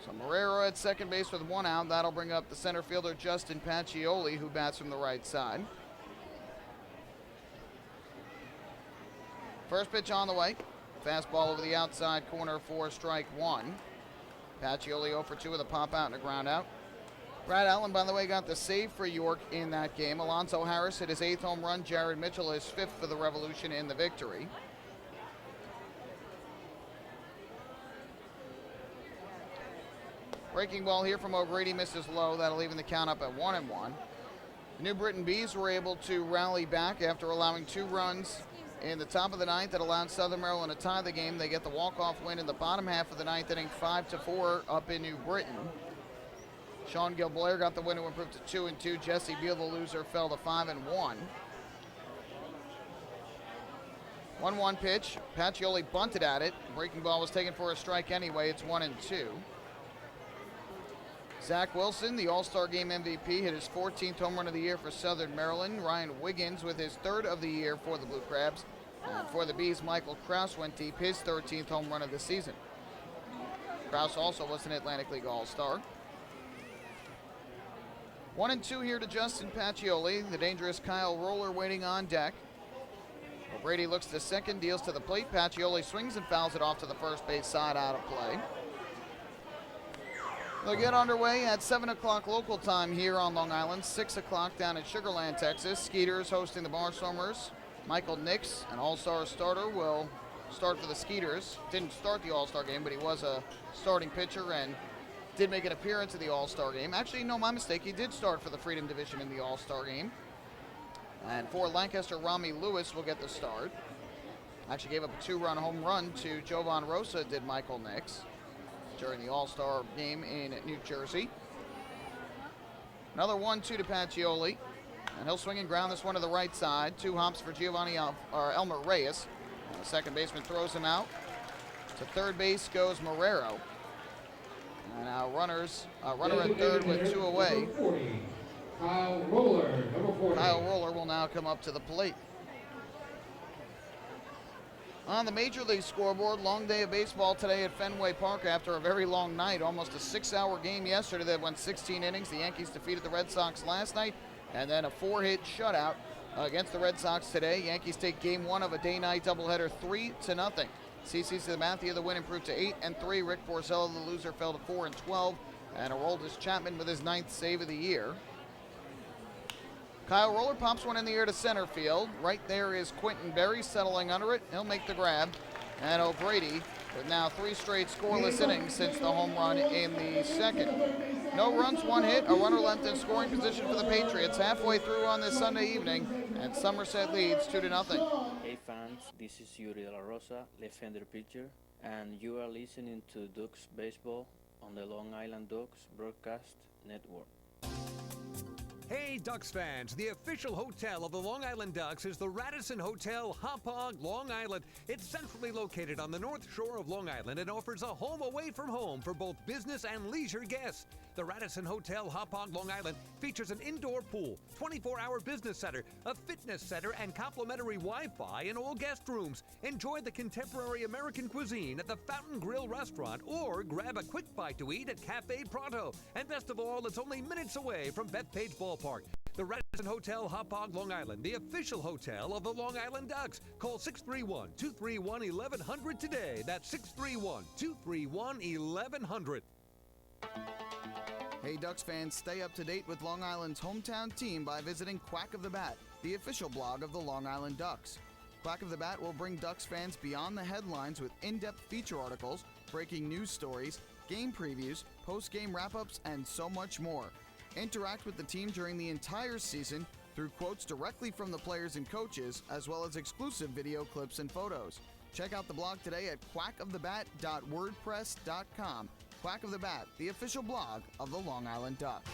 So Marrero at second base with 1 out. That'll bring up the center fielder Justin Pacioli, who bats from the right side. First pitch on the way. Fastball over the outside corner for strike 1. Pacioli 0 for 2 with a pop out and a ground out. Brad Allen, by the way, got the save for York in that game. Alonzo Harris hit his 8th home run. Jared Mitchell his 5th for the Revolution in the victory. Breaking ball here from O'Grady misses low. That'll even the count up at 1-1. The New Britain Bees were able to rally back after allowing 2 runs in the top of the 9th that allowed Southern Maryland to tie the game. They get the walk-off win in the bottom half of the 9th inning, 5-4 up in New Britain. Sean Gilblair got the win to improve to 2-2. Jesse Beal, the loser, fell to 5-1. 1-1 pitch. Pacioli bunted at it. Breaking ball was taken for a strike anyway. It's 1-2. Zach Wilson, the All-Star Game MVP, hit his 14th home run of the year for Southern Maryland. Ryan Wiggins with his 3rd of the year for the Blue Crabs. And for the Bees, Michael Krause went deep, his 13th home run of the season. Krause also was an Atlantic League All-Star. 1-2 here to Justin Pacioli. The dangerous Kyle Roller waiting on deck. O'Grady looks to second, deals to the plate. Pacioli swings and fouls it off to the first base side, out of play. They'll get underway at 7 o'clock local time here on Long Island, 6 o'clock down in Sugar Land, Texas. Skeeters hosting the Barnstormers. Michael Nix, an all-star starter, will start for the Skeeters. Didn't start the all-star game, but he was a starting pitcher and did make an appearance in the all-star game. Actually, no, my mistake. He did start for the Freedom Division in the all-star game. And for Lancaster, Rami Lewis will get the start. Actually gave up a 2-run home run to Jovan Rosa, did Michael Nix, during the All-Star game in New Jersey. Another 1-2 to Pacioli, and he'll swing and ground this one to the right side. 2 hops for Elmer Reyes. The second baseman throws him out. To third base goes Marrero. And now runner at third with 2 away. Kyle Roller, number 40. Kyle Roller will now come up to the plate. On the Major League scoreboard, long day of baseball today at Fenway Park after a very long night. Almost a 6-hour game yesterday that went 16 innings. The Yankees defeated the Red Sox last night, and then a 4-hit shutout against the Red Sox today. Yankees take game 1 of a day-night doubleheader 3-0. CC Sabathia the win improved to 8-3. Rick Porcello, the loser, fell to 4-12. And Aroldis Chapman with his 9th save of the year. Kyle Roller pops one in the air to center field. Right there is Quentin Berry settling under it. He'll make the grab. And O'Grady with now 3 straight scoreless innings since the home run in the second. No runs, 1 hit, a runner left in scoring position for the Patriots halfway through on this Sunday evening, and Somerset leads 2-0. Hey fans, this is Yuri De La Rosa, left-hander pitcher, and you are listening to Ducks Baseball on the Long Island Ducks Broadcast Network. Hey Ducks fans, the official hotel of the Long Island Ducks is the Radisson Hotel, Hauppauge, Long Island. It's centrally located on the north shore of Long Island and offers a home away from home for both business and leisure guests. The Radisson Hotel, Hauppauge, Long Island features an indoor pool, 24-hour business center, a fitness center, and complimentary Wi-Fi in all guest rooms. Enjoy the contemporary American cuisine at the Fountain Grill restaurant or grab a quick bite to eat at Cafe Pronto. And best of all, it's only minutes away from Bethpage Ballpark. The Radisson Hotel, Hauppauge, Long Island, the official hotel of the Long Island Ducks. Call 631-231-1100 today. That's 631-231-1100. Hey Ducks fans, stay up to date with Long Island's hometown team by visiting Quack of the Bat, the official blog of the Long Island Ducks. Quack of the Bat will bring Ducks fans beyond the headlines with in-depth feature articles, breaking news stories, game previews, post-game wrap-ups, and so much more. Interact with the team during the entire season through quotes directly from the players and coaches, as well as exclusive video clips and photos. Check out the blog today at quackofthebat.wordpress.com. Quack of the Bat, the official blog of the Long Island Ducks.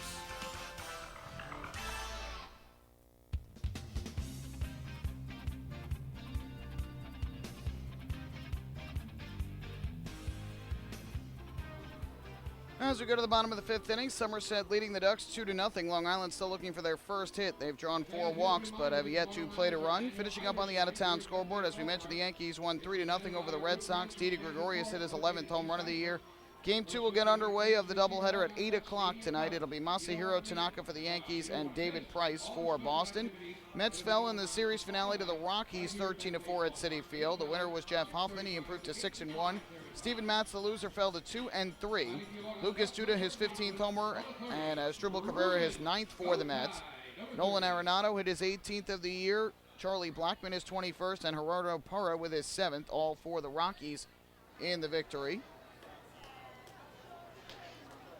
As we go to the bottom of the 5th inning, Somerset leading the Ducks 2-0. Long Island still looking for their first hit. They've drawn 4 walks, but have yet to play to run. Finishing up on the out-of-town scoreboard, as we mentioned, the Yankees won 3-0 over the Red Sox. Didi Gregorius hit his 11th home run of the year. Game 2 will get underway of the doubleheader at 8 o'clock tonight. It'll be Masahiro Tanaka for the Yankees and David Price for Boston. Mets fell in the series finale to the Rockies 13-4 at Citi Field. The winner was Jeff Hoffman. He improved to 6-1. Stephen Matz, the loser, fell to 2-3. Lucas Duda, his 15th homer, and Asdrubal Cabrera, his 9th for the Mets. Nolan Arenado hit his 18th of the year. Charlie Blackmon, his 21st, and Gerardo Parra with his 7th, all for the Rockies in the victory.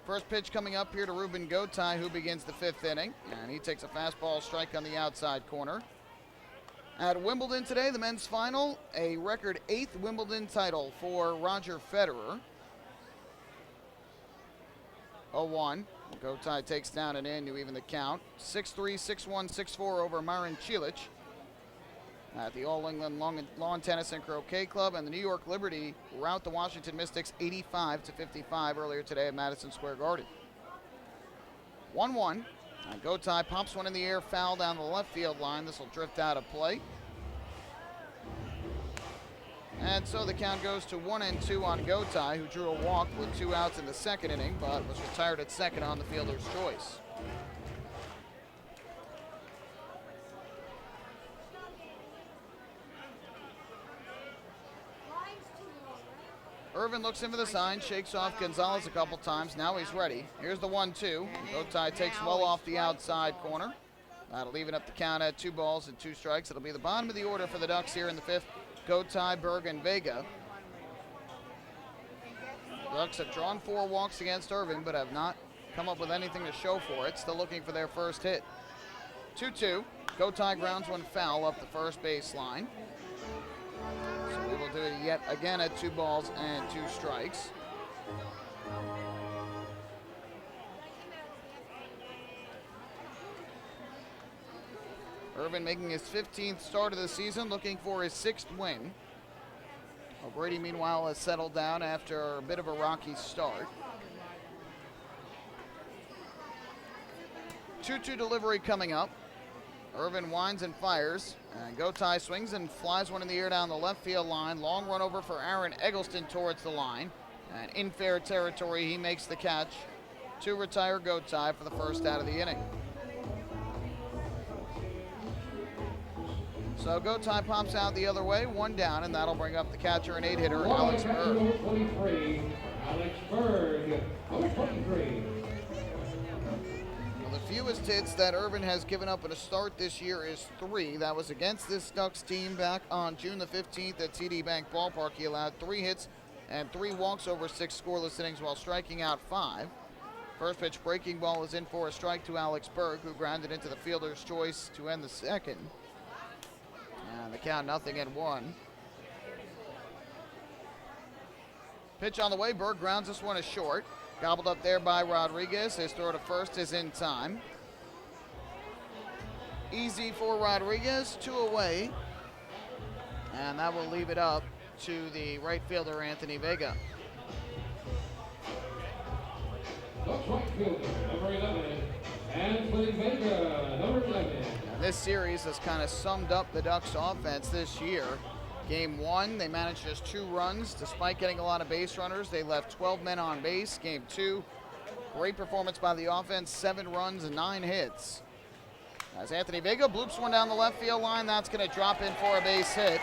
First pitch coming up here to Ruben Gotay, who begins the 5th inning, and he takes a fastball strike on the outside corner. At Wimbledon today, the men's final, a record 8th Wimbledon title for Roger Federer. 0-1. Gotay takes down and in to even the count. 6-3, 6-1, 6-4 over Marin Cilic at the All England Lawn Tennis and Croquet Club, and the New York Liberty rout the Washington Mystics 85-55 earlier today at Madison Square Garden. 1-1. And Gotay pops one in the air, foul down the left field line. This will drift out of play. And so the count goes to 1-2 on Gotay, who drew a walk with 2 outs in the second inning, but was retired at second on the fielder's choice. Irvin looks in for the sign, shakes off Gonzalez a couple times. Now he's ready. Here's the 1-2. Gotay takes well off the outside corner. That'll even up the count at 2 balls and 2 strikes. It'll be the bottom of the order for the Ducks here in the 5th. Gotay, Berg, and Vega. The Ducks have drawn 4 walks against Irvin, but have not come up with anything to show for it. Still looking for their first hit. 2-2. Gotay grounds one foul up the first baseline. So we will do it yet again at 2 balls and 2 strikes. Irvin making his 15th start of the season, looking for his 6th win. O'Grady, meanwhile, has settled down after a bit of a rocky start. 2-2 delivery coming up. Irvin winds and fires, and Gotay swings and flies one in the air down the left field line. Long run over for Aaron Eggleston towards the line. And in fair territory, he makes the catch to retire Gotay for the first out of the inning. So Gotay pops out the other way, 1 down, and that'll bring up the catcher and 8-hitter, Alex Berg. Number 23, Alex Berg, number 23. Well, the fewest hits that Irvin has given up in a start this year is 3. That was against this Ducks team back on June the 15th at TD Bank Ballpark. He allowed 3 hits and 3 walks over 6 scoreless innings while striking out 5. First pitch breaking ball is in for a strike to Alex Berg, who grounded into the fielder's choice to end the second. And the count 0-1. Pitch on the way. Berg grounds this one as short. Gobbled up there by Rodriguez. His throw to first is in time. Easy for Rodriguez. 2 away. And that will leave it up to the right fielder, Anthony Vega. Ducks right fielder, number 11, Anthony Vega, number 11. This series has kind of summed up the Ducks' offense this year. Game 1, they managed just 2 runs. Despite getting a lot of base runners, they left 12 men on base. Game 2, great performance by the offense, 7 runs and 9 hits. As Anthony Vega bloops one down the left field line, that's going to drop in for a base hit.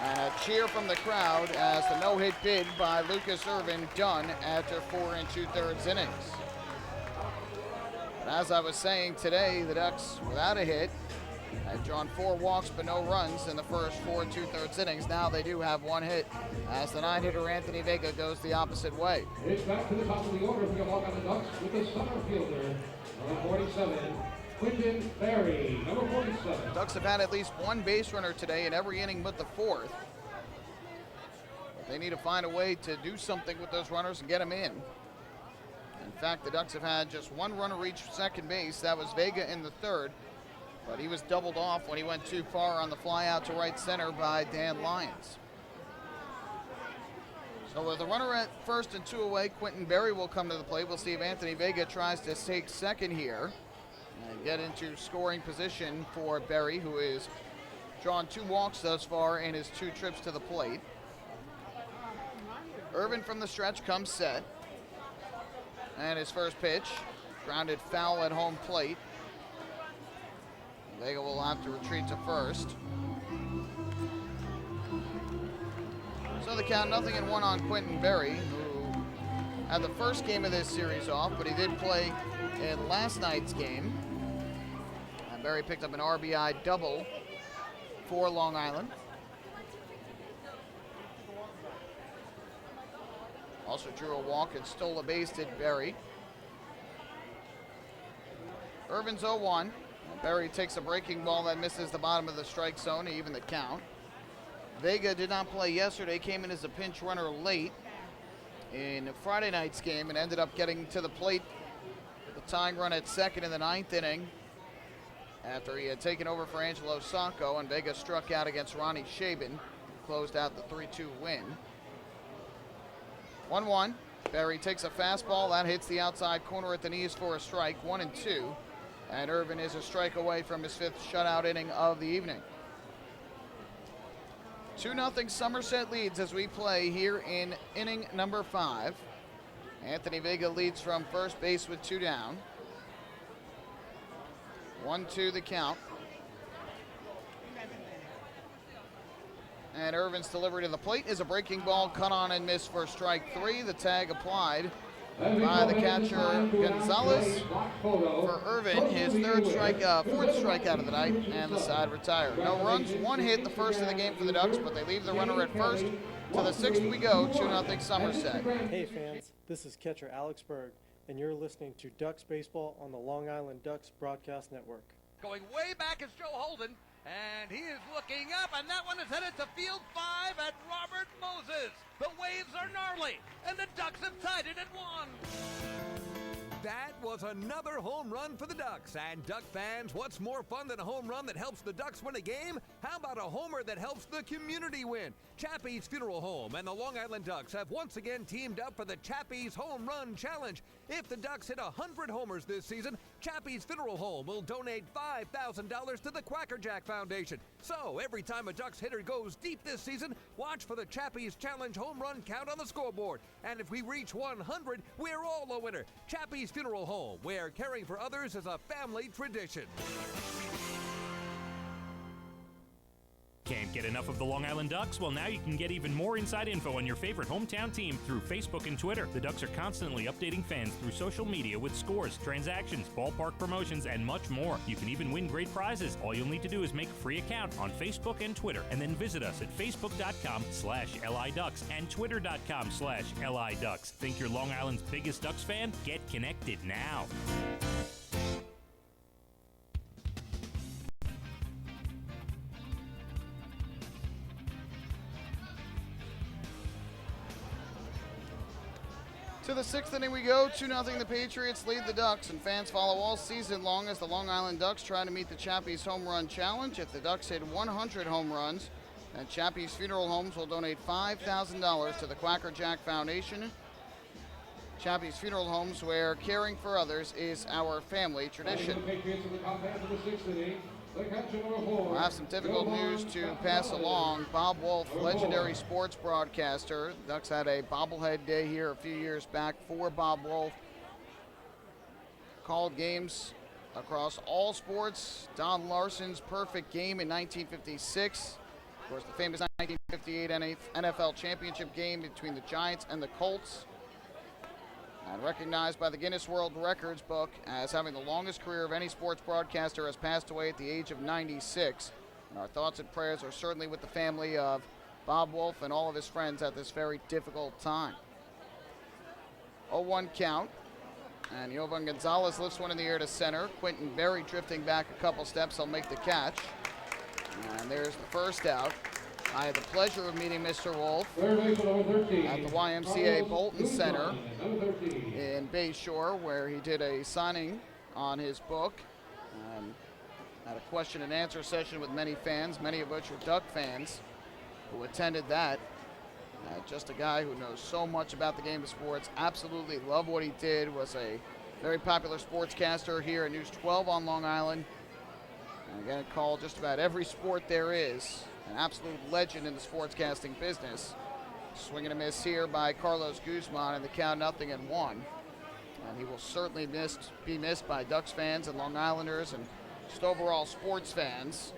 And a cheer from the crowd as the no-hit bid by Lucas Irvin done after 4 2/3 innings. As I was saying today, the Ducks, without a hit, have drawn 4 walks but no runs in the first 4 2/3 innings. Now they do have 1 hit as the 9-hitter Anthony Vega goes the opposite way. It's back to the top of the order for the Long Ducks with the center fielder, number 47, Quinton Berry, number 47. Ducks have had at least 1 base runner today in every inning but the 4th. But they need to find a way to do something with those runners and get them in. In fact, the Ducks have had just 1 runner reach second base. That was Vega in the 3rd, but he was doubled off when he went too far on the fly out to right center by Dan Lyons. So with a runner at first and 2 away, Quinton Berry will come to the plate. We'll see if Anthony Vega tries to take second here and get into scoring position for Berry, who has drawn 2 walks thus far in his 2 trips to the plate. Irvin from the stretch comes set. And his first pitch, grounded foul at home plate. Vega will have to retreat to first. So the count 0-1 on Quinton Berry, who had the first game of this series off, but he did play in last night's game. And Berry picked up an RBI double for Long Island. Also drew a walk and stole a base, did Berry. Irvin's 0-1. Berry takes a breaking ball that misses the bottom of the strike zone to even the count. Vega did not play yesterday, came in as a pinch runner late in Friday night's game and ended up getting to the plate the tying run at second in the 9th inning after he had taken over for Angelo Sanco, and Vega struck out against Ronnie Shaban, closed out the 3-2 win. 1-1. Berry takes a fastball that hits the outside corner at the knees for a strike, 1-2. And Irvin is a strike away from his 5th shutout inning of the evening. 2-0 Somerset leads as we play here in inning number 5. Anthony Vega leads from first base with 2 down. 1-2 the count. And Irvin's delivery to the plate is a breaking ball, cut on and missed for strike 3. The tag applied by the catcher Gonzalez for Irvin, his fourth strikeout of the night, and the side retired. No runs, 1 hit the first of the game for the Ducks, but they leave the runner at first. To the 6th we go, 2-0 Somerset. Hey fans, this is catcher Alex Berg, and you're listening to Ducks Baseball on the Long Island Ducks Broadcast Network. Going way back is Joe Holden, and he is looking up, and that one is headed to field 5 at Robert Moses. The waves are gnarly, and the Ducks have tied it at 1. That was another home run for the Ducks. And Duck fans, what's more fun than a home run that helps the Ducks win a game? How about a homer that helps the community win? Chappie's Funeral Home and the Long Island Ducks have once again teamed up for the Chappie's Home Run Challenge. If the Ducks hit 100 homers this season, Chappie's Funeral Home will donate $5,000 to the Quackerjack Foundation. So every time a Ducks hitter goes deep this season, watch for the Chappie's Challenge home run count on the scoreboard. And if we reach 100, we're all a winner. Chappie's Funeral Home, where caring for others is a family tradition. Can't get enough of the Long Island Ducks? Well, now you can get even more inside info on your favorite hometown team through Facebook and Twitter. The Ducks are constantly updating fans through social media with scores, transactions, ballpark promotions, and much more. You can even win great prizes. All you'll need to do is make a free account on Facebook and Twitter, and then visit us at facebook.com/LIDucks and twitter.com/LIDucks. Think you're Long Island's biggest Ducks fan? Get connected now. To the 6th inning we go, 2-0 the Patriots lead the Ducks, and fans follow all season long as the Long Island Ducks try to meet the Chappie's Home Run Challenge. If the Ducks hit 100 home runs, then Chappie's Funeral Homes will donate $5,000 to the Quackerjack Foundation. Chappie's Funeral Homes, where caring for others is our family tradition. We'll have some difficult news to pass along. Bob Wolf, legendary sports broadcaster. The Ducks had a bobblehead day here a few years back for Bob Wolf. Called games across all sports. Don Larson's perfect game in 1956. Of course, the famous 1958 NFL championship game between the Giants and the Colts. And recognized by the Guinness World Records book as having the longest career of any sports broadcaster, has passed away at the age of 96. And our thoughts and prayers are certainly with the family of Bob Wolf and all of his friends at this very difficult time. 0-1 count. And Jovan Gonzalez lifts one in the air to center. Quentin Berry drifting back a couple steps. He'll make the catch. And there's the first out. I had the pleasure of meeting Mr. Wolf at the YMCA Bolton Center in Bayshore, where he did a signing on his book and had a question and answer session with many fans, many of which were Duck fans who attended that. Just a guy who knows so much about the game of sports, absolutely loved what he did, was a very popular sportscaster here at News 12 on Long Island, and again called just about every sport there is. An absolute legend in the sportscasting business. Swing and a miss here by Carlos Guzman, and the count 0-1. And he will certainly be missed by Ducks fans and Long Islanders and just overall sports fans.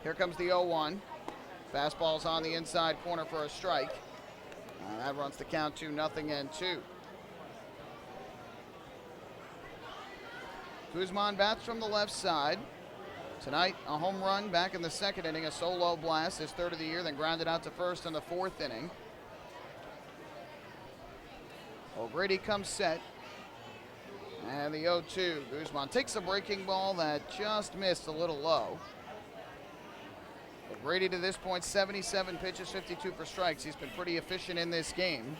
Here comes the 0-1. Fastball's on the inside corner for a strike. That runs the count to 0-2. Guzman bats from the left side. Tonight, a home run back in the 2nd inning, a solo blast, his 3rd of the year, then grounded out to first in the 4th inning. O'Grady comes set. And the 0-2. Guzman takes a breaking ball that just missed a little low. O'Grady to this point, 77 pitches, 52 for strikes. He's been pretty efficient in this game.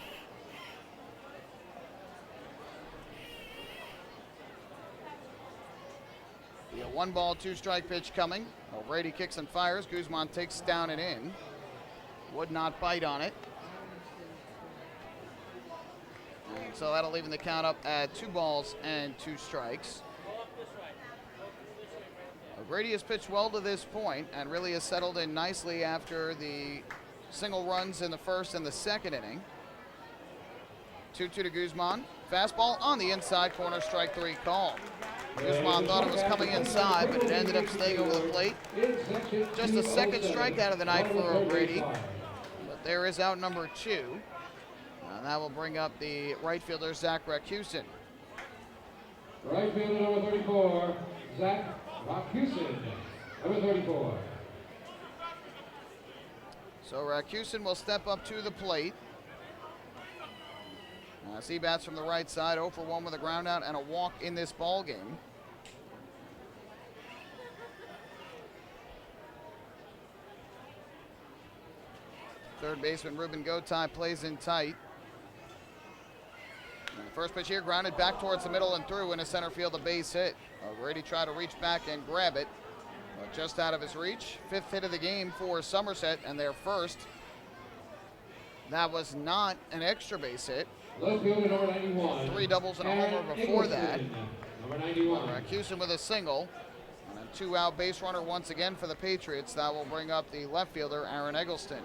The 1-ball, 2-strike pitch coming. O'Grady kicks and fires. Guzman takes down and in. Would not bite on it. And so that'll even the count up at 2 balls and 2 strikes. O'Grady has pitched well to this point and really has settled in nicely after the single runs in the 1st and the 2nd inning. 2-2 to Guzman. Fastball on the inside corner, strike 3 called. Guzman thought it was coming inside, but it ended up staying over the plate. Just the second strikeout of the night for O'Grady. But there is out number 2. And that will bring up the right fielder, Zach Rakusin. Right fielder number 34, Zach Rakusin, number 34. So Rakusin will step up to the plate. As he bats from the right side, 0 for 1 with a ground out and a walk in this ball game. Third baseman Ruben Gotay plays in tight. And the first pitch here grounded back towards the middle and through into center field, a base hit. O'Grady tried to reach back and grab it, but just out of his reach. 5th hit of the game for Somerset and their first. That was not an extra base hit. Left fielder number 91. 3 doubles and a homer before that. Number 91. Rakusin with a single. And a 2-out base runner once again for the Patriots. That will bring up the left fielder, Aaron Eggleston.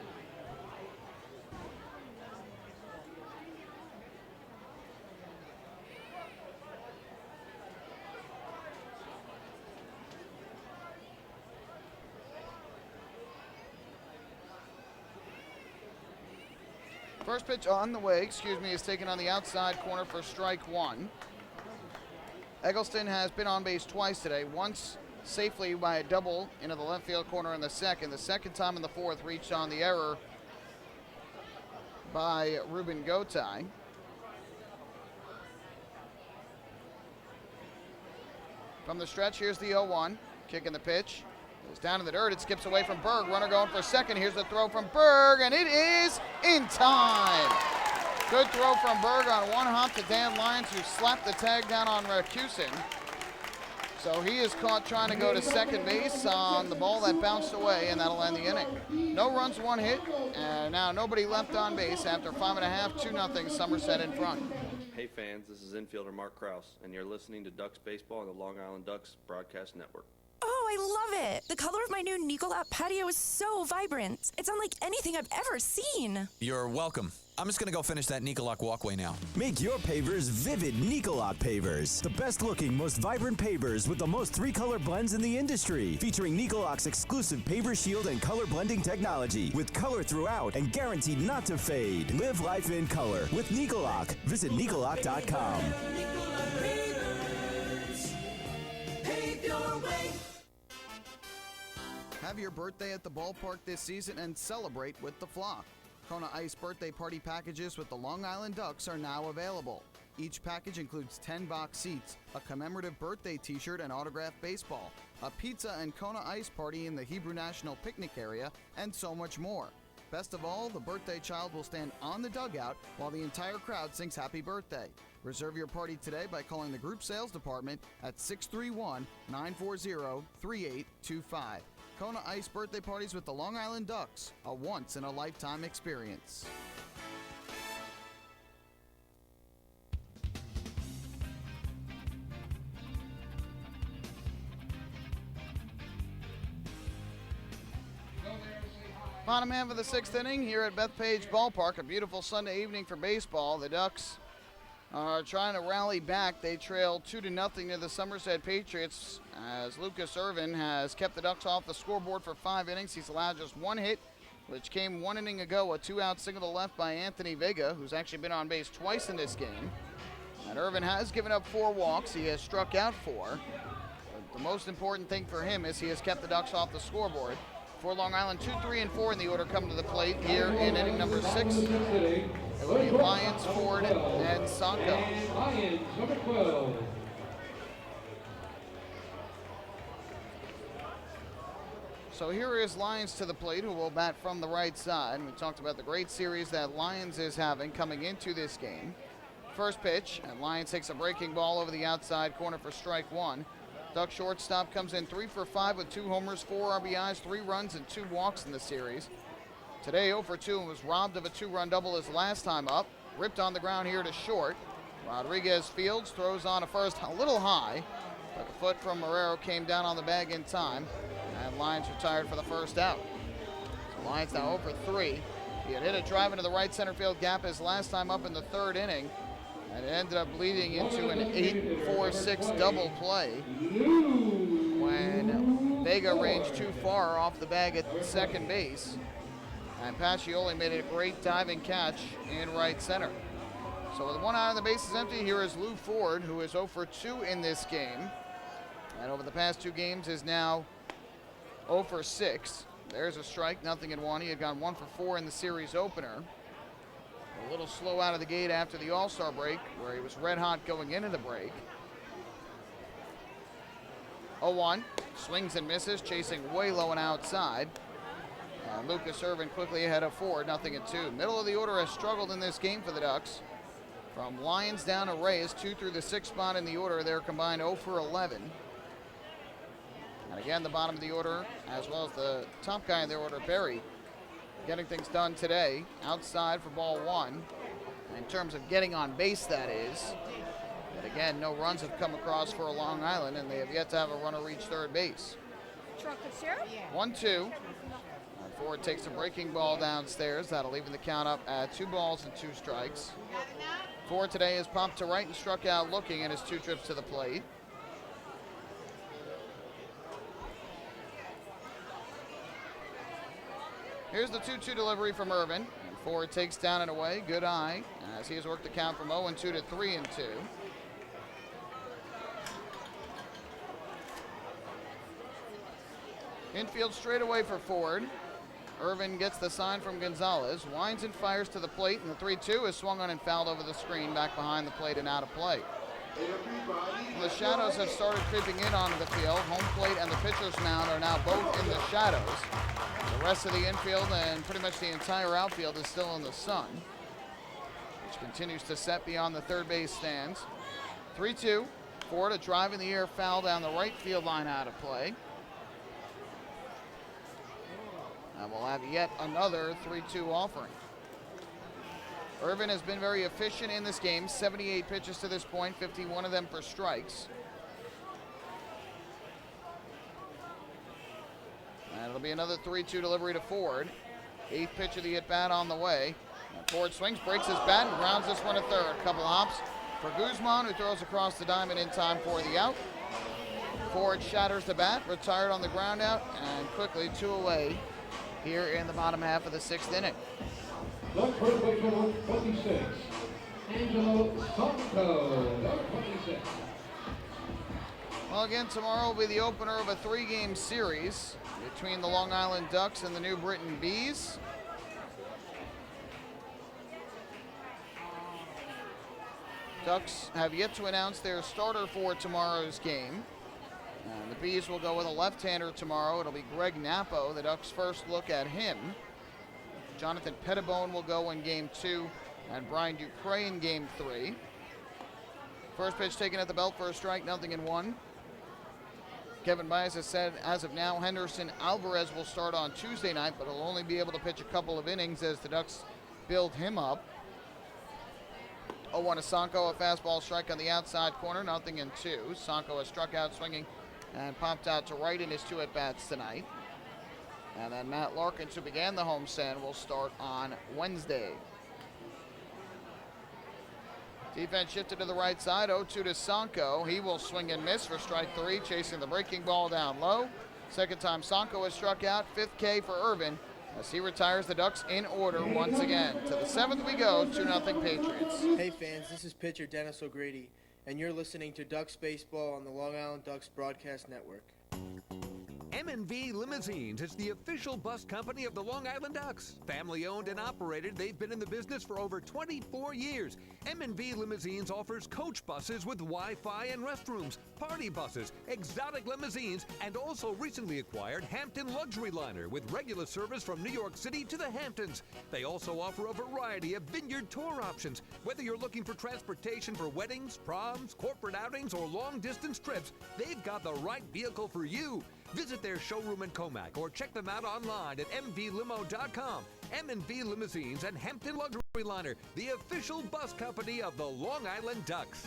First pitch on the way, is taken on the outside corner for strike 1. Eggleston has been on base twice today, once safely by a double into the left field corner in the second. The second time in the 4th reached on the error by Ruben Gotay. From the stretch, here's the 0-1, kicking the pitch. Goes down in the dirt, it skips away from Berg. Runner going for second. Here's the throw from Berg, and it is in time. Good throw from Berg on one hop to Dan Lyons, who slapped the tag down on Rakusin. So he is caught trying to go to second base on the ball that bounced away, and that'll end the inning. No runs, 1 hit, and now nobody left on base after 5.5, 2-0 Somerset in front. Hey fans, this is infielder Mark Krause, and you're listening to Ducks Baseball on the Long Island Ducks Broadcast Network. Oh, I love it. The color of my new Nicolot patio is so vibrant. It's unlike anything I've ever seen. You're welcome. I'm just going to go finish that Nicolot walkway now. Make your pavers vivid Nicolot pavers. The best looking, most vibrant pavers with the most 3-color blends in the industry. Featuring Nicolot's exclusive paver shield and color blending technology. With color throughout and guaranteed not to fade. Live life in color with Nicolot. Visit Nicolot.com. Have your birthday at the ballpark this season and celebrate with the flock. Kona Ice birthday party packages with the Long Island Ducks are now available. Each package includes 10 box seats, a commemorative birthday t-shirt and autographed baseball, a pizza and Kona Ice party in the Hebrew National Picnic area, and so much more. Best of all, the birthday child will stand on the dugout while the entire crowd sings happy birthday. Reserve your party today by calling the group sales department at 631-940-3825. Kona Ice birthday parties with the Long Island Ducks, a once-in-a-lifetime experience. Bottom half of the 6th inning here at Bethpage Ballpark. A beautiful Sunday evening for baseball. The Ducks are trying to rally back. They trail 2-0 to the Somerset Patriots as Lucas Irvin has kept the Ducks off the scoreboard for 5 innings. He's allowed just 1 hit, which came 1 inning ago, a 2-out single to left by Anthony Vega, who's actually been on base twice in this game. And Irvin has given up 4 walks. He has struck out 4. But the most important thing for him is he has kept the Ducks off the scoreboard. For Long Island, 2, 3, and 4 in the order come to the plate here in inning number 6. It will be Lyons, Ford, and Sanko. Lyons, number 12. So here is Lyons to the plate, who will bat from the right side. We talked about the great series that Lyons is having coming into this game. First pitch, and Lyons takes a breaking ball over the outside corner for strike 1. Duck shortstop comes in 3 for 5 with 2 homers, 4 RBIs, 3 runs, and 2 walks in the series. Today 0 for 2 and was robbed of a 2-run double his last time up. Ripped on the ground here to short. Rodriguez fields, throws on a first a little high, but the foot from Marrero came down on the bag in time, and Lyons retired for the first out. So Lyons now 0 for 3. He had hit a drive into the right center field gap his last time up in the 3rd inning, And it ended up leading into an 8-4-6 double play when Vega ranged too far off the bag at second base. And Pacioli made a great diving catch in right center. So with one out of the bases empty, here is Lou Ford, who is 0 for 2 in this game. And over the past 2 games is now 0 for 6. There's a strike, 0-1. He had gone 1 for 4 in the series opener. A little slow out of the gate after the All-Star break, where he was red hot going into the break. 0-1, swings and misses, chasing way low and outside. Lucas Irvin quickly ahead of Ford, 0-2. Middle of the order has struggled in this game for the Ducks. From Lyons down to Reyes, 2 through the 6th spot in the order. They're combined 0 for 11. And again, the bottom of the order, as well as the top guy in their order, Berry, getting things done today. Outside for ball 1. In terms of getting on base, that is. But again, no runs have come across for Long Island, and they have yet to have a runner reach third base. Chocolate syrup? 1-2. Ford takes a breaking ball downstairs. That'll even the count up at 2 balls and 2 strikes. Ford today has popped to right and struck out looking in his 2 trips to the plate. Here's the 2-2 delivery from Irvin. And Ford takes down and away. Good eye as he has worked the count from 0-2 to 3-2. Infield straight away for Ford. Irvin gets the sign from Gonzalez, winds and fires to the plate, and the 3-2 is swung on and fouled over the screen back behind the plate and out of play. The shadows have started creeping in onto the field. Home plate and the pitcher's mound are now both in the shadows. The rest of the infield and pretty much the entire outfield is still in the sun, which continues to set beyond the third base stands. 3-2, Ford a drive in the air foul down the right field line out of play. And we'll have yet another 3-2 offering. Irvin has been very efficient in this game. 78 pitches to this point, 51 of them for strikes. And it'll be another 3-2 delivery to Ford. 8th pitch of the at-bat on the way. And Ford swings, breaks his bat, and grounds this one to third. Couple hops for Guzman, who throws across the diamond in time for the out. Ford shatters the bat, retired on the ground out, and quickly 2 away here in the bottom half of the 6th inning. Duck first base number 26, Angelo Santo, Duck 26. Well, again, tomorrow will be the opener of a 3-game series between the Long Island Ducks and the New Britain Bees. Ducks have yet to announce their starter for tomorrow's game. And the Bees will go with a left-hander tomorrow. It'll be Greg Napo, the Ducks' first look at him. Jonathan Pettibone will go in Game 2, and Brian Dupree in Game 3. First pitch taken at the belt for a strike, 0-1. Kevin Bias has said, as of now, Henderson Alvarez will start on Tuesday night, but he'll only be able to pitch a couple of innings as the Ducks build him up. 0-1 to Sanko, a fastball strike on the outside corner, 0-2. Sanko has struck out swinging and popped out to right in his 2 at-bats tonight. And then Matt Larkins, who began the homestand, will start on Wednesday. Defense shifted to the right side, 0-2 to Sanko. He will swing and miss for strike 3, chasing the breaking ball down low. Second time Sanko has struck out, 5th K for Irvin, as he retires the Ducks in order once again. To the 7th we go, 2-0 Patriots. Hey fans, this is pitcher Dennis O'Grady, and you're listening to Ducks Baseball on the Long Island Ducks Broadcast Network. M&V Limousines is the official bus company of the Long Island Ducks. Family owned and operated, they've been in the business for over 24 years. M&V Limousines offers coach buses with Wi-Fi and restrooms, party buses, exotic limousines, and also recently acquired Hampton Luxury Liner with regular service from New York City to the Hamptons. They also offer a variety of vineyard tour options. Whether you're looking for transportation for weddings, proms, corporate outings, or long-distance trips, they've got the right vehicle for you. Visit their showroom in Comac or check them out online at mvlimo.com. M&V Limousines and Hampton Luxury Liner, the official bus company of the Long Island Ducks.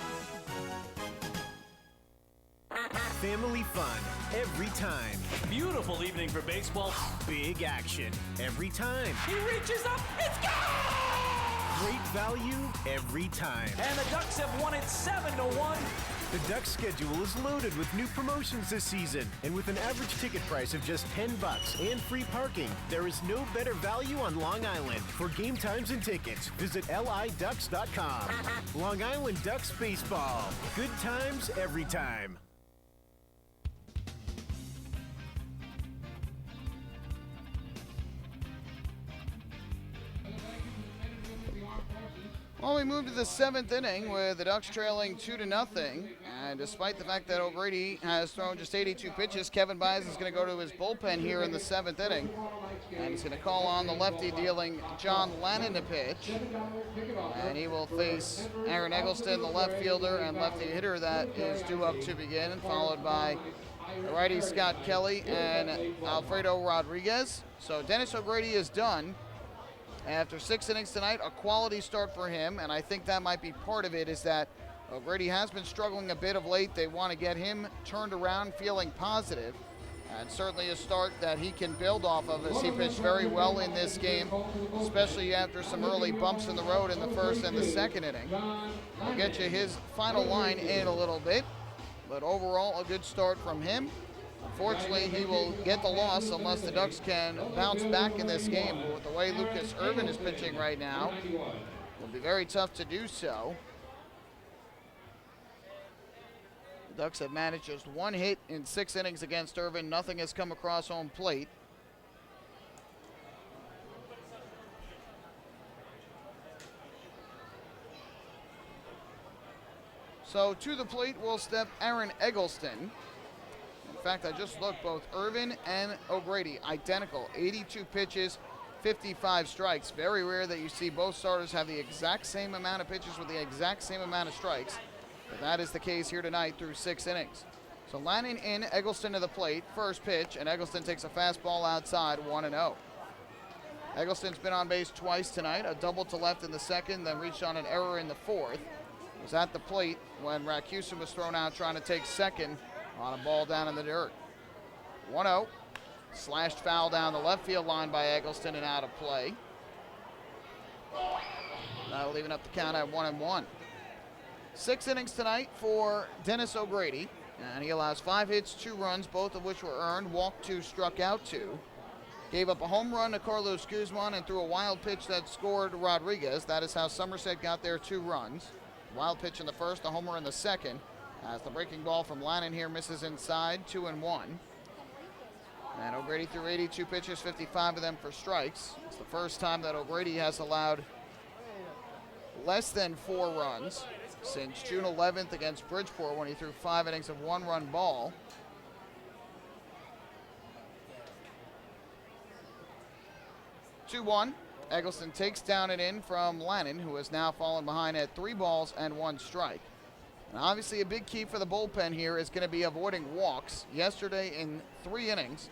Family fun every time. Beautiful evening for baseball. Big action every time. He reaches up, it's gone! Great value every time. And the Ducks have won it 7-1. The Ducks schedule is loaded with new promotions this season, and with an average ticket price of just $10 and free parking, there is no better value on Long Island. For game times and tickets, visit liducks.com. Long Island Ducks baseball. Good times every time. Well, we move to the 7th inning with the Ducks trailing 2-0. And despite the fact that O'Grady has thrown just 82 pitches, Kevin Byes is going to go to his bullpen here in the 7th inning. And he's going to call on the lefty dealing John Lannon to pitch. And he will face Aaron Eggleston, the left fielder and lefty hitter that is due up to begin, followed by the righty Scott Kelly and Alfredo Rodriguez. So Dennis O'Grady is done. After 6 innings tonight, a quality start for him, and I think that might be part of it, is that O'Grady has been struggling a bit of late. They want to get him turned around, feeling positive, and certainly a start that he can build off of, as he pitched very well in this game, especially after some early bumps in the road in the first and the second inning. I'll get you his final line in a little bit, but overall a good start from him. Unfortunately, he will get the loss unless the Ducks can bounce back in this game. But with the way Lucas Irvin is pitching right now, it'll be very tough to do so. The Ducks have managed just 1 hit in 6 innings against Irvin. Nothing has come across home plate. So to the plate will step Aaron Eggleston. In fact, I just looked, both Irvin and O'Grady, identical, 82 pitches, 55 strikes. Very rare that you see both starters have the exact same amount of pitches with the exact same amount of strikes. But that is the case here tonight through 6 innings. So Lannon in, Eggleston to the plate, first pitch, and Eggleston takes a fastball outside, 1-0. Eggleston's been on base twice tonight, a double to left in the second, then reached on an error in the fourth. Was at the plate when Rakusin was thrown out trying to take second on a ball down in the dirt. 1-0. Slashed foul down the left field line by Eggleston and out of play. That'll even up the count at 1-1. 6 innings tonight for Dennis O'Grady, and he allows 5 hits, 2 runs, both of which were earned. Walked 2, struck out 2. Gave up a home run to Carlos Guzman and threw a wild pitch that scored Rodriguez. That is how Somerset got their 2 runs. Wild pitch in the first, a homer in the second. As the breaking ball from Lannon here misses inside, 2-1. And O'Grady threw 82 pitches, 55 of them for strikes. It's the first time that O'Grady has allowed less than 4 runs since June 11th against Bridgeport, when he threw 5 innings of 1-run ball. Two-1. Eggleston takes down and in from Lannon, who has now fallen behind at 3 balls and 1 strike. And obviously a big key for the bullpen here is going to be avoiding walks. Yesterday in 3 innings,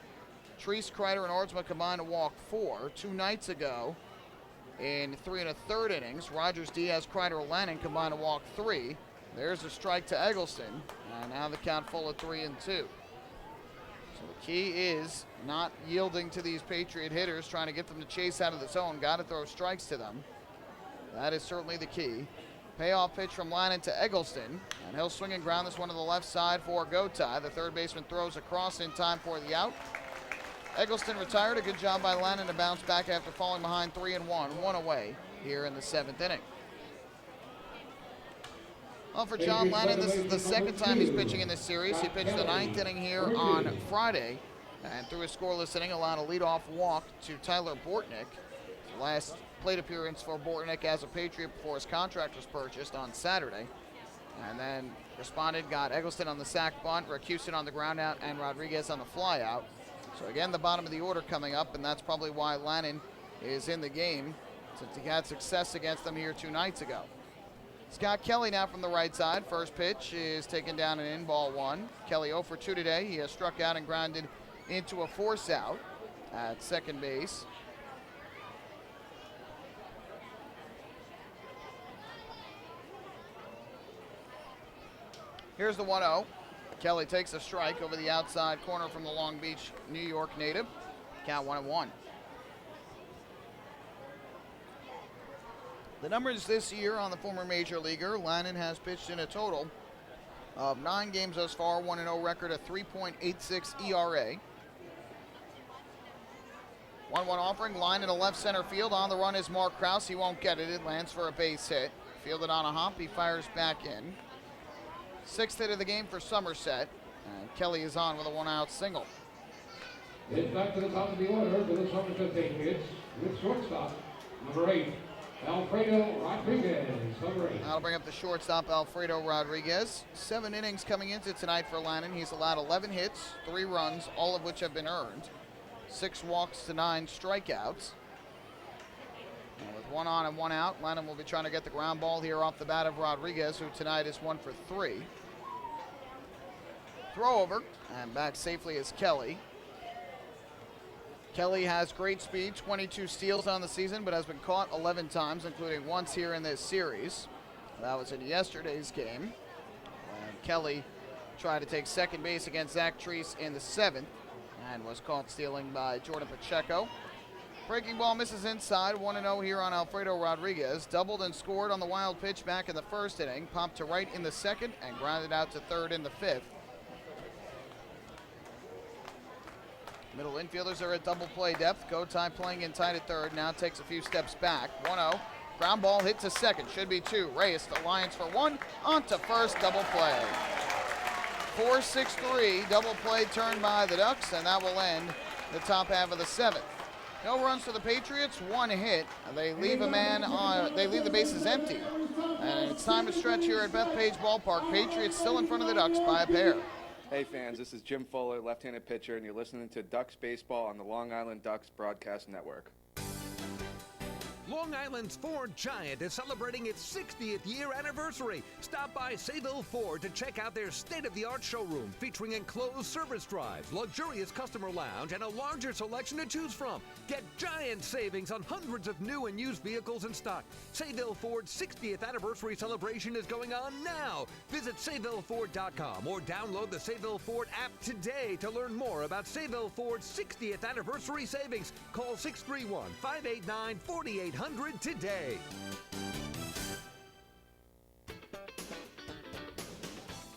Treese, Kreider, and Ordsma combined to walk 4. 2 nights ago, in 3 1/3 innings, Rogers, Diaz, Kreider, Lannon combined to walk 3. There's a strike to Eggleston, and now the count full of 3-2. So the key is not yielding to these Patriot hitters, trying to get them to chase out of the zone. Got to throw strikes to them. That is certainly the key. Payoff pitch from Lannon to Eggleston, and he'll swing and ground this one to the left side for Gotay. The third baseman throws across in time for the out. Eggleston retired. A good job by Lannon to bounce back after falling behind 3-1, 1 away here in the 7th inning. Well, for John Lannon, this is the second time he's pitching in this series. He pitched the 9th inning here on Friday, and through a scoreless inning, allowed a leadoff walk to Tyler Bortnick. Last plate appearance for Bortnick as a Patriot before his contract was purchased on Saturday. And then responded, got Eggleston on the sac bunt, Rakusin on the ground out, and Rodriguez on the fly out. So again, the bottom of the order coming up, and that's probably why Lannon is in the game, since he had success against them here 2 nights ago. Scott Kelly now from the right side. First pitch is taken down and in, ball 1. Kelly 0 for 2 today. He has struck out and grounded into a force out at second base. Here's the 1-0. Kelly takes a strike over the outside corner from the Long Beach, New York native. Count 1-1. The numbers this year on the former major leaguer, Lannon has pitched in a total of 9 games thus far, 1-0 record, a 3.86 ERA. 1-1 offering, line in the left center field. On the run is Mark Krause. He won't get it. It lands for a base hit. Fielded on a hop. He fires back in. 6th hit of the game for Somerset. And Kelly is on with a 1-out single. It's back to the top of the order for the Somerset Patriots with shortstop, number 8, Alfredo Rodriguez, number 8. That'll bring up the shortstop, Alfredo Rodriguez. 7 innings coming into tonight for Lannon. He's allowed 11 hits, 3 runs, all of which have been earned. 6 walks to 9 strikeouts. And with 1 on and 1 out, Lannon will be trying to get the ground ball here off the bat of Rodriguez, who tonight is 1 for 3. Throw over, and back safely is Kelly. Kelly has great speed, 22 steals on the season, but has been caught 11 times, including once here in this series. That was in yesterday's game. And Kelly tried to take second base against Zach Treese in the 7th and was caught stealing by Jordan Pacheco. Breaking ball misses inside, 1-0 here on Alfredo Rodriguez. Doubled and scored on the wild pitch back in the 1st inning, popped to right in the 2nd, and grounded out to 3rd in the 5th. Middle infielders are at double play depth. Gotay playing in tight at 3rd, now takes a few steps back. 1-0, ground ball hit to 2nd, should be 2. Reyes to Lyons for 1, on to 1st, double play. 4-6-3, double play turned by the Ducks, and that will end the top half of the 7th. No runs for the Patriots, 1 hit. They leave they leave the bases empty. And it's time to stretch here at Bethpage Ballpark. Patriots still in front of the Ducks by a pair. Hey fans, this is Jim Fuller, left-handed pitcher, and you're listening to Ducks Baseball on the Long Island Ducks Broadcast Network. Long Island's Ford Giant is celebrating its 60th year anniversary. Stop by Sayville Ford to check out their state-of-the-art showroom featuring enclosed service drives, luxurious customer lounge, and a larger selection to choose from. Get giant savings on hundreds of new and used vehicles in stock. Sayville Ford's 60th anniversary celebration is going on now. Visit SayvilleFord.com or download the Sayville Ford app today to learn more about Sayville Ford's 60th anniversary savings. Call 631-589-4800 today.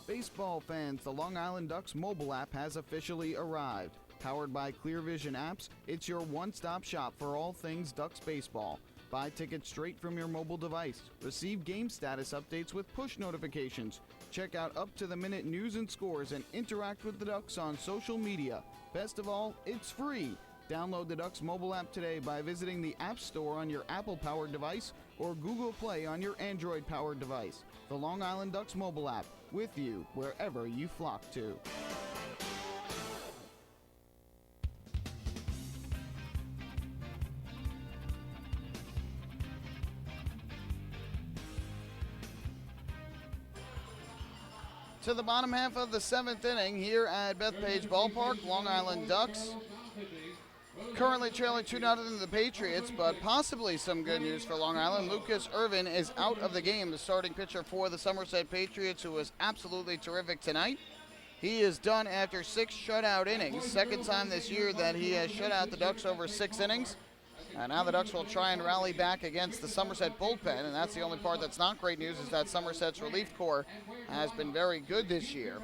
Baseball fans, the Long Island Ducks mobile app has officially arrived. Powered by Clear Vision Apps, it's your one-stop shop for all things Ducks baseball. Buy tickets straight from your mobile device. Receive game status updates with push notifications. Check out up-to-the-minute news and scores and interact with the Ducks on social media. Best of all, it's free. Download the Ducks mobile app today by visiting the App Store on your Apple-powered device or Google Play on your Android-powered device. The Long Island Ducks mobile app, with you wherever you flock to. To the bottom half of the 7th inning here at Bethpage Ballpark, Long Island Ducks currently trailing 2-0 to the Patriots, but possibly some good news for Long Island. Lucas Irvin is out of the game, the starting pitcher for the Somerset Patriots, who was absolutely terrific tonight. He is done after 6 shutout innings, second time this year that he has shut out the Ducks over 6 innings. And now the Ducks will try and rally back against the Somerset bullpen, and that's the only part that's not great news, is that Somerset's relief corps has been very good this year.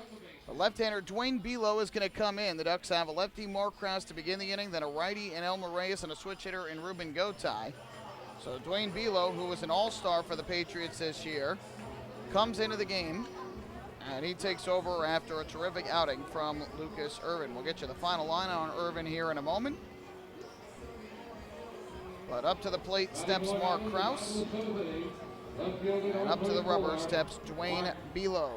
The left-hander Dwayne Belo is going to come in. The Ducks have a lefty, Mark Krause, to begin the inning, then a righty in Elmer Reyes and a switch hitter in Ruben Gotay. So Dwayne Belo, who was an all-star for the Patriots this year, comes into the game, and he takes over after a terrific outing from Lucas Irvin. We'll get you the final line on Irvin here in a moment. But up to the plate steps Mark Krause. And up to the rubber steps Dwayne Belo.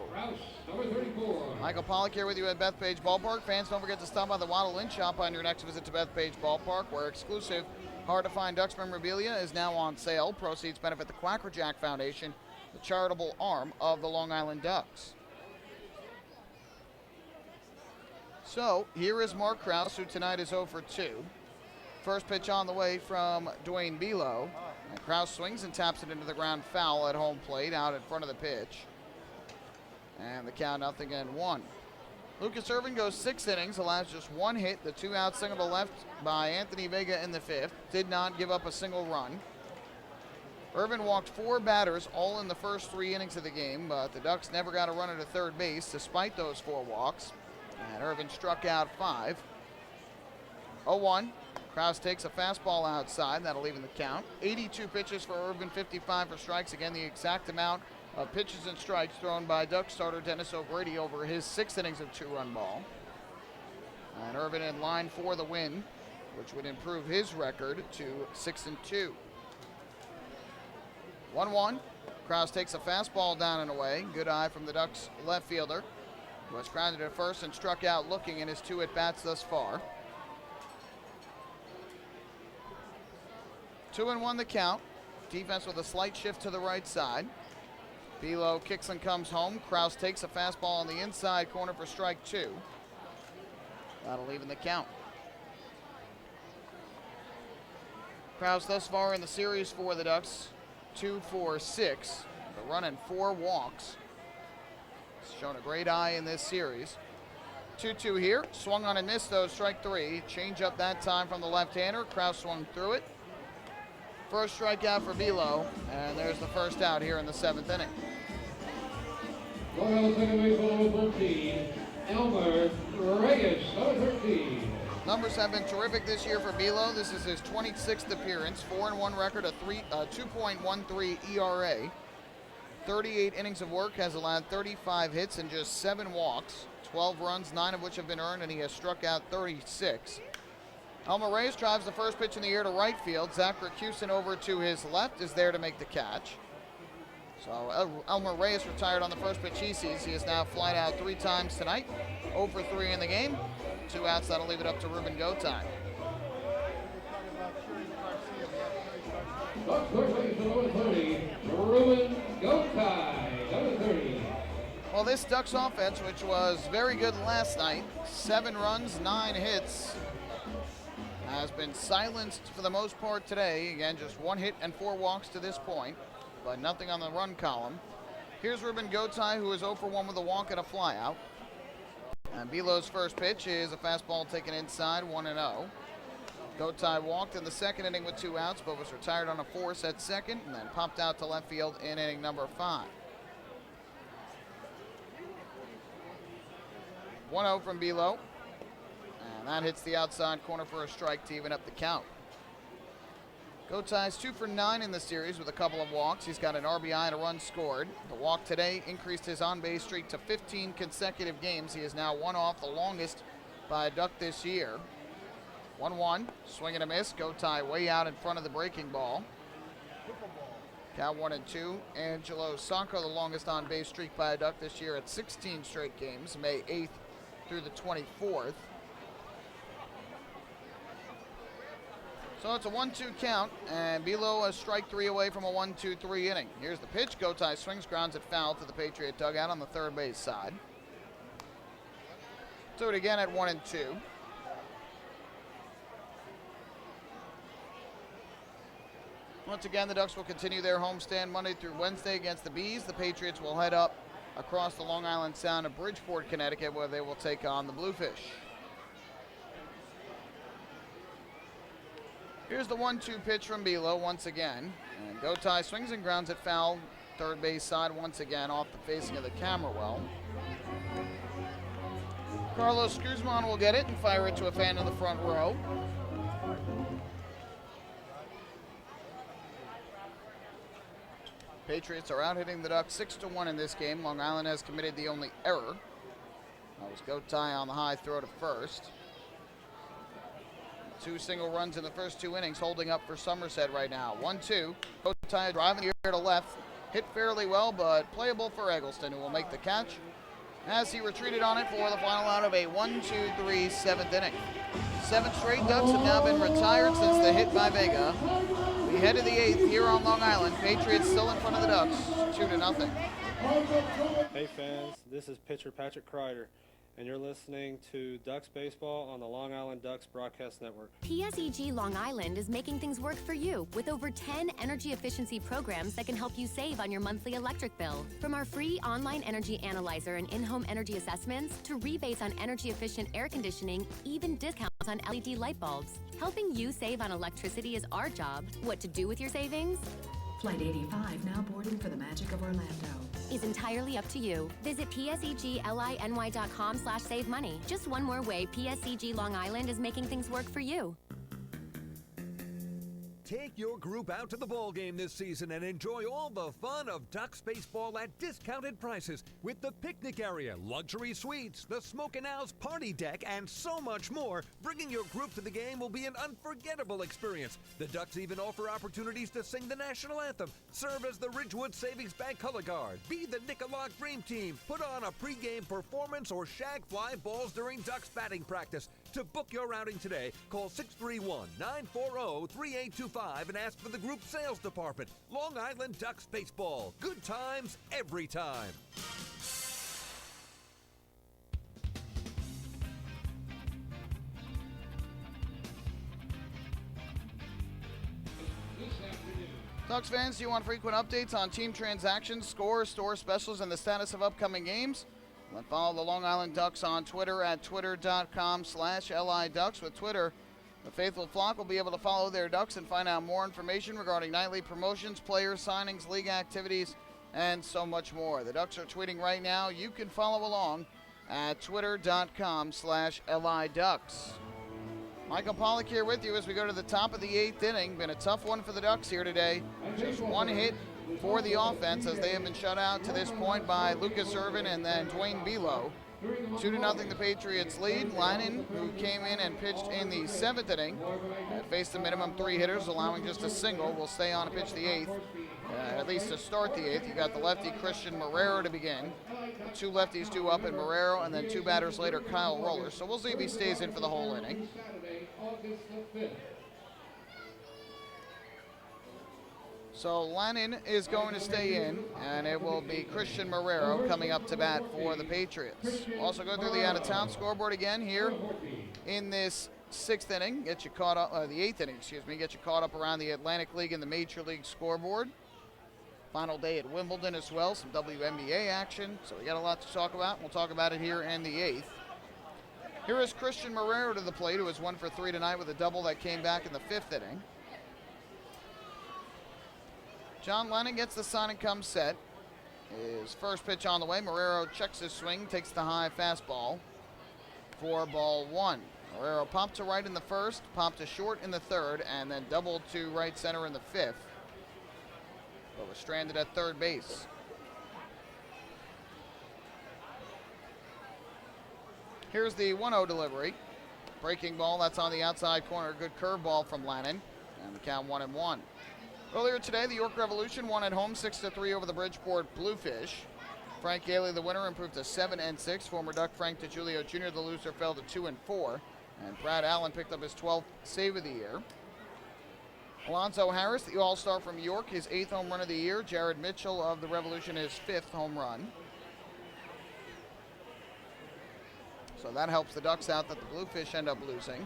Michael Pollock here with you at Bethpage Ballpark. Fans, don't forget to stop by the Waddle Lynch shop on your next visit to Bethpage Ballpark, where exclusive, hard-to-find Ducks memorabilia is now on sale. Proceeds benefit the Quackerjack Foundation, the charitable arm of the Long Island Ducks. So, here is Mark Krause, who tonight is 0 for 2. First pitch on the way from Dwayne Belo. And Krause swings and taps it into the ground, foul at home plate, out in front of the pitch. And the count 0-1. Lucas Irvin goes 6 innings, allows just 1 hit, the 2-out single to left by Anthony Vega in the 5th. Did not give up a single run. Irvin walked 4 batters all in the first 3 innings of the game, but the Ducks never got a runner to third base despite those 4 walks. And Irvin struck out 5. 0-1. Krause takes a fastball outside. That'll even the count. 82 pitches for Irvin, 55 for strikes. Again, the exact amount of pitches and strikes thrown by Duck starter Dennis O'Grady over his 6 innings of 2-run ball. And Irvin in line for the win, which would improve his record to 6-2. 1-1. Krause takes a fastball down and away. Good eye from the Ducks left fielder, who was grounded at first and struck out looking in his 2 at-bats thus far. 2-1 the count. Defense with a slight shift to the right side. Below kicks and comes home. Krause takes a fastball on the inside corner for strike 2. That'll even the count. Krause thus far in the series for the Ducks, 2 for 6, but running 4 walks. He's shown a great eye in this series. 2-2 here. Swung on and missed though, strike 3. Change up that time from the left-hander. Krause swung through it. First strikeout for Below, and there's the first out here in the 7th inning. Long Island second baseball with 13, Elmer Reyes, number 13. Numbers have been terrific this year for Below. This is his 26th appearance, 4-1 record, a 2.13 ERA. 38 innings of work, has allowed 35 hits and just 7 walks. 12 runs, 9 of which have been earned, and he has struck out 36. Elmer Reyes drives the first pitch in the air to right field. Zach Racusin over to his left is there to make the catch. So Elmer Reyes retired on the first pitch he sees. He has now flied out 3 times tonight. 0 for 3 in the game. 2 outs, that'll leave it up to Ruben Gotay. Bucks first base number 30, Ruben Gotay, number 30. Well, this Ducks offense, which was very good last night, 7 runs, 9 hits, has been silenced for the most part today. Again, just 1 hit and 4 walks to this point, but nothing on the run column. Here's Ruben Gotay, who is 0 for 1 with a walk and a flyout. And Below's first pitch is a fastball taken inside, 1-0. Gotay walked in the second inning with 2 outs, but was retired on a force at second, and then popped out to left field in inning number 5. 1-0 from Below. And that hits the outside corner for a strike to even up the count. Gotay's 2 for 9 in the series with a couple of walks. He's got an RBI and a run scored. The walk today increased his on-base streak to 15 consecutive games. He is now 1 off, the longest by a Duck this year. 1-1, swing and a miss. Gotay way out in front of the breaking ball. Count 1-2. Angelo Sanko, the longest on-base streak by a Duck this year at 16 straight games, May 8th through the 24th. So it's a 1-2 count, and Below a strike 3 away from a 1-2-3 inning. Here's the pitch. Gotay swings, grounds it foul to the Patriot dugout on the third base side. Do it again at 1-2. Once again, the Ducks will continue their homestand Monday through Wednesday against the Bees. The Patriots will head up across the Long Island Sound to Bridgeport, Connecticut, where they will take on the Bluefish. Here's the 1-2 pitch from Below once again. And Gotay swings and grounds it foul, third base side once again off the facing of the camera well. Carlos Guzman will get it and fire it to a fan in the front row. Patriots are out hitting the Ducks 6-1 in this game. Long Island has committed the only error. That was Gotay on the high throw to first. 2 single runs in the first 2 innings, holding up for Somerset right now. 1-2. Gotay driving the air to left. Hit fairly well, but playable for Eggleston, who will make the catch as he retreated on it for the final out of a 1-2-3 7th inning. 7 straight Ducks have now been retired since the hit by Vega. We head to the 8th here on Long Island. Patriots still in front of the Ducks, 2-0. Hey fans, this is pitcher Patrick Kreider, and you're listening to Ducks Baseball on the Long Island Ducks Broadcast Network. PSEG Long Island is making things work for you with over 10 energy efficiency programs that can help you save on your monthly electric bill. From our free online energy analyzer and in-home energy assessments to rebates on energy efficient air conditioning, even discounts on LED light bulbs. Helping you save on electricity is our job. What to do with your savings? Flight 85 now boarding for the Magic of Orlando. Is entirely up to you. Visit pseglyny.com/save money. Just one more way PSEG Long Island is making things work for you. Take your group out to the ball game this season and enjoy all the fun of Ducks baseball at discounted prices with the picnic area, luxury suites, the Smokin' Owls party deck, and so much more. Bringing your group to the game will be an unforgettable experience. The Ducks even offer opportunities to sing the national anthem, serve as the Ridgewood Savings Bank color guard, be the Nickolock Dream Team, put on a pregame performance, or shag fly balls during Ducks batting practice. To book your outing today, call 631-940-3825 and ask for the group sales department. Long Island Ducks Baseball. Good times every time. Ducks fans, do you want frequent updates on team transactions, scores, store specials, and the status of upcoming games? Then follow the Long Island Ducks on Twitter at twitter.com/LIDucks. With Twitter, the faithful flock will be able to follow their Ducks and find out more information regarding nightly promotions, players, signings, league activities, and so much more. The Ducks are tweeting right now. You can follow along at twitter.com/LIDucks. Michael Pollock here with you as we go to the top of the 8th inning. Been a tough one for the Ducks here today. Just one hit for the offense as they have been shut out to this point by Lucas Irvin and then Dwayne Belo. 2-0 the Patriots lead. Lannon, who came in and pitched in the 7th inning, faced the minimum 3 hitters, allowing just a single, will stay on to pitch the 8th, at least to start the 8th. You got the lefty Christian Marrero to begin. 2 lefties due up in Marrero, and then 2 batters later, Kyle Roller. So we'll see if he stays in for the whole inning. So Lannon is going to stay in, and it will be Christian Marrero coming up to bat for the Patriots. We'll also go through the out-of-town scoreboard again here in this 6th inning. Get you caught up, the 8th inning, get you caught up around the Atlantic League and the Major League scoreboard. Final day at Wimbledon as well, some WNBA action. So we got a lot to talk about. We'll talk about it here in the 8th. Here is Christian Marrero to the plate, who has 1 for 3 tonight with a double that came back in the 5th inning. John Lennon gets the sign and comes set. His first pitch on the way. Marrero checks his swing, takes the high fastball for ball 1. Marrero popped to right in the 1st, popped to short in the 3rd, and then doubled to right center in the 5th. But was stranded at 3rd base. Here's the 1-0 delivery. Breaking ball, that's on the outside corner. Good curveball from Lannon. And the count 1-1. Earlier today, the York Revolution won at home 6-3 over the Bridgeport Bluefish. Frank Gailey, the winner, improved to 7-6. Former Duck Frank DiGiulio Jr., the loser, fell to 2-4. And Brad Allen picked up his 12th save of the year. Alonzo Harris, the All-Star from York, his 8th home run of the year. Jared Mitchell of the Revolution, his 5th home run. So that helps the Ducks out that the Bluefish end up losing.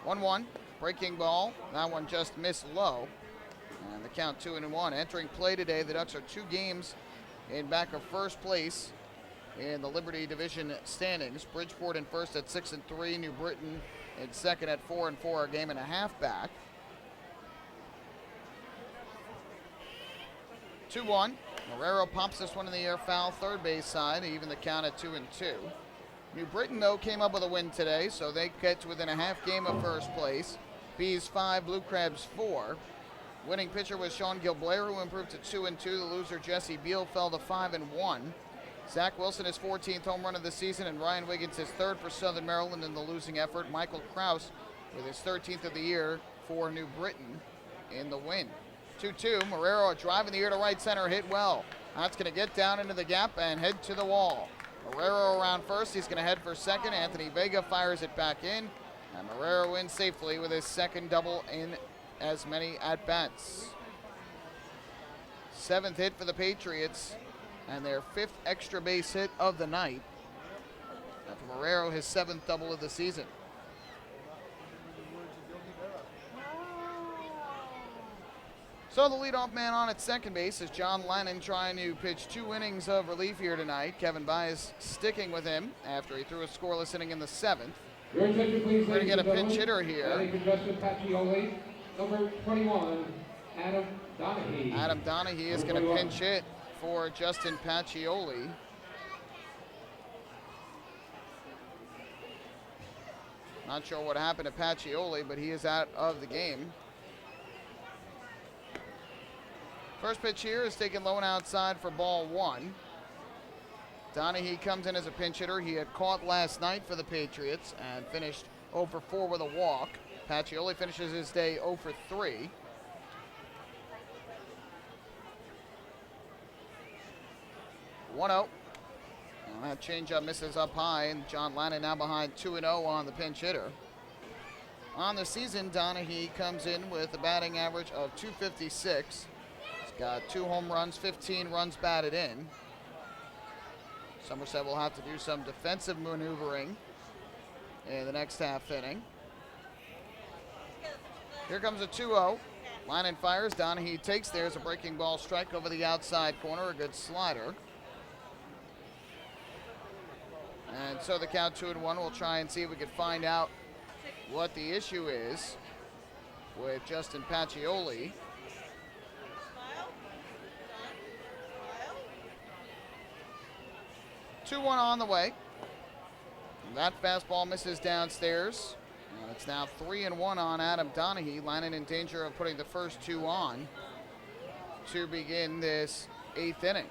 1-1, breaking ball. That one just missed low. And the count 2-1. Entering play today, the Ducks are 2 games in back of first place in the Liberty Division standings. Bridgeport in first at 6-3. New Britain in second at 4-4, a game and a half back. 2-1. Marrero pops this one in the air foul, 3rd base side, even the count at 2-2. New Britain, though, came up with a win today, so they get to within a half game of first place. Bees 5, Blue Crabs 4. Winning pitcher was Sean Gilblair, who improved to 2-2. The loser, Jesse Beal, fell to 5-1. Zach Wilson, his 14th home run of the season, and Ryan Wiggins, his 3rd for Southern Maryland in the losing effort. Michael Krause with his 13th of the year for New Britain in the win. 2-2, Marrero a drive in the air to right center, hit well. That's going to get down into the gap and head to the wall. Marrero around first, he's going to head for second. Anthony Vega fires it back in, and Marrero in safely with his 2nd double in as many at-bats. 7th hit for the Patriots, and their 5th extra base hit of the night. And for Marrero, his 7th double of the season. So the leadoff man on at second base is John Lannon, trying to pitch 2 innings of relief here tonight. Kevin Baez sticking with him after he threw a scoreless inning in the 7th. Your attention, please, We're going to get a pinch hitter here. Number 21, Adam Donahue. Adam Donahue is going to pinch hit for Justin Pacioli. Not sure what happened to Pacioli, but he is out of the game. First pitch here is taken low and outside for ball 1. Donahue comes in as a pinch hitter. He had caught last night for the Patriots and finished 0 for 4 with a walk. Pacioli finishes his day 0 for 3. That changeup misses up high, and John Lannon now behind 2-0 on the pinch hitter. On the season, Donahue comes in with a batting average of .256. He's got 2 home runs, 15 runs batted in. Somerset will have to do some defensive maneuvering in the next half inning. Here comes a 2-0. Lannon fires. Donahue takes. There's a breaking ball strike over the outside corner. A good slider. And so the count 2-1. We'll try and see if we can find out what the issue is with Justin Pacioli. Two 2-1 on the way. That fastball misses downstairs. And it's now 3-1 on Adam Donahue. Lannon in danger of putting the first 2 on to begin this 8th inning.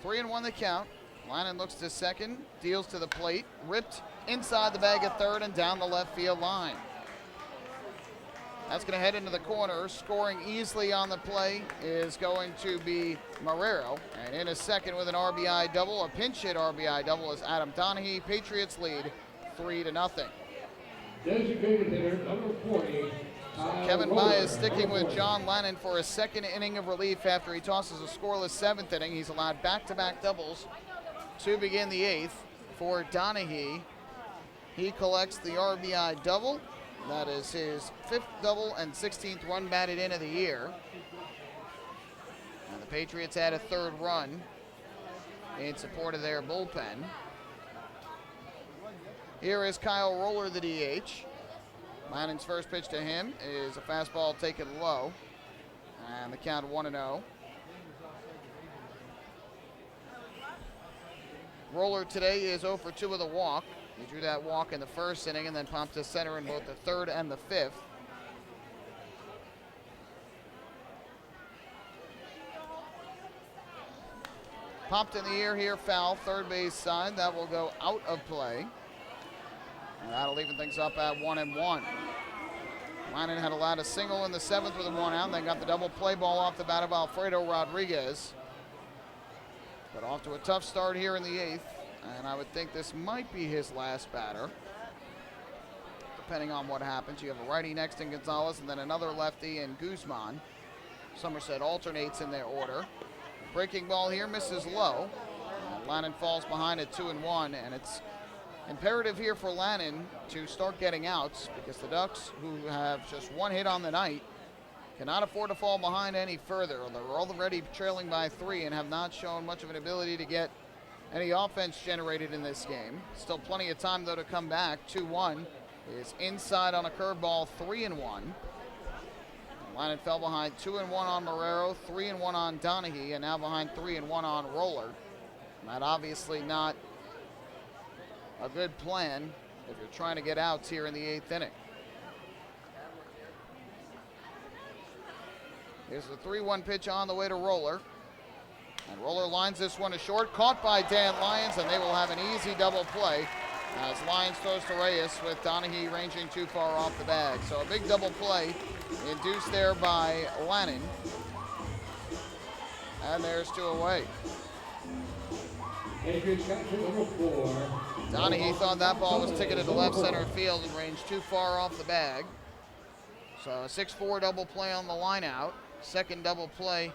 Three and 1 the count. Lannon looks to second, deals to the plate, ripped inside the bag at third and down the left field line. That's going to head into the corner. Scoring easily on the play is going to be Marrero. And in a second with an RBI double, a pinch hit RBI double, is Adam Donahue. Patriots lead 3-0. Designated hitter number 40. Kevin Baez sticking with John Lannon for a second inning of relief after he tosses a scoreless 7th inning. He's allowed back-to-back doubles to begin the 8th for Donahue. He collects the RBI double. That is his 5th double and 16th run batted in of the year. And the Patriots add a 3rd run in support of their bullpen. Here is Kyle Roller, the DH. Lannon's first pitch to him is a fastball taken low. And the count 1-0. Roller today is 0 for 2 with a walk. He drew that walk in the first inning and then popped to center in both the 3rd and the 5th. Popped in the air here, foul, third base side. That will go out of play. And that'll even things up at 1-1. Lannon had allowed a single in the 7th with a 1 out, then got the double play ball off the bat of Alfredo Rodriguez. But off to a tough start here in the 8th, and I would think this might be his last batter. Depending on what happens. You have a righty next in Gonzalez and then another lefty in Guzman. Somerset alternates in their order. Breaking ball here misses low. Lannon falls behind at 2-1, and it's imperative here for Lannon to start getting outs because the Ducks, who have just 1 hit on the night, cannot afford to fall behind any further. They're already trailing by 3 and have not shown much of an ability to get any offense generated in this game. Still plenty of time, though, to come back. 2-1 is inside on a curveball, 3-1. Lannon fell behind 2-1 on Marrero, 3-1 on Donahue, and now behind 3-1 on Roller. That obviously not a good plan if you're trying to get outs here in the 8th inning. Here's the 3-1 pitch on the way to Roller. And Roller lines this one to short, caught by Dan Lyons, and they will have an easy double play as Lyons throws to Reyes with Donahue ranging too far off the bag. So a big double play induced there by Lannon. And there's 2 away. Donahue thought that ball was ticketed to left center field and ranged too far off the bag. So a 6-4 double play on the line out. Second double play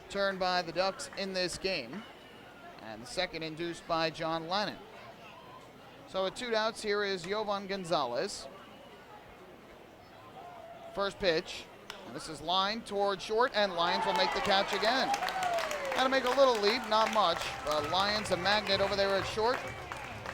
turned by the Ducks in this game. And the second induced by John Lannon. So with 2 outs, here is Yovan Gonzalez. First pitch. And this is lined toward short, and Lyons will make the catch again. Had to make a little lead, not much. But Lions a magnet over there at short.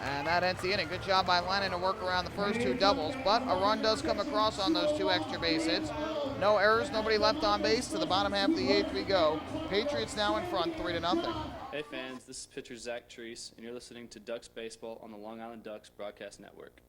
And that ends the inning. Good job by Lennon to work around the first two doubles. But a run does come across on those two extra base hits. No errors, nobody left on base. To the bottom half of the eighth we go. Patriots now in front, 3-0. Hey fans, this is pitcher Zach Treese, and you're listening to Ducks Baseball on the Long Island Ducks Broadcast Network.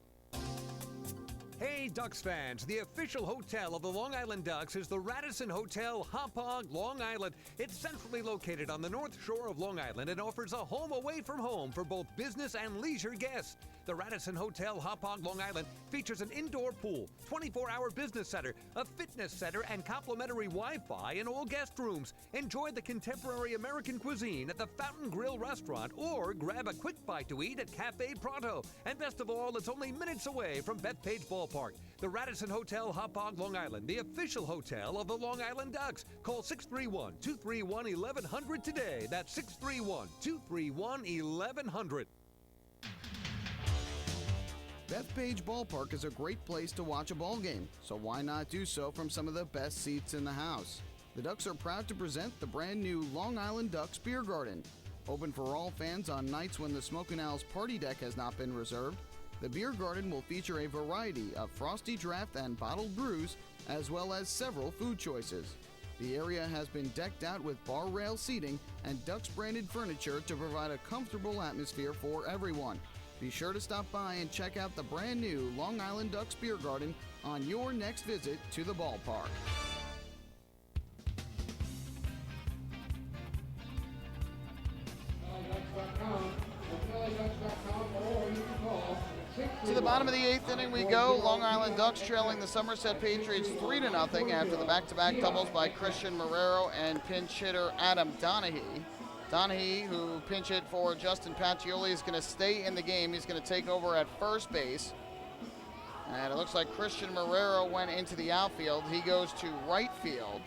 Hey Ducks fans, the official hotel of the Long Island Ducks is the Radisson Hotel Hauppauge, Long Island. It's centrally located on the north shore of Long Island and offers a home away from home for both business and leisure guests. The Radisson Hotel Hauppauge, Long Island features an indoor pool, 24-hour business center, a fitness center, and complimentary Wi-Fi in all guest rooms. Enjoy the contemporary American cuisine at the Fountain Grill restaurant or grab a quick bite to eat at Cafe Pronto. And best of all, it's only minutes away from Bethpage Ballpark. The Radisson Hotel Hauppauge, Long Island, the official hotel of the Long Island Ducks. Call 631-231-1100 today. That's 631-231-1100. Bethpage Ballpark is a great place to watch a ball game, so why not do so from some of the best seats in the house? The Ducks are proud to present the brand new Long Island Ducks Beer Garden. Open for all fans on nights when the Smokin' Owl's party deck has not been reserved, the Beer Garden will feature a variety of frosty draft and bottled brews, as well as several food choices. The area has been decked out with bar rail seating and Ducks branded furniture to provide a comfortable atmosphere for everyone. Be sure to stop by and check out the brand new Long Island Ducks Beer Garden on your next visit to the ballpark. To the bottom of the eighth inning we go. Long Island Ducks trailing the Somerset Patriots 3-0 after the back-to-back doubles by Christian Marrero and pinch hitter Adam Donahue. Donahue, who pinch hit for Justin Pacioli, is going to stay in the game. He's going to take over at first base. And it looks like Christian Marrero went into the outfield. He goes to right field.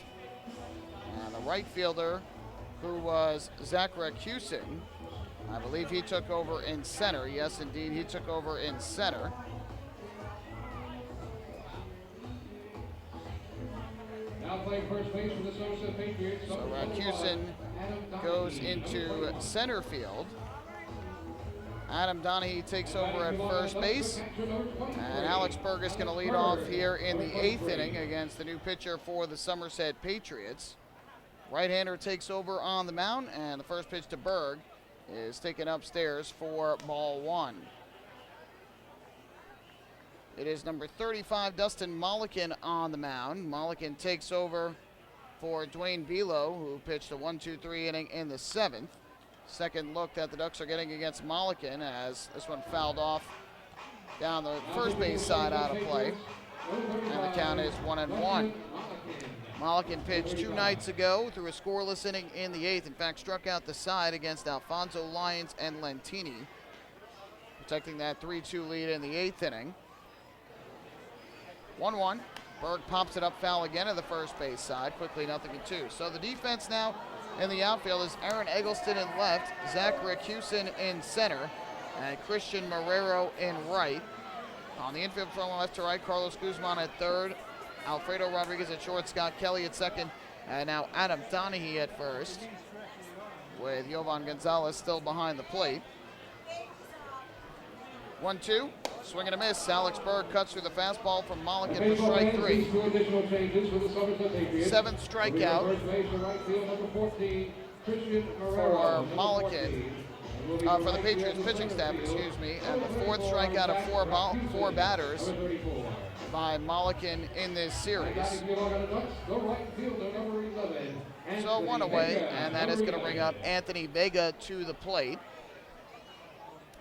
And the right fielder, who was Zach Rakusin, I believe he took over in center. Yes, indeed, he took over in center. Now playing first base for the Somerset Patriots. So Rakusin goes into center field. Adam Donahue takes over at first base. And Alex Berg is going to lead off here in the eighth inning against the new pitcher for the Somerset Patriots. Right-hander takes over on the mound, and the first pitch to Berg is taken upstairs for ball one. It is number 35, Dustin Mollican, on the mound. Mollican takes over for Dwayne Belo, who pitched a 1-2-3 inning in the seventh. Second look that the Ducks are getting against Mollican, as this one fouled off down the first base side out of play. And the count is 1-1. Mollican pitched 2 nights ago through a scoreless inning in the eighth. In fact, struck out the side against Alfonso Lyons and Lentini, protecting that 3-2 lead in the eighth inning. 1-1. Berg pops it up foul again to the first base side. Quickly 0-2. So the defense now in the outfield is Aaron Eggleston in left, Zach Rakusin in center, and Christian Marrero in right. On the infield from left to right, Carlos Guzman at third, Alfredo Rodriguez at short, Scott Kelly at second, and now Adam Donahue at first, with Jovan Gonzalez still behind the plate. 1-2, swing and a miss. Alex Berg cuts through the fastball from Mollican for strike three. Seventh strikeout for Mollican, for the Patriots pitching staff, excuse me, and the fourth strikeout of four batters by Mollican in this series. So one away, and that is going to bring up Anthony Vega to the plate.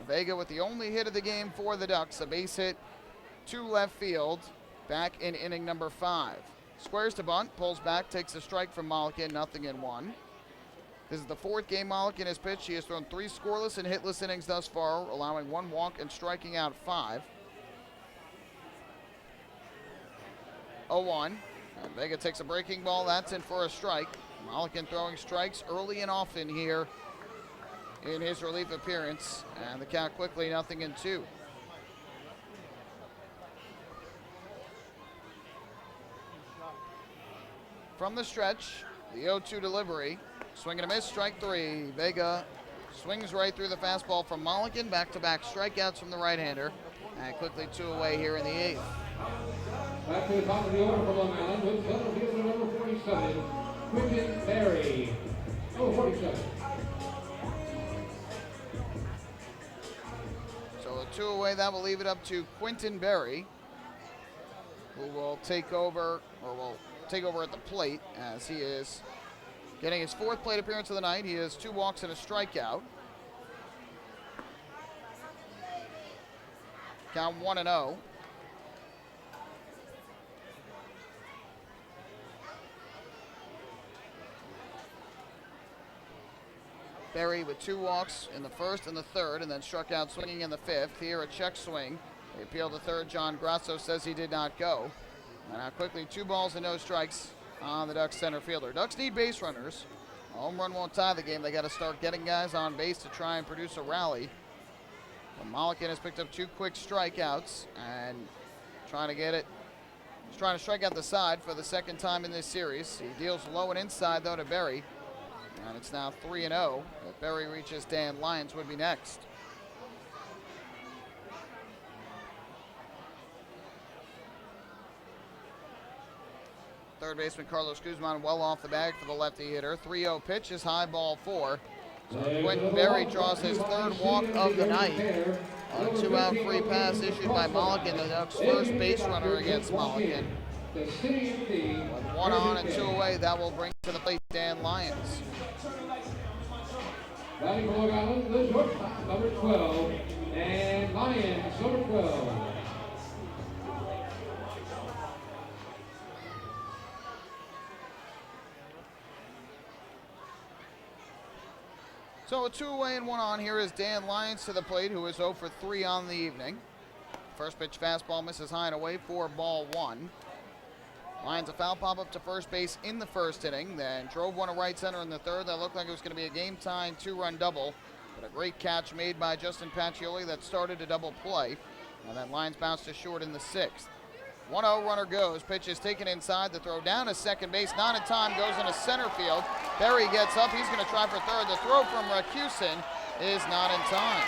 Vega with the only hit of the game for the Ducks, a base hit to left field back in inning number 5. Squares to bunt, pulls back, takes a strike from Mollican, 0-1. This is the fourth game Mollican has pitched. He has thrown 3 scoreless and hitless innings thus far, allowing 1 walk and striking out 5. 0-1. And Vega takes a breaking ball. That's in for a strike. Mollican throwing strikes early and often here in his relief appearance. And the count quickly 0-2. From the stretch, the 0-2 delivery. Swing and a miss, strike three. Vega swings right through the fastball from Mulligan. Back-to-back strikeouts from the right-hander. And quickly 2 away here in the 8th. Back to the top of the order for Long Island with center fielder number 47, Quinton Berry. Number 47. So a 2 away, that will leave it up to Quinton Berry, who will take over at the plate as he is getting his 4th plate appearance of the night. He has 2 walks and a strikeout. Count 1-0. Berry with 2 walks in the 1st and the 3rd, and then struck out swinging in the 5th. Here a check swing. They appeal to third. John Grasso says he did not go. And now quickly 2 balls and no strikes on the Ducks center fielder. Ducks need base runners. A home run won't tie the game. They got to start getting guys on base to try and produce a rally. But Mulligan has picked up 2 quick strikeouts and trying to get it. He's trying to strike out the side for the 2nd time in this series. He deals low and inside though to Berry. And it's now 3-0. If Berry reaches Dan Lyons, would be next. Third baseman Carlos Guzman well off the bag for the lefty hitter. 3-0 pitch is high, ball 4. So Quinton Berry draws his 3rd walk of the night. A 2-out free pass issued by Mulligan, the Ducks' first base runner against Mulligan. With 1 on and 2 away, that will bring to the plate Dan Lyons. Batting for Long Island, the shortstop, number 12, and Lyons, number 12. So a 2 away and 1 on. Here is Dan Lyons to the plate, who is 0 for 3 on the evening. First pitch fastball misses high and away for ball 1. Lyons a foul pop up to first base in the 1st inning, then drove one to right center in the 3rd. That looked like it was going to be a game-tying 2-run double, but a great catch made by Justin Pacioli that started a double play. And then Lyons bounced to short in the 6th. 1-0 runner goes. Pitch is taken inside. The throw down to second base. Not in time. Goes into center field. Berry gets up. He's going to try for 3rd. The throw from Rakusin is not in time.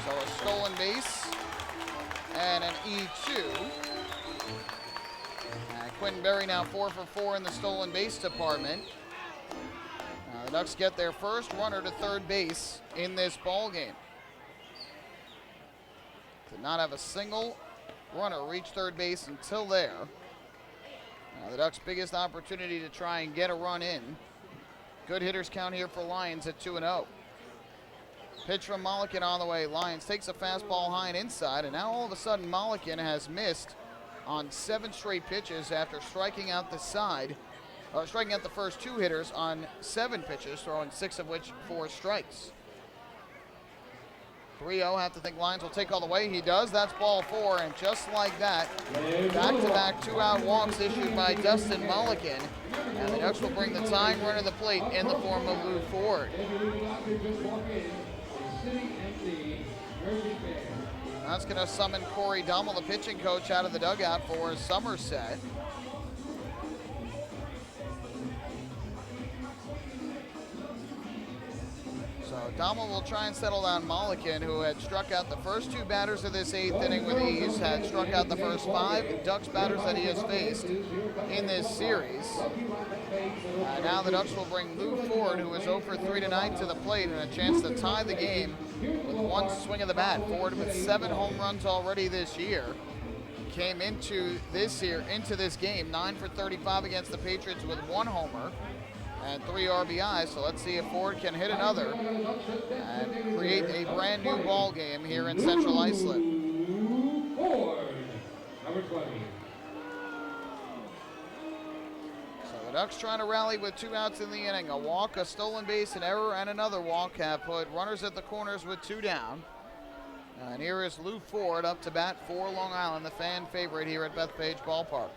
So a stolen base and an E2. And Quinton Berry now 4 for 4 in the stolen base department. The Ducks get their first runner to 3rd base in this ball game. Did not have a single runner reach 3rd base until there. Now the Ducks' biggest opportunity to try and get a run in. Good hitters count here for Lyons at 2-0. Pitch from Mulligan on the way. Lyons takes a fastball high and inside, and now all of a sudden Mulligan has missed on 7 straight pitches after striking out the first 2 hitters on 7 pitches, throwing 6 of which 4 strikes. 3-0, have to think Lyons will take all the way. He does. That's ball 4, and just like that, back-to-back 2-out walks issued by Dustin Mulligan. And the Ducks will bring the tying runner to the plate in the form of Lou Ford. That's going to summon Corey Dummel, the pitching coach, out of the dugout for Somerset. So Dummel will try and settle down Mulligan, who had struck out the first 2 batters of this 8th inning with ease, had struck out the first 5 Ducks batters that he has faced in this series. Now the Ducks will bring Lou Ford, who is 0 for 3 tonight, to the plate, and a chance to tie the game with 1 swing of the bat. Ford with 7 home runs already this year. Came into this game 9 for 35 against the Patriots with 1 homer and 3 RBIs. So let's see if Ford can hit another and create a brand new ball game here in Central Islip. Ford, number 20. So the Ducks trying to rally with 2 outs in the inning. A walk, a stolen base, an error, and another walk have put runners at the corners with 2 down. And here is Lou Ford up to bat for Long Island, the fan favorite here at Bethpage Ballpark.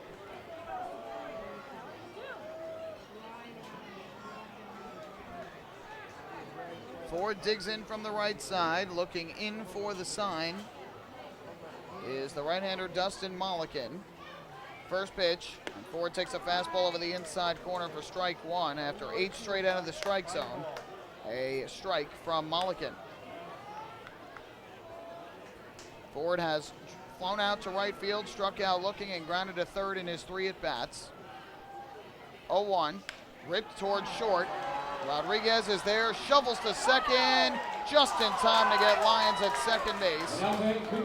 Ford digs in from the right side, looking in for the sign is the right-hander Dustin Mulligan. First pitch, and Ford takes a fastball over the inside corner for strike one after 8 straight out of the strike zone. A strike from Mulliken. Ford has flown out to right field, struck out looking, and grounded to third in his 3 at-bats. 0-1, ripped towards short. Rodriguez is there, shovels to second, just in time to get Lyons at second base.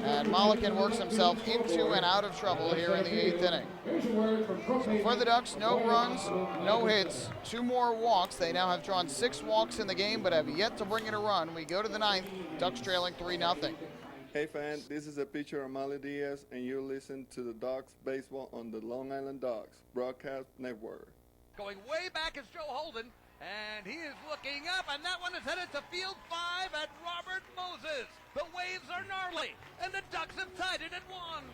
And Mulliken works himself into and out of trouble here in the 8th inning. So for the Ducks, no runs, no hits, 2 more walks. They now have drawn 6 walks in the game, but have yet to bring in a run. We go to the 9th, Ducks trailing 3-0. Hey fan, this is a pitcher Amali Diaz, and you're listening to the Ducks baseball on the Long Island Ducks Broadcast Network. Going way back is Joe Holden, and he is looking up, and that one is headed to field 5 at Robert Moses. The waves are gnarly, and the Ducks have tied it at 1.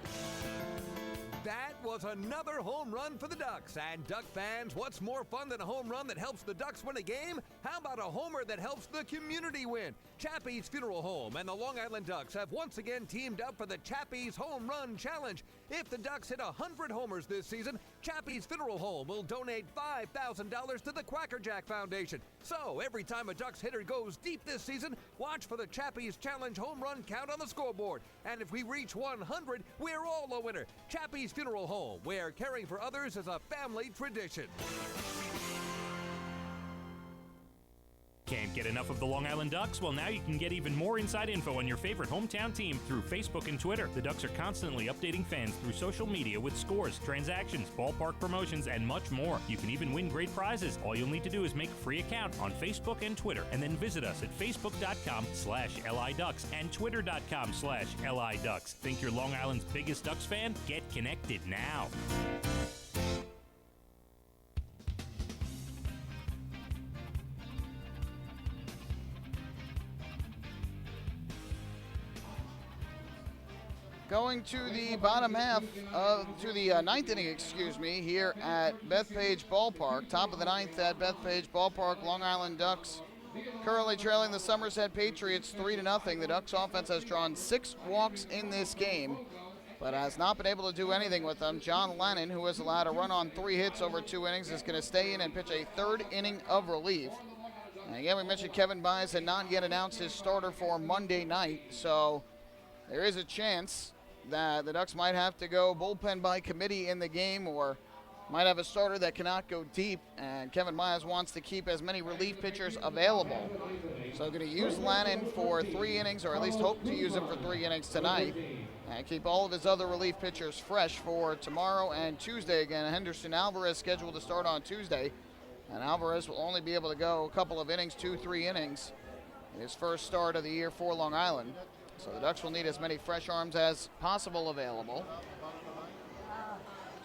That was another home run for the Ducks. And Duck fans, what's more fun than a home run that helps the Ducks win a game? How about a homer that helps the community win? Chappie's Funeral Home and the Long Island Ducks have once again teamed up for the Chappie's Home Run Challenge. If the Ducks hit 100 homers this season, Chappie's Funeral Home will donate $5,000 to the Quackerjack Foundation. So every time a Ducks hitter goes deep this season, watch for the Chappie's Challenge home run count on the scoreboard. And if we reach 100, we're all a winner. Chappie's Funeral Home, where caring for others is a family tradition. Can't get enough of the Long Island Ducks? Well, now you can get even more inside info on your favorite hometown team through Facebook and Twitter. The Ducks are constantly updating fans through social media with scores, transactions, ballpark promotions, and much more. You can even win great prizes. All you'll need to do is make a free account on Facebook and Twitter, and then visit us at facebook.com/LIDucks and twitter.com/LIDucks. Think you're Long Island's biggest Ducks fan? Get connected now. Going to the bottom half to the 9th inning, here at Bethpage Ballpark. Top of the 9th at Bethpage Ballpark. Long Island Ducks currently trailing the Somerset Patriots 3-0. The Ducks offense has drawn 6 walks in this game, but has not been able to do anything with them. John Lannon, who has allowed a run on 3 hits over 2 innings, is going to stay in and pitch a 3rd inning of relief. And again, we mentioned Kevin Byes had not yet announced his starter for Monday night, so there is a chance that the Ducks might have to go bullpen by committee in the game, or might have a starter that cannot go deep, and Kevin Myers wants to keep as many relief pitchers available. So going to use Lannon for 3 innings, or at least hope to use him for 3 innings tonight, and keep all of his other relief pitchers fresh for tomorrow and Tuesday. Again, Henderson Alvarez scheduled to start on Tuesday, and Alvarez will only be able to go a couple of innings, 2-3 innings, in his first start of the year for Long Island. So the Ducks will need as many fresh arms as possible available.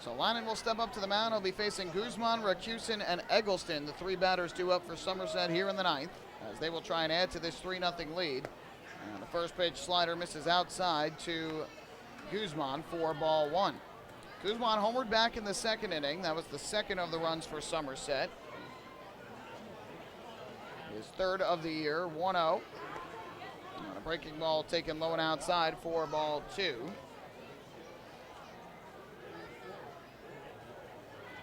So Lannon will step up to the mound. He'll be facing Guzman, Rakusin, and Eggleston, the 3 batters due up for Somerset here in the 9th, as they will try and add to this 3-0 lead. And the first pitch slider misses outside to Guzman for ball 1. Guzman homered back in the 2nd inning. That was the 2nd of the runs for Somerset. His 3rd of the year, 1-0. A breaking ball taken low and outside for ball 2.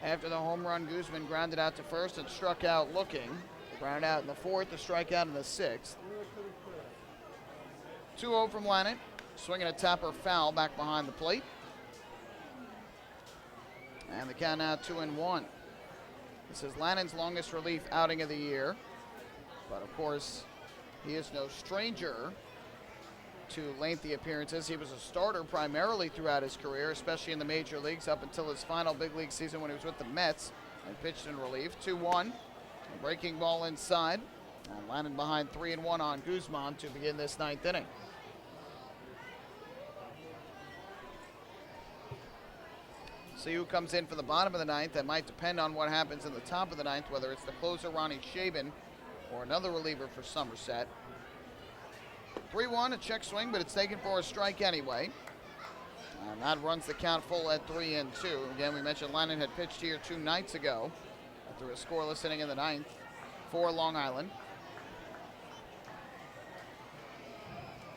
After the home run, Guzman grounded out to first and struck out looking. Grounded out in the 4th, a strikeout in the 6th. 2-0 from Lannon. Swinging a tapper foul back behind the plate. And the count now 2-1. This is Lannon's longest relief outing of the year. But of course, he is no stranger to lengthy appearances. He was a starter primarily throughout his career, especially in the major leagues, up until his final big league season when he was with the Mets and pitched in relief. 2-1, a breaking ball inside, and Lannon behind 3-1 on Guzman to begin this 9th inning. See who comes in for the bottom of the 9th. That might depend on what happens in the top of the 9th, whether it's the closer Ronnie Shaben or another reliever for Somerset. 3-1, a check swing, but it's taken for a strike anyway. And that runs the count full at 3-2. Again, we mentioned Lannon had pitched here 2 nights ago after a scoreless inning in the 9th for Long Island.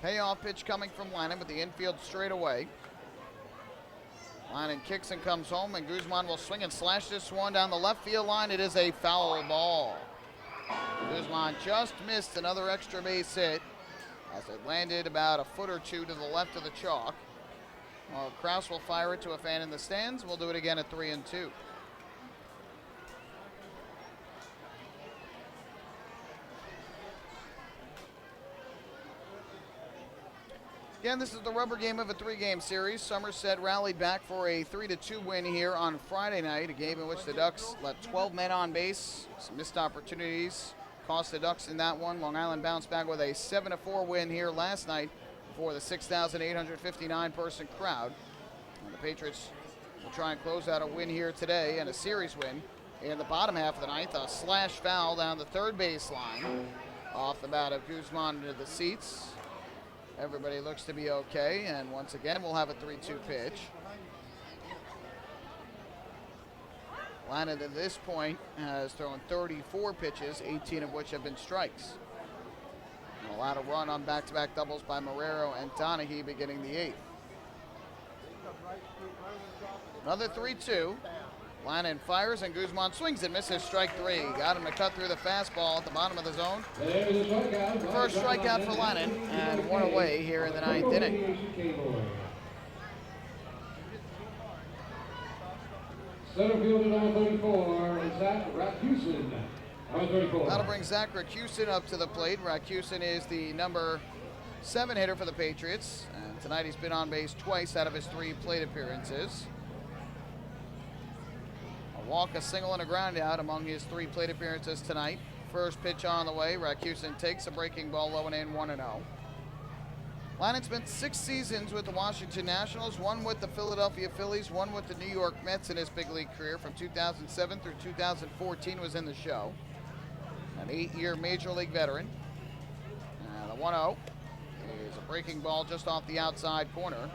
Payoff pitch coming from Lannon with the infield straight away. Line kicks and comes home, and Guzman will swing and slash this one down the left field line. It is a foul ball. Guzman just missed another extra base hit as it landed about a foot or two to the left of the chalk. Well, Kraus will fire it to a fan in the stands. We'll do it again at 3-2. Again, this is the rubber game of a 3-game series. Somerset rallied back for a 3-2 win here on Friday night, a game in which the Ducks left 12 men on base. Some missed opportunities cost the Ducks in that one. Long Island bounced back with a 7-4 win here last night before the 6,859-person crowd. And the Patriots will try and close out a win here today and a series win in the bottom half of the ninth. A slash foul down the third base line off the bat of Guzman into the seats. Everybody looks to be okay, and once again, we'll have a 3-2 pitch. Lannan at this point has thrown 34 pitches, 18 of which have been strikes. And allowed a run on back-to-back doubles by Marrero and Donahue beginning the 8th. Another 3-2. Lannan fires and Guzman swings and misses strike 3. Got him to cut through the fastball at the bottom of the zone. First strikeout for Lannan and one away here in the 9th inning. Center fielder number 34, Zach Rakusin. That'll bring Zach Rakusin up to the plate. Rakusin is the number 7 hitter for the Patriots. And tonight he's been on base twice out of his 3 plate appearances. A walk, a single, and a ground out among his 3 plate appearances tonight. First pitch on the way. Rakusin takes a breaking ball low and in, 1-0. Lannan spent 6 seasons with the Washington Nationals, 1 with the Philadelphia Phillies, 1 with the New York Mets in his big league career. From 2007 through 2014 was in the show. An 8-year major league veteran. And the 1-0 is a breaking ball just off the outside corner.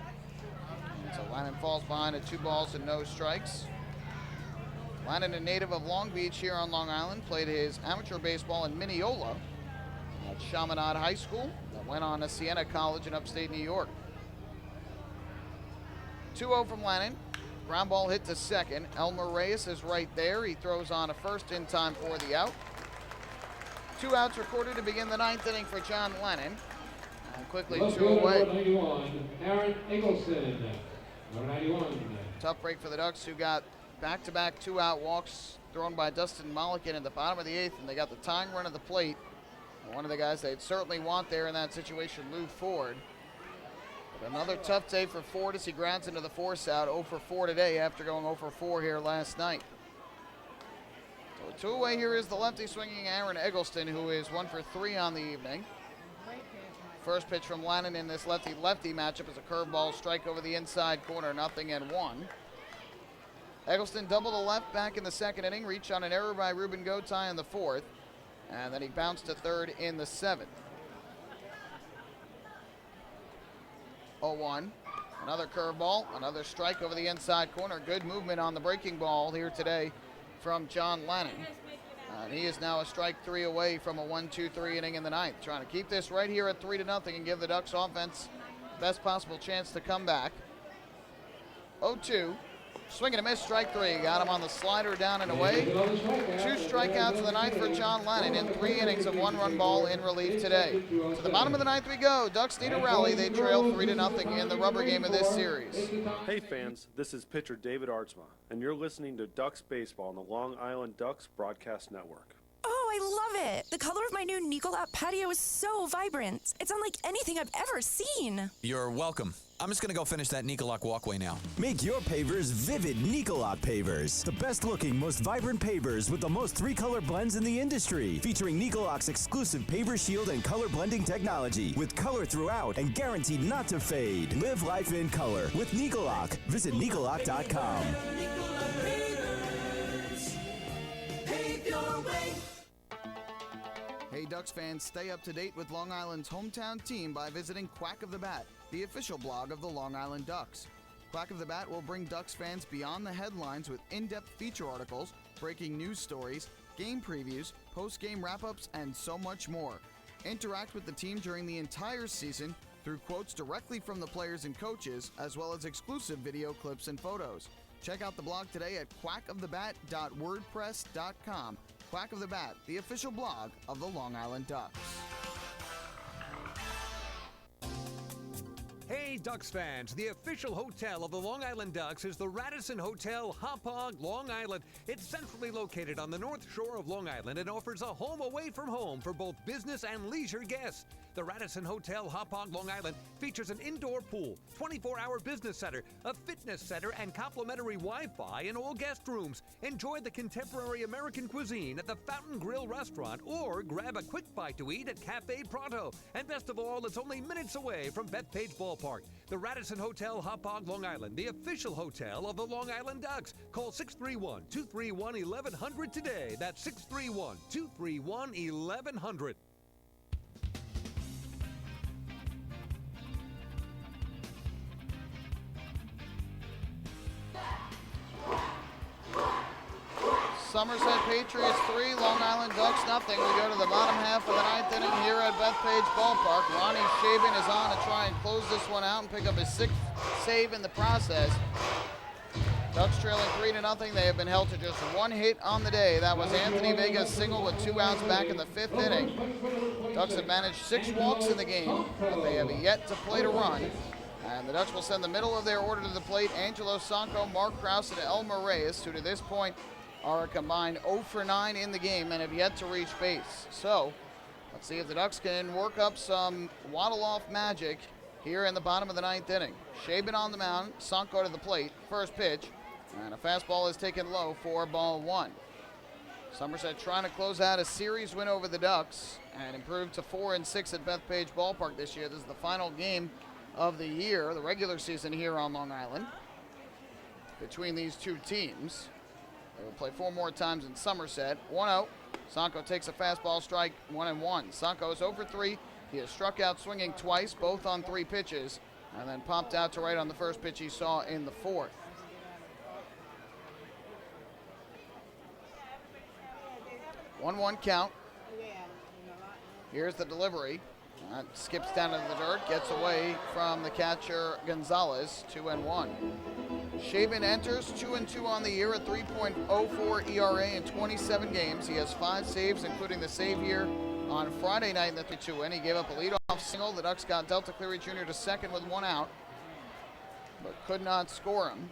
And so Lannan falls behind at 2 balls and no strikes. Lannan, a native of Long Beach here on Long Island, played his amateur baseball in Mineola at Chaminade High School. That went on to Siena College in upstate New York. 2-0 from Lannan. Ground ball hit to second. Elmer Reyes is right there. He throws on a first in time for the out. 2 outs recorded to begin the 9th inning for John Lannan. And quickly 2 away. Aaron Eggleston, number 91. Tough break for the Ducks, who got back-to-back 2-out walks thrown by Dustin Mollican at the bottom of the 8th, and they got the tying run at the plate. And one of the guys they'd certainly want there in that situation, Lou Ford. But another tough day for Ford as he grounds into the force out, 0 for 4 today after going 0 for 4 here last night. So 2 away here is the lefty swinging Aaron Eggleston, who is 1 for 3 on the evening. First pitch from Lannan in this lefty-lefty matchup is a curveball, strike over the inside corner, 0-1. Eggleston doubled to left back in the 2nd inning, reached on an error by Ruben Gotay in the 4th, and then he bounced to 3rd in the 7th. 0-1. Another curveball, another strike over the inside corner. Good movement on the breaking ball here today from John Lannan. And he is now a strike 3 away from a 1-2-3 inning in the 9th. Trying to keep this right here at 3-0 and give the Ducks offense the best possible chance to come back. 0-2. Swing and a miss, strike 3. Got him on the slider down and away. 2 strikeouts in the 9th for John Lannan in 3 innings of 1-run ball in relief today. To the bottom of the 9th we go. Ducks need a rally. They trail 3-0 in the rubber game of this series. Hey fans, this is pitcher David Artsma, and you're listening to Ducks Baseball on the Long Island Ducks Broadcast Network. Oh, I love it. The color of my new Nicolot patio is so vibrant. It's unlike anything I've ever seen. You're welcome. I'm just going to go finish that Nicolot walkway now. Make your pavers vivid Nicolot pavers. The best looking, most vibrant pavers with the most 3-color blends in the industry. Featuring Nicolot's exclusive paver shield and color blending technology. With color throughout and guaranteed not to fade. Live life in color with Nicolot. Visit Nicolot.com. Hey Ducks fans, stay up to date with Long Island's hometown team by visiting Quack of the Bat, the official blog of the Long Island Ducks. Quack of the Bat will bring Ducks fans beyond the headlines with in-depth feature articles, breaking news stories, game previews, post-game wrap-ups, and so much more. Interact with the team during the entire season through quotes directly from the players and coaches, as well as exclusive video clips and photos. Check out the blog today at quackofthebat.wordpress.com. Quack of the Bat, the official blog of the Long Island Ducks. Hey, Ducks fans, the official hotel of the Long Island Ducks is the Radisson Hotel Hop Hog, Long Island. It's centrally located on the north shore of Long Island and offers a home away from home for both business and leisure guests. The Radisson Hotel Hop Hog, Long Island features an indoor pool, 24-hour business center, a fitness center, and complimentary Wi-Fi in all guest rooms. Enjoy the contemporary American cuisine at the Fountain Grill restaurant or grab a quick bite to eat at Cafe Pronto. And best of all, it's only minutes away from Bethpage Ballpark. The Radisson Hotel Hop Hog, Long Island, the official hotel of the Long Island Ducks. Call 631-231-1100 today. That's 631-231-1100. Somerset Patriots 3, Long Island Ducks nothing. We go to the bottom half of the ninth inning here at Bethpage Ballpark. Ronnie Shaben is on to try and close this one out and pick up his 6th save in the process. Ducks trailing 3-0. They have been held to just one hit on the day. That was Anthony Vega's single with 2 outs back in the 5th inning. Ducks have managed 6 walks in the game, but they have yet to plate a run. And the Ducks will send the middle of their order to the plate. Angelo Sanko, Mark Krause, and Elmer Reyes, who to this point are a combined 0 for 9 in the game and have yet to reach base. So let's see if the Ducks can work up some waddle-off magic here in the bottom of the 9th inning. Shaben on the mound, Sanko to the plate, first pitch, and a fastball is taken low for ball 1. Somerset trying to close out a series win over the Ducks and improve to 4-6 at Bethpage Ballpark this year. This is the final game of the year, the regular season here on Long Island, between these two teams. They will play 4 more times in Somerset. 1-0. Sanko takes a fastball strike, 1-1. Sanko is 0 for 3. He has struck out swinging twice, both on 3 pitches, and then popped out to right on the first pitch he saw in the 4th. 1-1 count. Here's the delivery. Skips down into the dirt, gets away from the catcher Gonzalez, 2-1. Shaben enters 2-2 on the year at 3.04 ERA in 27 games. He has 5 saves, including the save here on Friday night in the 3-2 win. He gave up a leadoff single. The Ducks got Delta Cleary Jr. to second with 1 out, but could not score him.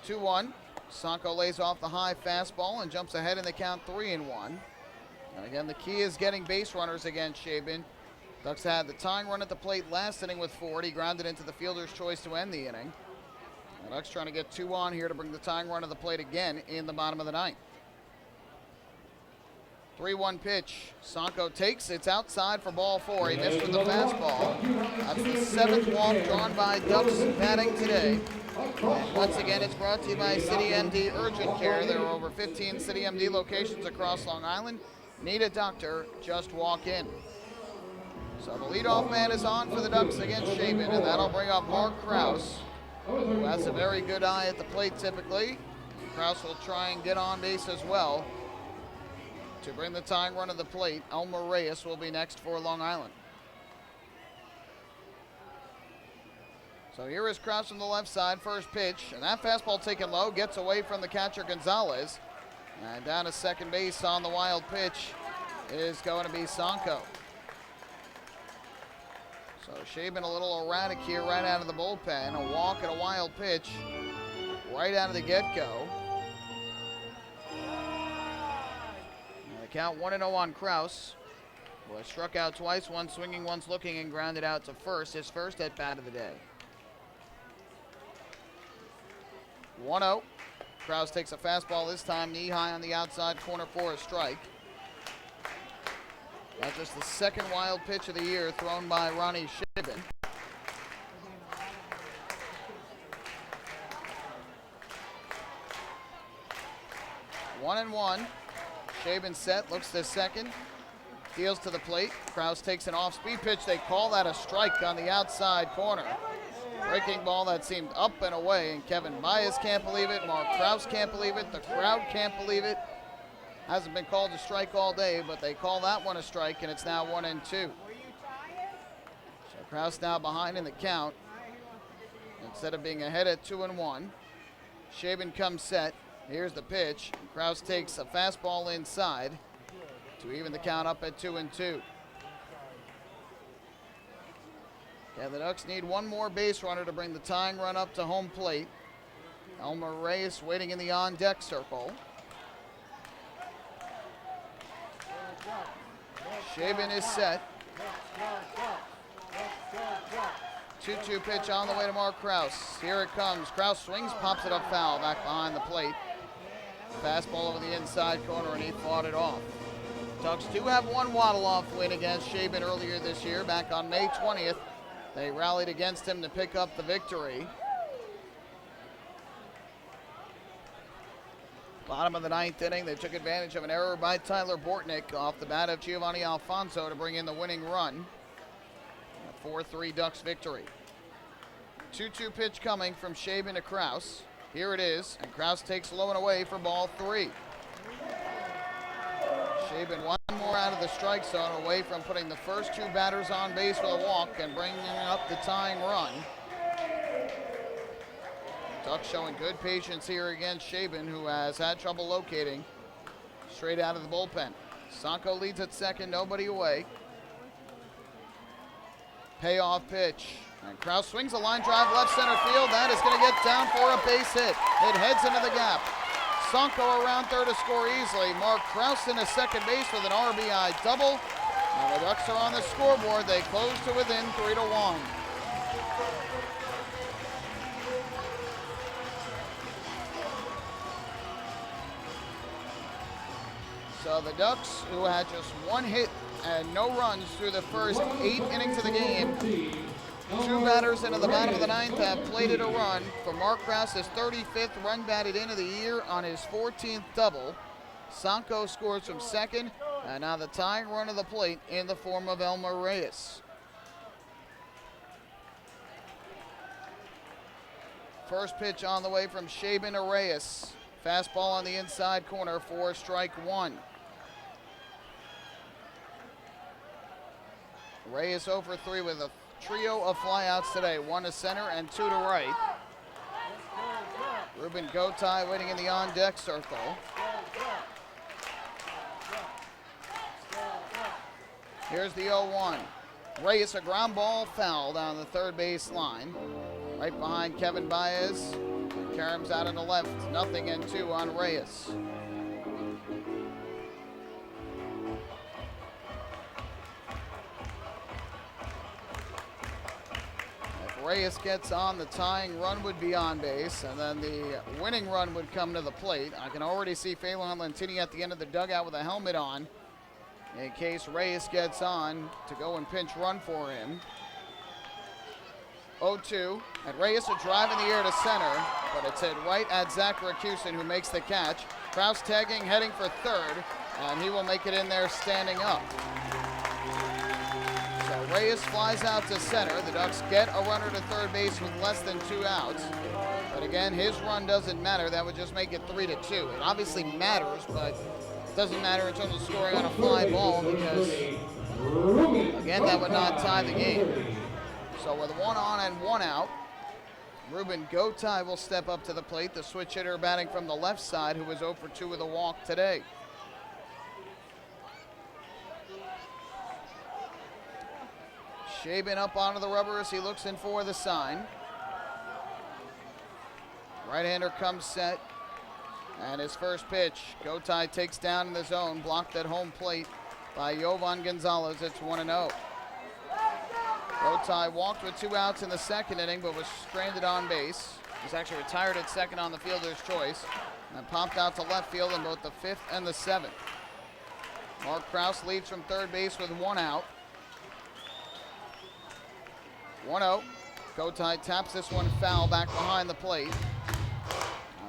2-1. Sanko lays off the high fastball and jumps ahead in the count 3-1. And again, the key is getting base runners against Shaben. Ducks had the tying run at the plate last inning with Ford. He grounded into the fielder's choice to end the inning. The Ducks trying to get 2 on here to bring the tying run to the plate again in the bottom of the 9th. 3-1 pitch. Sanko takes. It's outside for ball 4. He missed with the fastball. That's the 7th walk drawn by Ducks batting today. And once again, it's brought to you by City MD Urgent Care. There are over 15 City MD locations across Long Island. Need a doctor, just walk in. So the leadoff man is on for the Ducks against Shaben, and that'll bring up Mark Krause, who has a very good eye at the plate typically. Krause will try and get on base as well to bring the tying run to the plate. Elmer Reyes will be next for Long Island. So here is Krause from the left side, first pitch, and that fastball taken low, gets away from the catcher Gonzalez, and down to second base on the wild pitch is going to be Sanko. So Shaben a little erratic here right out of the bullpen. A walk and a wild pitch right out of the get-go. The count 1-0 on Krause. Boy, struck out twice, one swinging, one's looking, and grounded out to first. His first at bat of the day. 1-0. Krause takes a fastball this time, knee high on the outside corner for a strike. That's just the 2nd wild pitch of the year thrown by Ronnie Shaben. One and one. Shaben set, looks to second, deals to the plate. Krause takes an off-speed pitch. They call that a strike on the outside corner. Breaking ball that seemed up and away, and Kevin Baez can't believe it. Mark Krause can't believe it. The crowd can't believe it. Hasn't been called a strike all day, but they call that one a strike, and it's now 1-2. So Kraus now behind in the count. Instead of being ahead at 2-1. Shaben comes set. Here's the pitch. Kraus takes a fastball inside to even the count up at 2-2. Yeah, the Ducks need one more base runner to bring the tying run up to home plate. Elmer Reyes waiting in the on-deck circle. Shaben is set. 2-2 pitch on the way to Mark Kraus. Here it comes. Kraus swings, pops it up foul back behind the plate. Fastball over the inside corner, and he fought it off. Ducks do have one waddle-off win against Shaben earlier this year. Back on May 20th, they rallied against him to pick up the victory. Bottom of the ninth inning, they took advantage of an error by Tyler Bortnick off the bat of Giovanni Alfonso to bring in the winning run. A 4-3 Ducks victory. 2-2 pitch coming from Shaben to Kraus. Here it is, and Kraus takes low and away for ball 3. Shaben one more out of the strike zone, away from putting the first two batters on base with a walk and bringing up the tying run. Ducks showing good patience here against Shaben, who has had trouble locating straight out of the bullpen. Sanko leads at second, nobody away. Payoff pitch. And Kraus swings a line drive left center field. That is going to get down for a base hit. It heads into the gap. Sanko around third to score easily. Mark Kraus into second base with an RBI double. And the Ducks are on the scoreboard. They close to within 3-1. So the Ducks, who had just one hit and no runs through the first 8 innings of the game, two batters into the bottom of the ninth have plated a run. For Mark Kraus, his 35th run batted in of the year on his 14th double. Sanko scores from second, and now the tying run of the plate in the form of Elmer Reyes. First pitch on the way from Shaben to Reyes. Fastball on the inside corner for strike one. Reyes 0 for 3 with a trio of flyouts today, 1 to center and 2 to right. Ruben Gotay waiting in the on-deck circle. Here's the 0-1. Reyes, a ground ball foul down the third base line. Right behind Kevin Baez. Karam's out on the left, 0-2 on Reyes. Reyes gets on, the tying run would be on base, and then the winning run would come to the plate. I can already see Phelan Lentini at the end of the dugout with a helmet on in case Reyes gets on to go and pinch run for him. 0-2, and Reyes a drive in the air to center, but it's hit right at Zach Rakusin, who makes the catch. Kraus tagging, heading for third, and he will make it in there standing up. So Reyes flies out to center. The Ducks get a runner to third base with less than 2 outs. But again, his run doesn't matter. That would just make it 3-2. It obviously matters, but it doesn't matter in terms of scoring on a fly ball because, again, that would not tie the game. So with 1 on and 1 out, Ruben Gotay will step up to the plate, the switch hitter batting from the left side, who was 0 for 2 with a walk today. Shaben up onto the rubber as he looks in for the sign. Right-hander comes set. And his first pitch, Gotay takes down in the zone, blocked at home plate by Yovan Gonzalez. It's 1-0. Gotay walked with 2 outs in the second inning, but was stranded on base. He's actually retired at second on the fielder's choice, and popped out to left field in both the 5th and the 7th. Mark Kraus leads from third base with 1 out. 1-0. Gotay taps this one foul back behind the plate.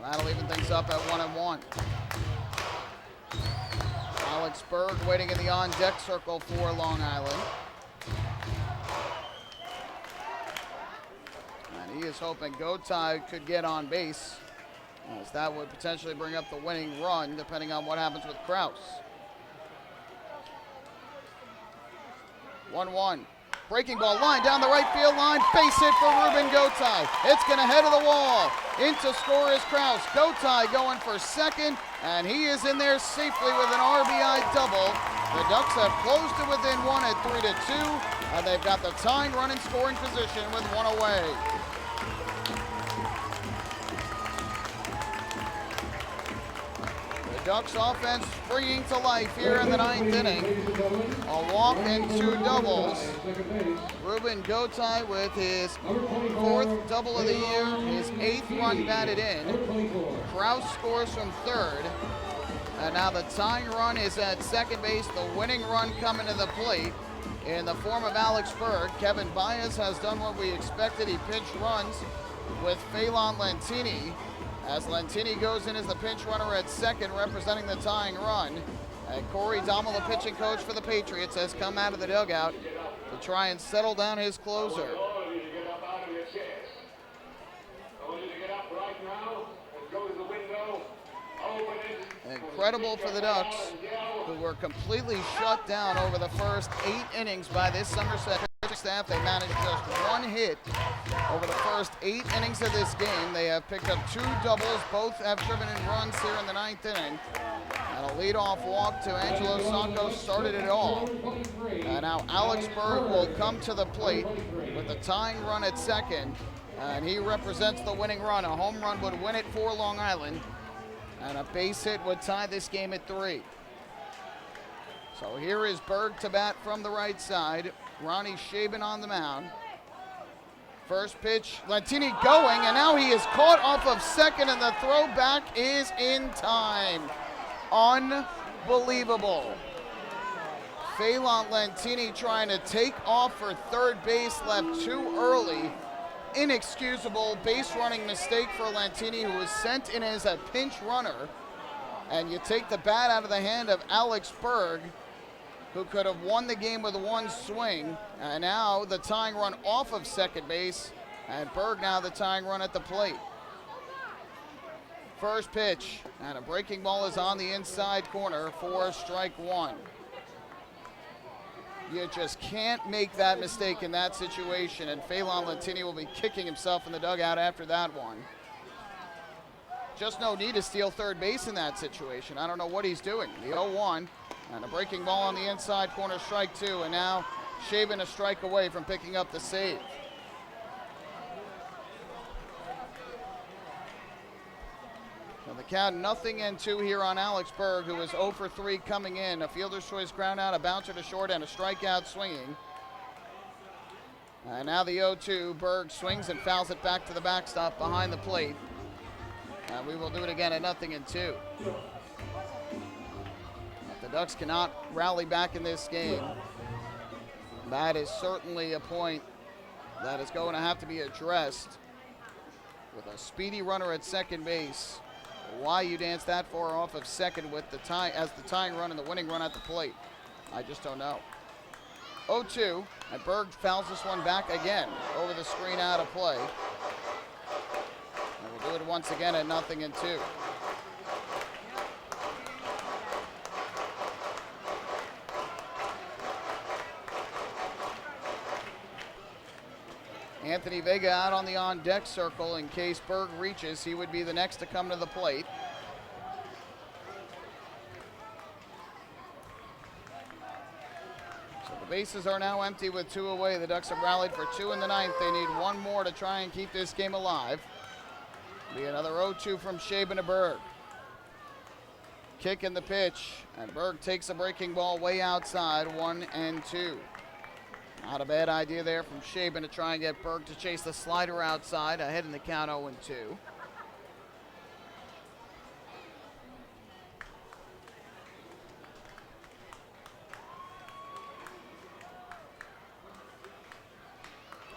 Now that'll even things up at 1-1. Alex Berg waiting in the on-deck circle for Long Island. And he is hoping Gotay could get on base as that would potentially bring up the winning run depending on what happens with Kraus. 1-1. Breaking ball line down the right field line. Base hit for Ruben Gotay. It's going to head to the wall. Into score is Kraus. Gotay going for second, and he is in there safely with an RBI double. The Ducks have closed it within one at 3-2, and they've got the tying run in scoring position with one away. Ducks offense springing to life here in the ninth inning. A walk and two doubles. Ruben Gotay with his fourth double of the year, his eighth run batted in. Kraus scores from third. And now the tying run is at second base. The winning run coming to the plate in the form of Alex Berg. Kevin Baez has done what we expected. He pinched runs with Phelan Lentini, as Lentini goes in as the pinch runner at second, representing the tying run. And Corey Dommel, the pitching coach for the Patriots, has come out of the dugout to try and settle down his closer. Incredible for the Ducks, who were completely shut down over the first 8 innings by this Somerset pitching staff. They managed just one hit over the first 8 innings of this game. They have picked up 2 doubles. Both have driven in runs here in the 9th inning. And a leadoff walk to Angelo Sacco started it all. And now Alex Berg will come to the plate with the tying run at second. And he represents the winning run. A home run would win it for Long Island. And a base hit would tie this game at 3. So here is Berg to bat from the right side. Ronnie Shaban on the mound. First pitch, Lentini going, and now he is caught off of second, and the throw back is in time. Unbelievable. Phelan Lentini trying to take off for third base, left too early. Inexcusable base running mistake for Lentini, who was sent in as a pinch runner. And you take the bat out of the hand of Alex Berg, who could have won the game with one swing. And now the tying run off of second base, and Berg now the tying run at the plate. First pitch, and a breaking ball is on the inside corner for strike one. You just can't make that mistake in that situation, and Phelan Lentini will be kicking himself in the dugout after that one. Just no need to steal third base in that situation. I don't know what he's doing. The 0-1, and a breaking ball on the inside corner, strike two, and now Shaban a strike away from picking up the save. So the count 0-2 here on Alex Berg, who is 0 for 3 coming in. A fielder's choice ground out, a bouncer to short, and a strikeout swinging. And now the 0-2, Berg swings and fouls it back to the backstop behind the plate. And we will do it again at 0-2. But the Ducks cannot rally back in this game. That is certainly a point that is going to have to be addressed with a speedy runner at second base. Why you dance that far off of second with the tie as the tying run and the winning run at the plate, I just don't know. 0-2, and Berg fouls this one back again over the screen out of play. And we'll do it once again at 0-2. Anthony Vega out on the on-deck circle in case Berg reaches. He would be the next to come to the plate. So the bases are now empty with 2 away. The Ducks have rallied for 2 in the 9th. They need 1 more to try and keep this game alive. Be another 0-2 from Shaban to Berg. Kick in the pitch, and Berg takes a breaking ball way outside, 1-2. Not a bad idea there from Shaban to try and get Berg to chase the slider outside, ahead in the count 0-2.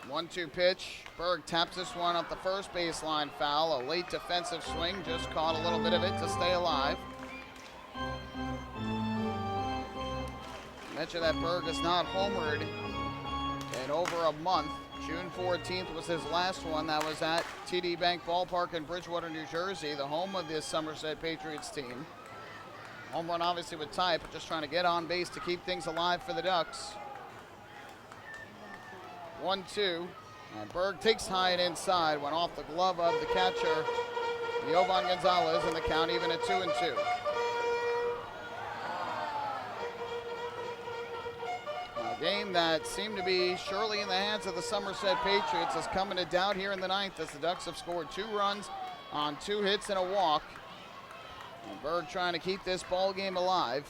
One-two pitch. Berg taps this one up the first baseline foul. A late defensive swing, just caught a little bit of it to stay alive. Mention that Berg is not homered in over a month. June 14th was his last one. That was at TD Bank Ballpark in Bridgewater, New Jersey, the home of the Somerset Patriots team. Home run obviously with type, but just trying to get on base to keep things alive for the Ducks. 1-2, and Berg takes high and inside, went off the glove of the catcher, Jovan Gonzalez, and the count even at 2-2. A game that seemed to be surely in the hands of the Somerset Patriots is coming to doubt here in the ninth as the Ducks have scored 2 runs on 2 hits and a walk. And Berg trying to keep this ball game alive.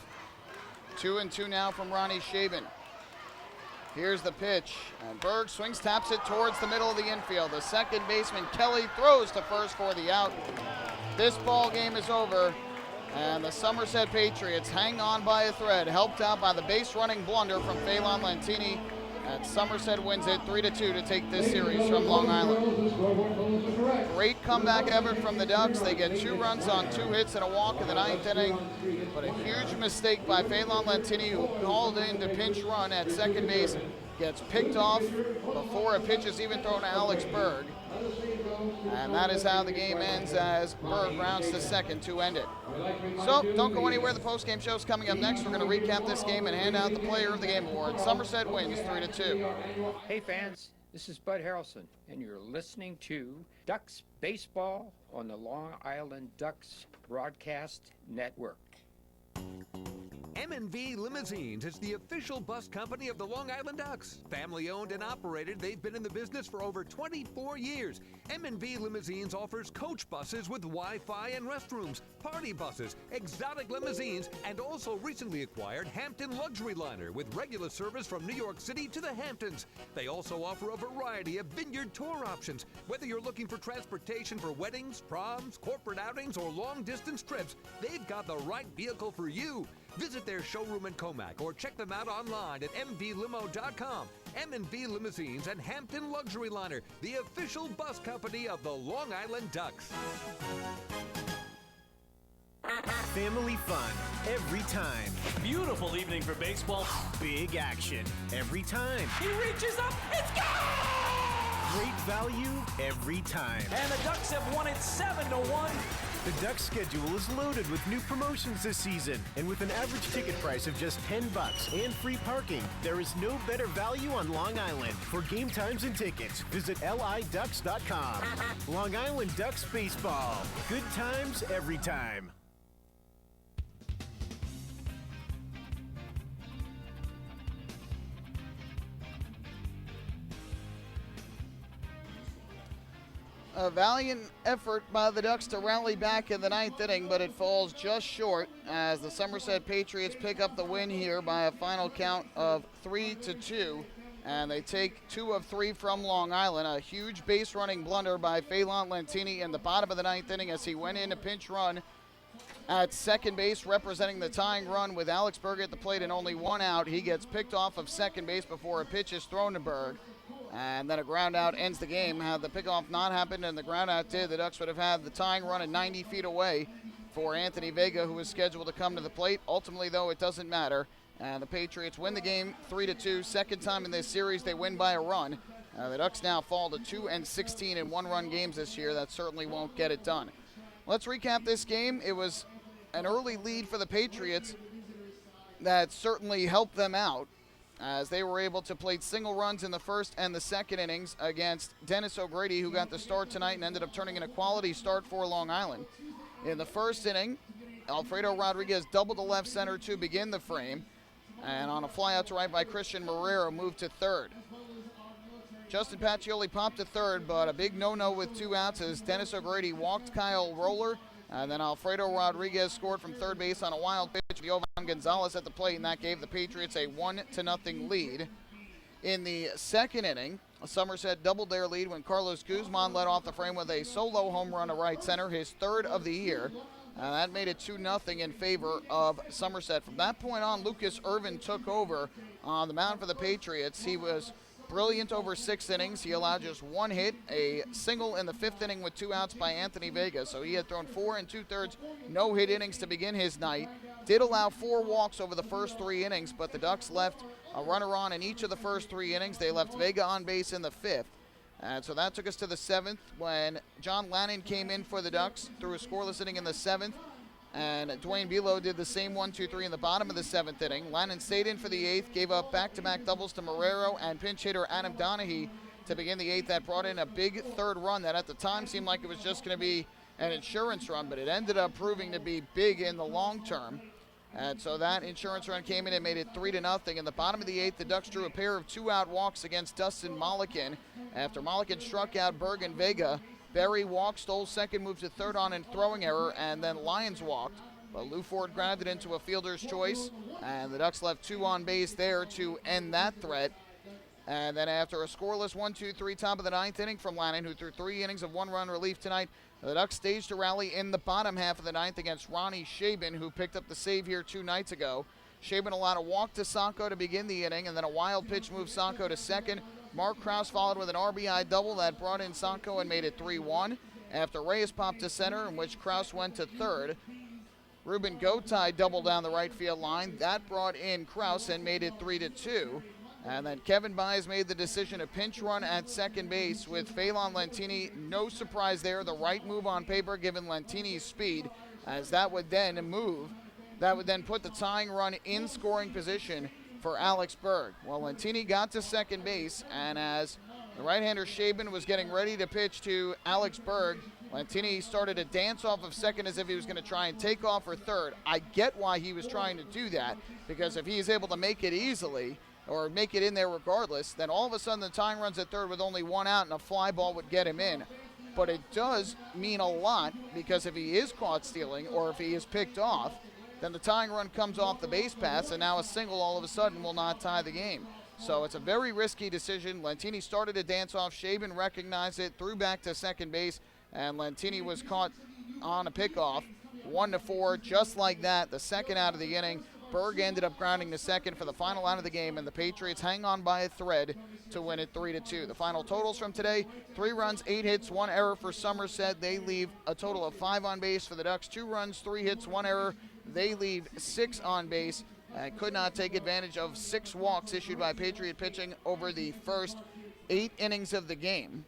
2-2 now from Ronnie Shaven. Here's the pitch, and Berg swings, taps it towards the middle of the infield. The second baseman, Kelly, throws to first for the out. This ball game is over, and the Somerset Patriots hang on by a thread, helped out by the base-running blunder from Phelan Lantini, and Somerset wins it 3-2 to take this series from Long Island. Great comeback effort from the Ducks. They get 2 runs on 2 hits and a walk in the 9th inning, but a huge mistake by Phelan Lantini, who called in to pinch run at second base, gets picked off before a pitch is even thrown to Alex Berg. And that is how the game ends as Berg rounds to second to end it. So don't go anywhere. The postgame show is coming up next. We're going to recap this game and hand out the Player of the Game award. Somerset wins 3-2. Hey fans, this is Bud Harrelson, and you're listening to Ducks Baseball on the Long Island Ducks Broadcast Network. M&V Limousines is the official bus company of the Long Island Ducks. Family owned and operated, they've been in the business for over 24 years. M&V Limousines offers coach buses with Wi-Fi and restrooms, party buses, exotic limousines, and also recently acquired Hampton Luxury Liner with regular service from New York City to the Hamptons. They also offer a variety of vineyard tour options. Whether you're looking for transportation for weddings, proms, corporate outings, or long-distance trips, they've got the right vehicle for you. Visit their showroom in Comac or check them out online at mvlimo.com. M&V Limousines and Hampton Luxury Liner, the official bus company of the Long Island Ducks. Family fun every time. Beautiful evening for baseball. Big action every time. He reaches up, it's gone! Great value every time. And the Ducks have won it 7-1. The Ducks schedule is loaded with new promotions this season, and with an average ticket price of just $10 and free parking, there is no better value on Long Island. For game times and tickets, visit liducks.com. Long Island Ducks Baseball. Good times every time. A valiant effort by the Ducks to rally back in the 9th inning, but it falls just short as the Somerset Patriots pick up the win here by a final count of 3-2, and they take 2 of 3 from Long Island. A huge base running blunder by Phelan Lantini in the bottom of the 9th inning as he went in to pinch run at second base, representing the tying run with Alex Berg at the plate and only 1 out. He gets picked off of second base before a pitch is thrown to Berg. And then a ground out ends the game. Had the pickoff not happened and the ground out did, the Ducks would have had the tying run at 90 feet away for Anthony Vega, who was scheduled to come to the plate. Ultimately, though, it doesn't matter. And the Patriots win the game 3-2. Second time in this series they win by a run. The Ducks now fall to 2-16 in 1-run games this year. That certainly won't get it done. Let's recap this game. It was an early lead for the Patriots that certainly helped them out, as they were able to play single runs in the first and the second innings against Dennis O'Grady, who got the start tonight and ended up turning in a quality start for Long Island. In the first inning, Alfredo Rodriguez doubled to left center to begin the frame, and on a fly out to right by Christian Marrero, moved to third. Justin Pacioli popped to third, but a big no-no with 2 outs as Dennis O'Grady walked Kyle Roller, and then Alfredo Rodriguez scored from third base on a wild pitch with Jovan Gonzalez at the plate, and that gave the Patriots a 1-0 lead. In the second inning, Somerset doubled their lead when Carlos Guzman led off the frame with a solo home run to right center, his 3rd of the year. And that made it 2-0 in favor of Somerset. From that point on, Lucas Irvin took over on the mound for the Patriots. He was brilliant over 6 innings. He allowed just 1 hit, a single in the 5th inning with 2 outs by Anthony Vega. So he had thrown 4 2/3 no-hit innings to begin his night. Did allow 4 walks over the first 3 innings, but the Ducks left a runner on in each of the first 3 innings. They left Vega on base in the 5th. And so that took us to the 7th when John Lannon came in for the Ducks, threw a scoreless inning in the 7th. And Dwayne Belo did the same 1-2-3 in the bottom of the 7th inning. Lannon stayed in for the 8th, gave up back-to-back doubles to Marrero and pinch hitter Adam Donahue to begin the 8th. That brought in a big 3rd run that at the time seemed like it was just going to be an insurance run, but it ended up proving to be big in the long term. And so that insurance run came in and made it 3-0. In the bottom of the 8th, the Ducks drew a pair of 2-out walks against Dustin Mollican. After Mollican struck out Berg and Vega, Berry walked, stole second, moved to 3rd on in throwing error, and then Lyons walked. But Lou Ford grabbed it into a fielder's choice, and the Ducks left 2 on base there to end that threat. And then after a scoreless 1-2-3 top of the 9th inning from Lannon, who threw 3 innings of 1-run relief tonight, the Ducks staged a rally in the bottom half of the 9th against Ronnie Shaben, who picked up the save here 2 nights ago. Shaben allowed a walk to Sanko to begin the inning, and then a wild pitch moved Sanko to second. Mark Krause followed with an RBI double that brought in Sanko and made it 3-1. After Reyes popped to center, in which Krause went to third. Ruben Gotay doubled down the right field line. That brought in Krause and made it 3-2. And then Kevin Byes made the decision to pinch run at second base with Phelan Lentini. No surprise there, the right move on paper given Lentini's speed, as that would then put the tying run in scoring position for Alex Berg. Well, Lentini got to second base, and as the right-hander Shaben was getting ready to pitch to Alex Berg, Lentini started to dance off of second as if he was going to try and take off for third. I get why he was trying to do that, because if he's able to make it easily, or make it in there regardless, then all of a sudden the tying runs at third with only 1 out and a fly ball would get him in. But it does mean a lot, because if he is caught stealing or if he is picked off, then the tying run comes off the base pass, and now a single all of a sudden will not tie the game. So it's a very risky decision. Lentini started to dance off. Shaben recognized it, threw back to second base, and Lentini was caught on a pickoff. 1-4, just like that, the second out of the inning. Berg ended up grounding to second for the final out of the game, and the Patriots hang on by a thread to win it 3-2. The final totals from today: 3 runs, 8 hits, 1 error for Somerset. They leave a total of 5 on base for the Ducks. 2 runs, 3 hits, 1 error. They leave 6 on base and could not take advantage of 6 walks issued by Patriot pitching over the first 8 innings of the game.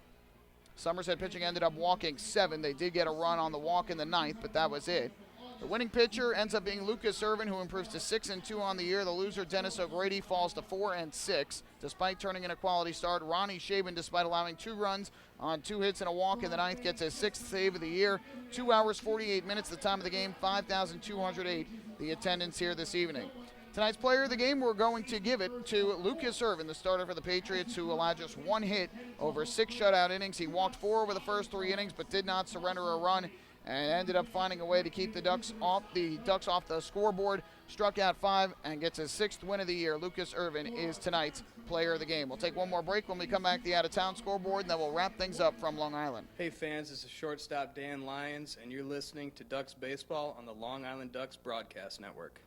Somerset pitching ended up walking 7. They did get a run on the walk in the 9th, but that was it. The winning pitcher ends up being Lucas Irvin, who improves to 6-2 on the year. The loser, Dennis O'Grady, falls to 4-6. Despite turning in a quality start, Ronnie Shaben, despite allowing 2 runs on 2 hits and a walk in the 9th, gets his 6th save of the year. 2 hours, 48 minutes, the time of the game, 5,208, the attendance here this evening. Tonight's player of the game, we're going to give it to Lucas Irvin, the starter for the Patriots, who allowed just 1 hit over 6 shutout innings. He walked 4 over the first 3 innings, but did not surrender a run, and ended up finding a way to keep the Ducks off the scoreboard. Struck out 5 and gets his 6th win of the year. Lucas Irvin is tonight's player of the game. We'll take one more break. When we come back, the out-of-town scoreboard, and then we'll wrap things up from Long Island. Hey fans, this is shortstop Dan Lyons, and you're listening to Ducks Baseball on the Long Island Ducks Broadcast Network.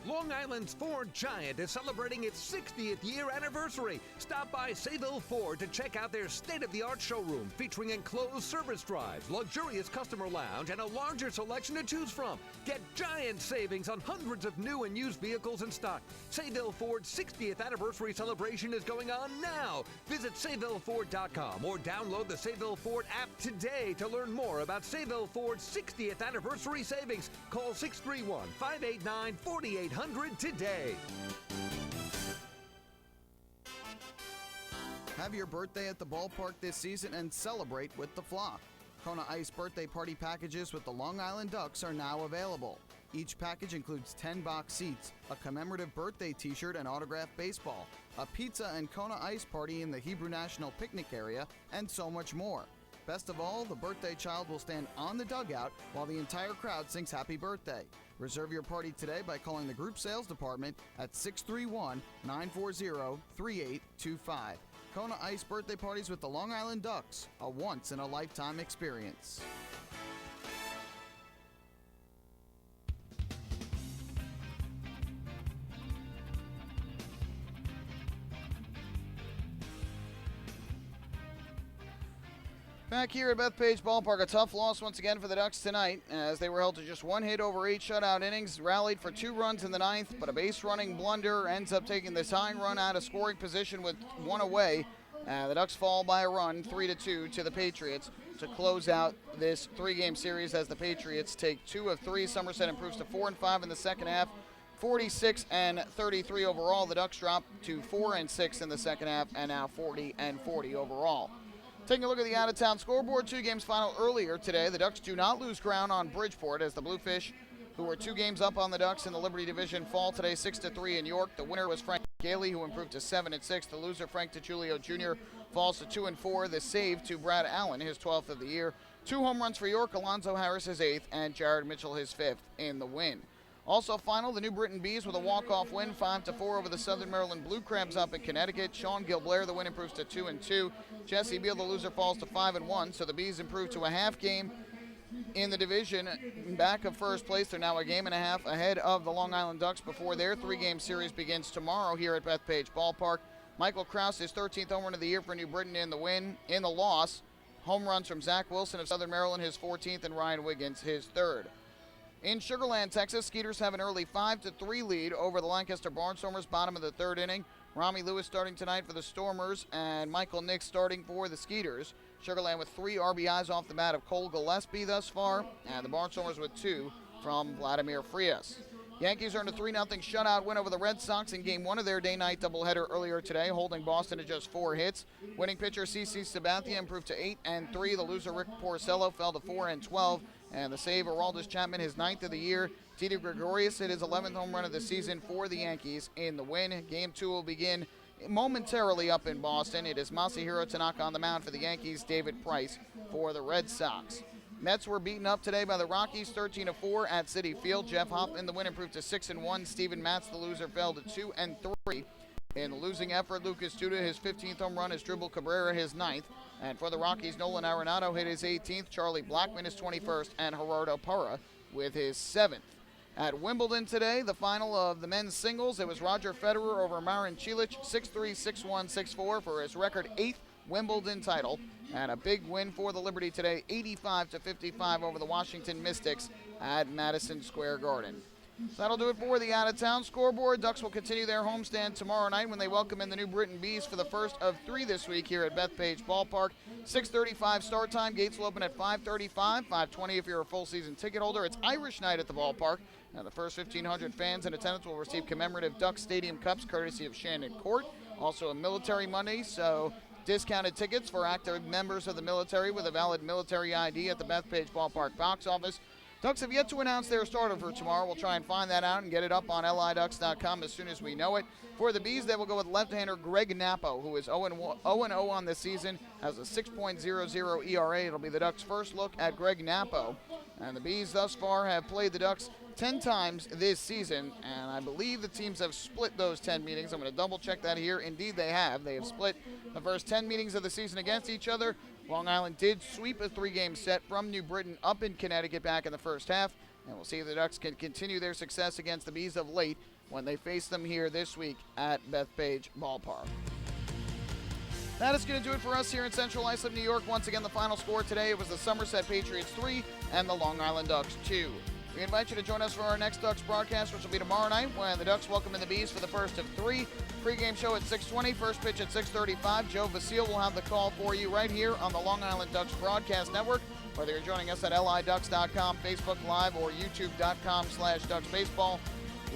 Long Island's Ford Giant is celebrating its 60th year anniversary. Stop by Sayville Ford to check out their state-of-the-art showroom featuring enclosed service drives, luxurious customer lounge, and a larger selection to choose from. Get giant savings on hundreds of new and used vehicles in stock. Sayville Ford's 60th anniversary celebration is going on now. Visit SayvilleFord.com or download the Sayville Ford app today to learn more about Sayville Ford's 60th anniversary savings. Call 631-589-4800 today. Have your birthday at the ballpark this season and celebrate with the flock. Kona Ice birthday party packages with the Long Island Ducks are now available. Each package includes 10 box seats, a commemorative birthday t-shirt and autographed baseball, a pizza and Kona Ice party in the Hebrew National Picnic area, and so much more. Best of all, the birthday child will stand on the dugout while the entire crowd sings happy birthday. Reserve your party today by calling the group sales department at 631-940-3825. Kona Ice birthday parties with the Long Island Ducks, a once-in-a-lifetime experience. Back here at Bethpage Ballpark, a tough loss once again for the Ducks tonight as they were held to just one hit over 8 shutout innings, rallied for 2 runs in the 9th, but a base running blunder ends up taking the tying run out of scoring position with 1 away. The Ducks fall by a run, 3-2 to the Patriots to close out this 3-game series as the Patriots take 2 of 3. Somerset improves to 4-5 in the second half, 46-33 overall. The Ducks drop to 4-6 in the second half and now 40-40 overall. Taking a look at the out-of-town scoreboard, 2 games final earlier today. The Ducks do not lose ground on Bridgeport as the Bluefish, who were 2 games up on the Ducks in the Liberty Division, fall today 6-3 in York. The winner was Frank Gailey, who improved to 7-6. The loser, Frank DiGiulio Jr., falls to 2-4. The save to Brad Allen, his 12th of the year. 2 home runs for York, Alonzo Harris his 8th, and Jared Mitchell his 5th in the win. Also final, the New Britain Bees with a walk-off win, 5-4 over the Southern Maryland Blue Crabs up in Connecticut. Sean Gilblair, the win, improves to 2-2. Jesse Beal, the loser, falls to 5-1. So the Bees improve to a half game in the division, back of first place. They're now a game and a half ahead of the Long Island Ducks before their 3-game series begins tomorrow here at Bethpage Ballpark. Michael Krause, his 13th home run of the year for New Britain in the win. In the loss, home runs from Zach Wilson of Southern Maryland, his 14th, and Ryan Wiggins, his 3rd. In Sugar Land, Texas, Skeeters have an early 5-3 lead over the Lancaster Barnstormers, bottom of the 3rd inning. Rami Lewis starting tonight for the Stormers and Michael Nix starting for the Skeeters. Sugar Land with 3 RBIs off the bat of Cole Gillespie thus far, and the Barnstormers with 2 from Vladimir Frias. Yankees earned a 3-0 shutout win over the Red Sox in Game 1 of their day-night doubleheader earlier today, holding Boston to just 4 hits. Winning pitcher CC Sabathia improved to 8-3. The loser Rick Porcello fell to 4-12. And the save, Aroldis Chapman, his 9th of the year. Tito Gregorius hit his 11th home run of the season for the Yankees in the win. Game 2 will begin momentarily up in Boston. It is Masahiro Tanaka on the mound for the Yankees, David Price for the Red Sox. Mets were beaten up today by the Rockies, 13-4 at Citi Field. Jeff Hoffman, the win, improved to 6-1. Steven Matz, the loser, fell to 2-3. In the losing effort, Lucas Duda, his 15th home run, is Dribble Cabrera, his 9th. And for the Rockies, Nolan Arenado hit his 18th, Charlie Blackmon his 21st, and Gerardo Parra with his 7th. At Wimbledon today, the final of the men's singles, it was Roger Federer over Marin Cilic, 6-3, 6-1, 6-4 for his record 8th Wimbledon title. And a big win for the Liberty today, 85-55 over the Washington Mystics at Madison Square Garden. So that'll do it for the out-of-town scoreboard. Ducks will continue their homestand tomorrow night when they welcome in the New Britain Bees for the first of 3 this week here at Bethpage Ballpark. 6:35 start time. Gates will open at 5:35, 5:20 if you're a full-season ticket holder. It's Irish night at the ballpark. Now the first 1,500 fans in attendance will receive commemorative Ducks Stadium Cups courtesy of Shandon Court. Also a Military Monday, so discounted tickets for active members of the military with a valid military ID at the Bethpage Ballpark box office. Ducks have yet to announce their starter for tomorrow. We'll try and find that out and get it up on liducks.com as soon as we know it. For the Bees, they will go with left-hander Greg Nappo, who is 0-0 on this season, has a 6.00 ERA. It'll be the Ducks' first look at Greg Nappo. And the Bees thus far have played the Ducks 10 times this season, and I believe the teams have split those 10 meetings. I'm going to double-check that here. Indeed, they have. They have split the first 10 meetings of the season against each other. Long Island did sweep a 3-game set from New Britain up in Connecticut back in the first half, and we'll see if the Ducks can continue their success against the Bees of late when they face them here this week at Bethpage Ballpark. That is going to do it for us here in Central Islip, New York. Once again, the final score today, it was the Somerset Patriots 3 and the Long Island Ducks 2. We invite you to join us for our next Ducks broadcast, which will be tomorrow night when the Ducks welcome in the Bees for the first of 3. Pre-game show at 6:20, first pitch at 6:35. Joe Vasile will have the call for you right here on the Long Island Ducks Broadcast Network. Whether you're joining us at liducks.com, Facebook Live, or youtube.com/DucksBaseball,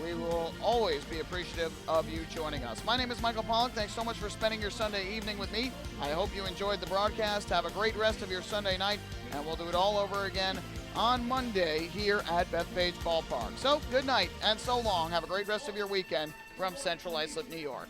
we will always be appreciative of you joining us. My name is Michael Pollock. Thanks so much for spending your Sunday evening with me. I hope you enjoyed the broadcast. Have a great rest of your Sunday night, and we'll do it all over again on Monday here at Bethpage Ballpark. So, good night and so long. Have a great rest of your weekend from Central Islip, New York.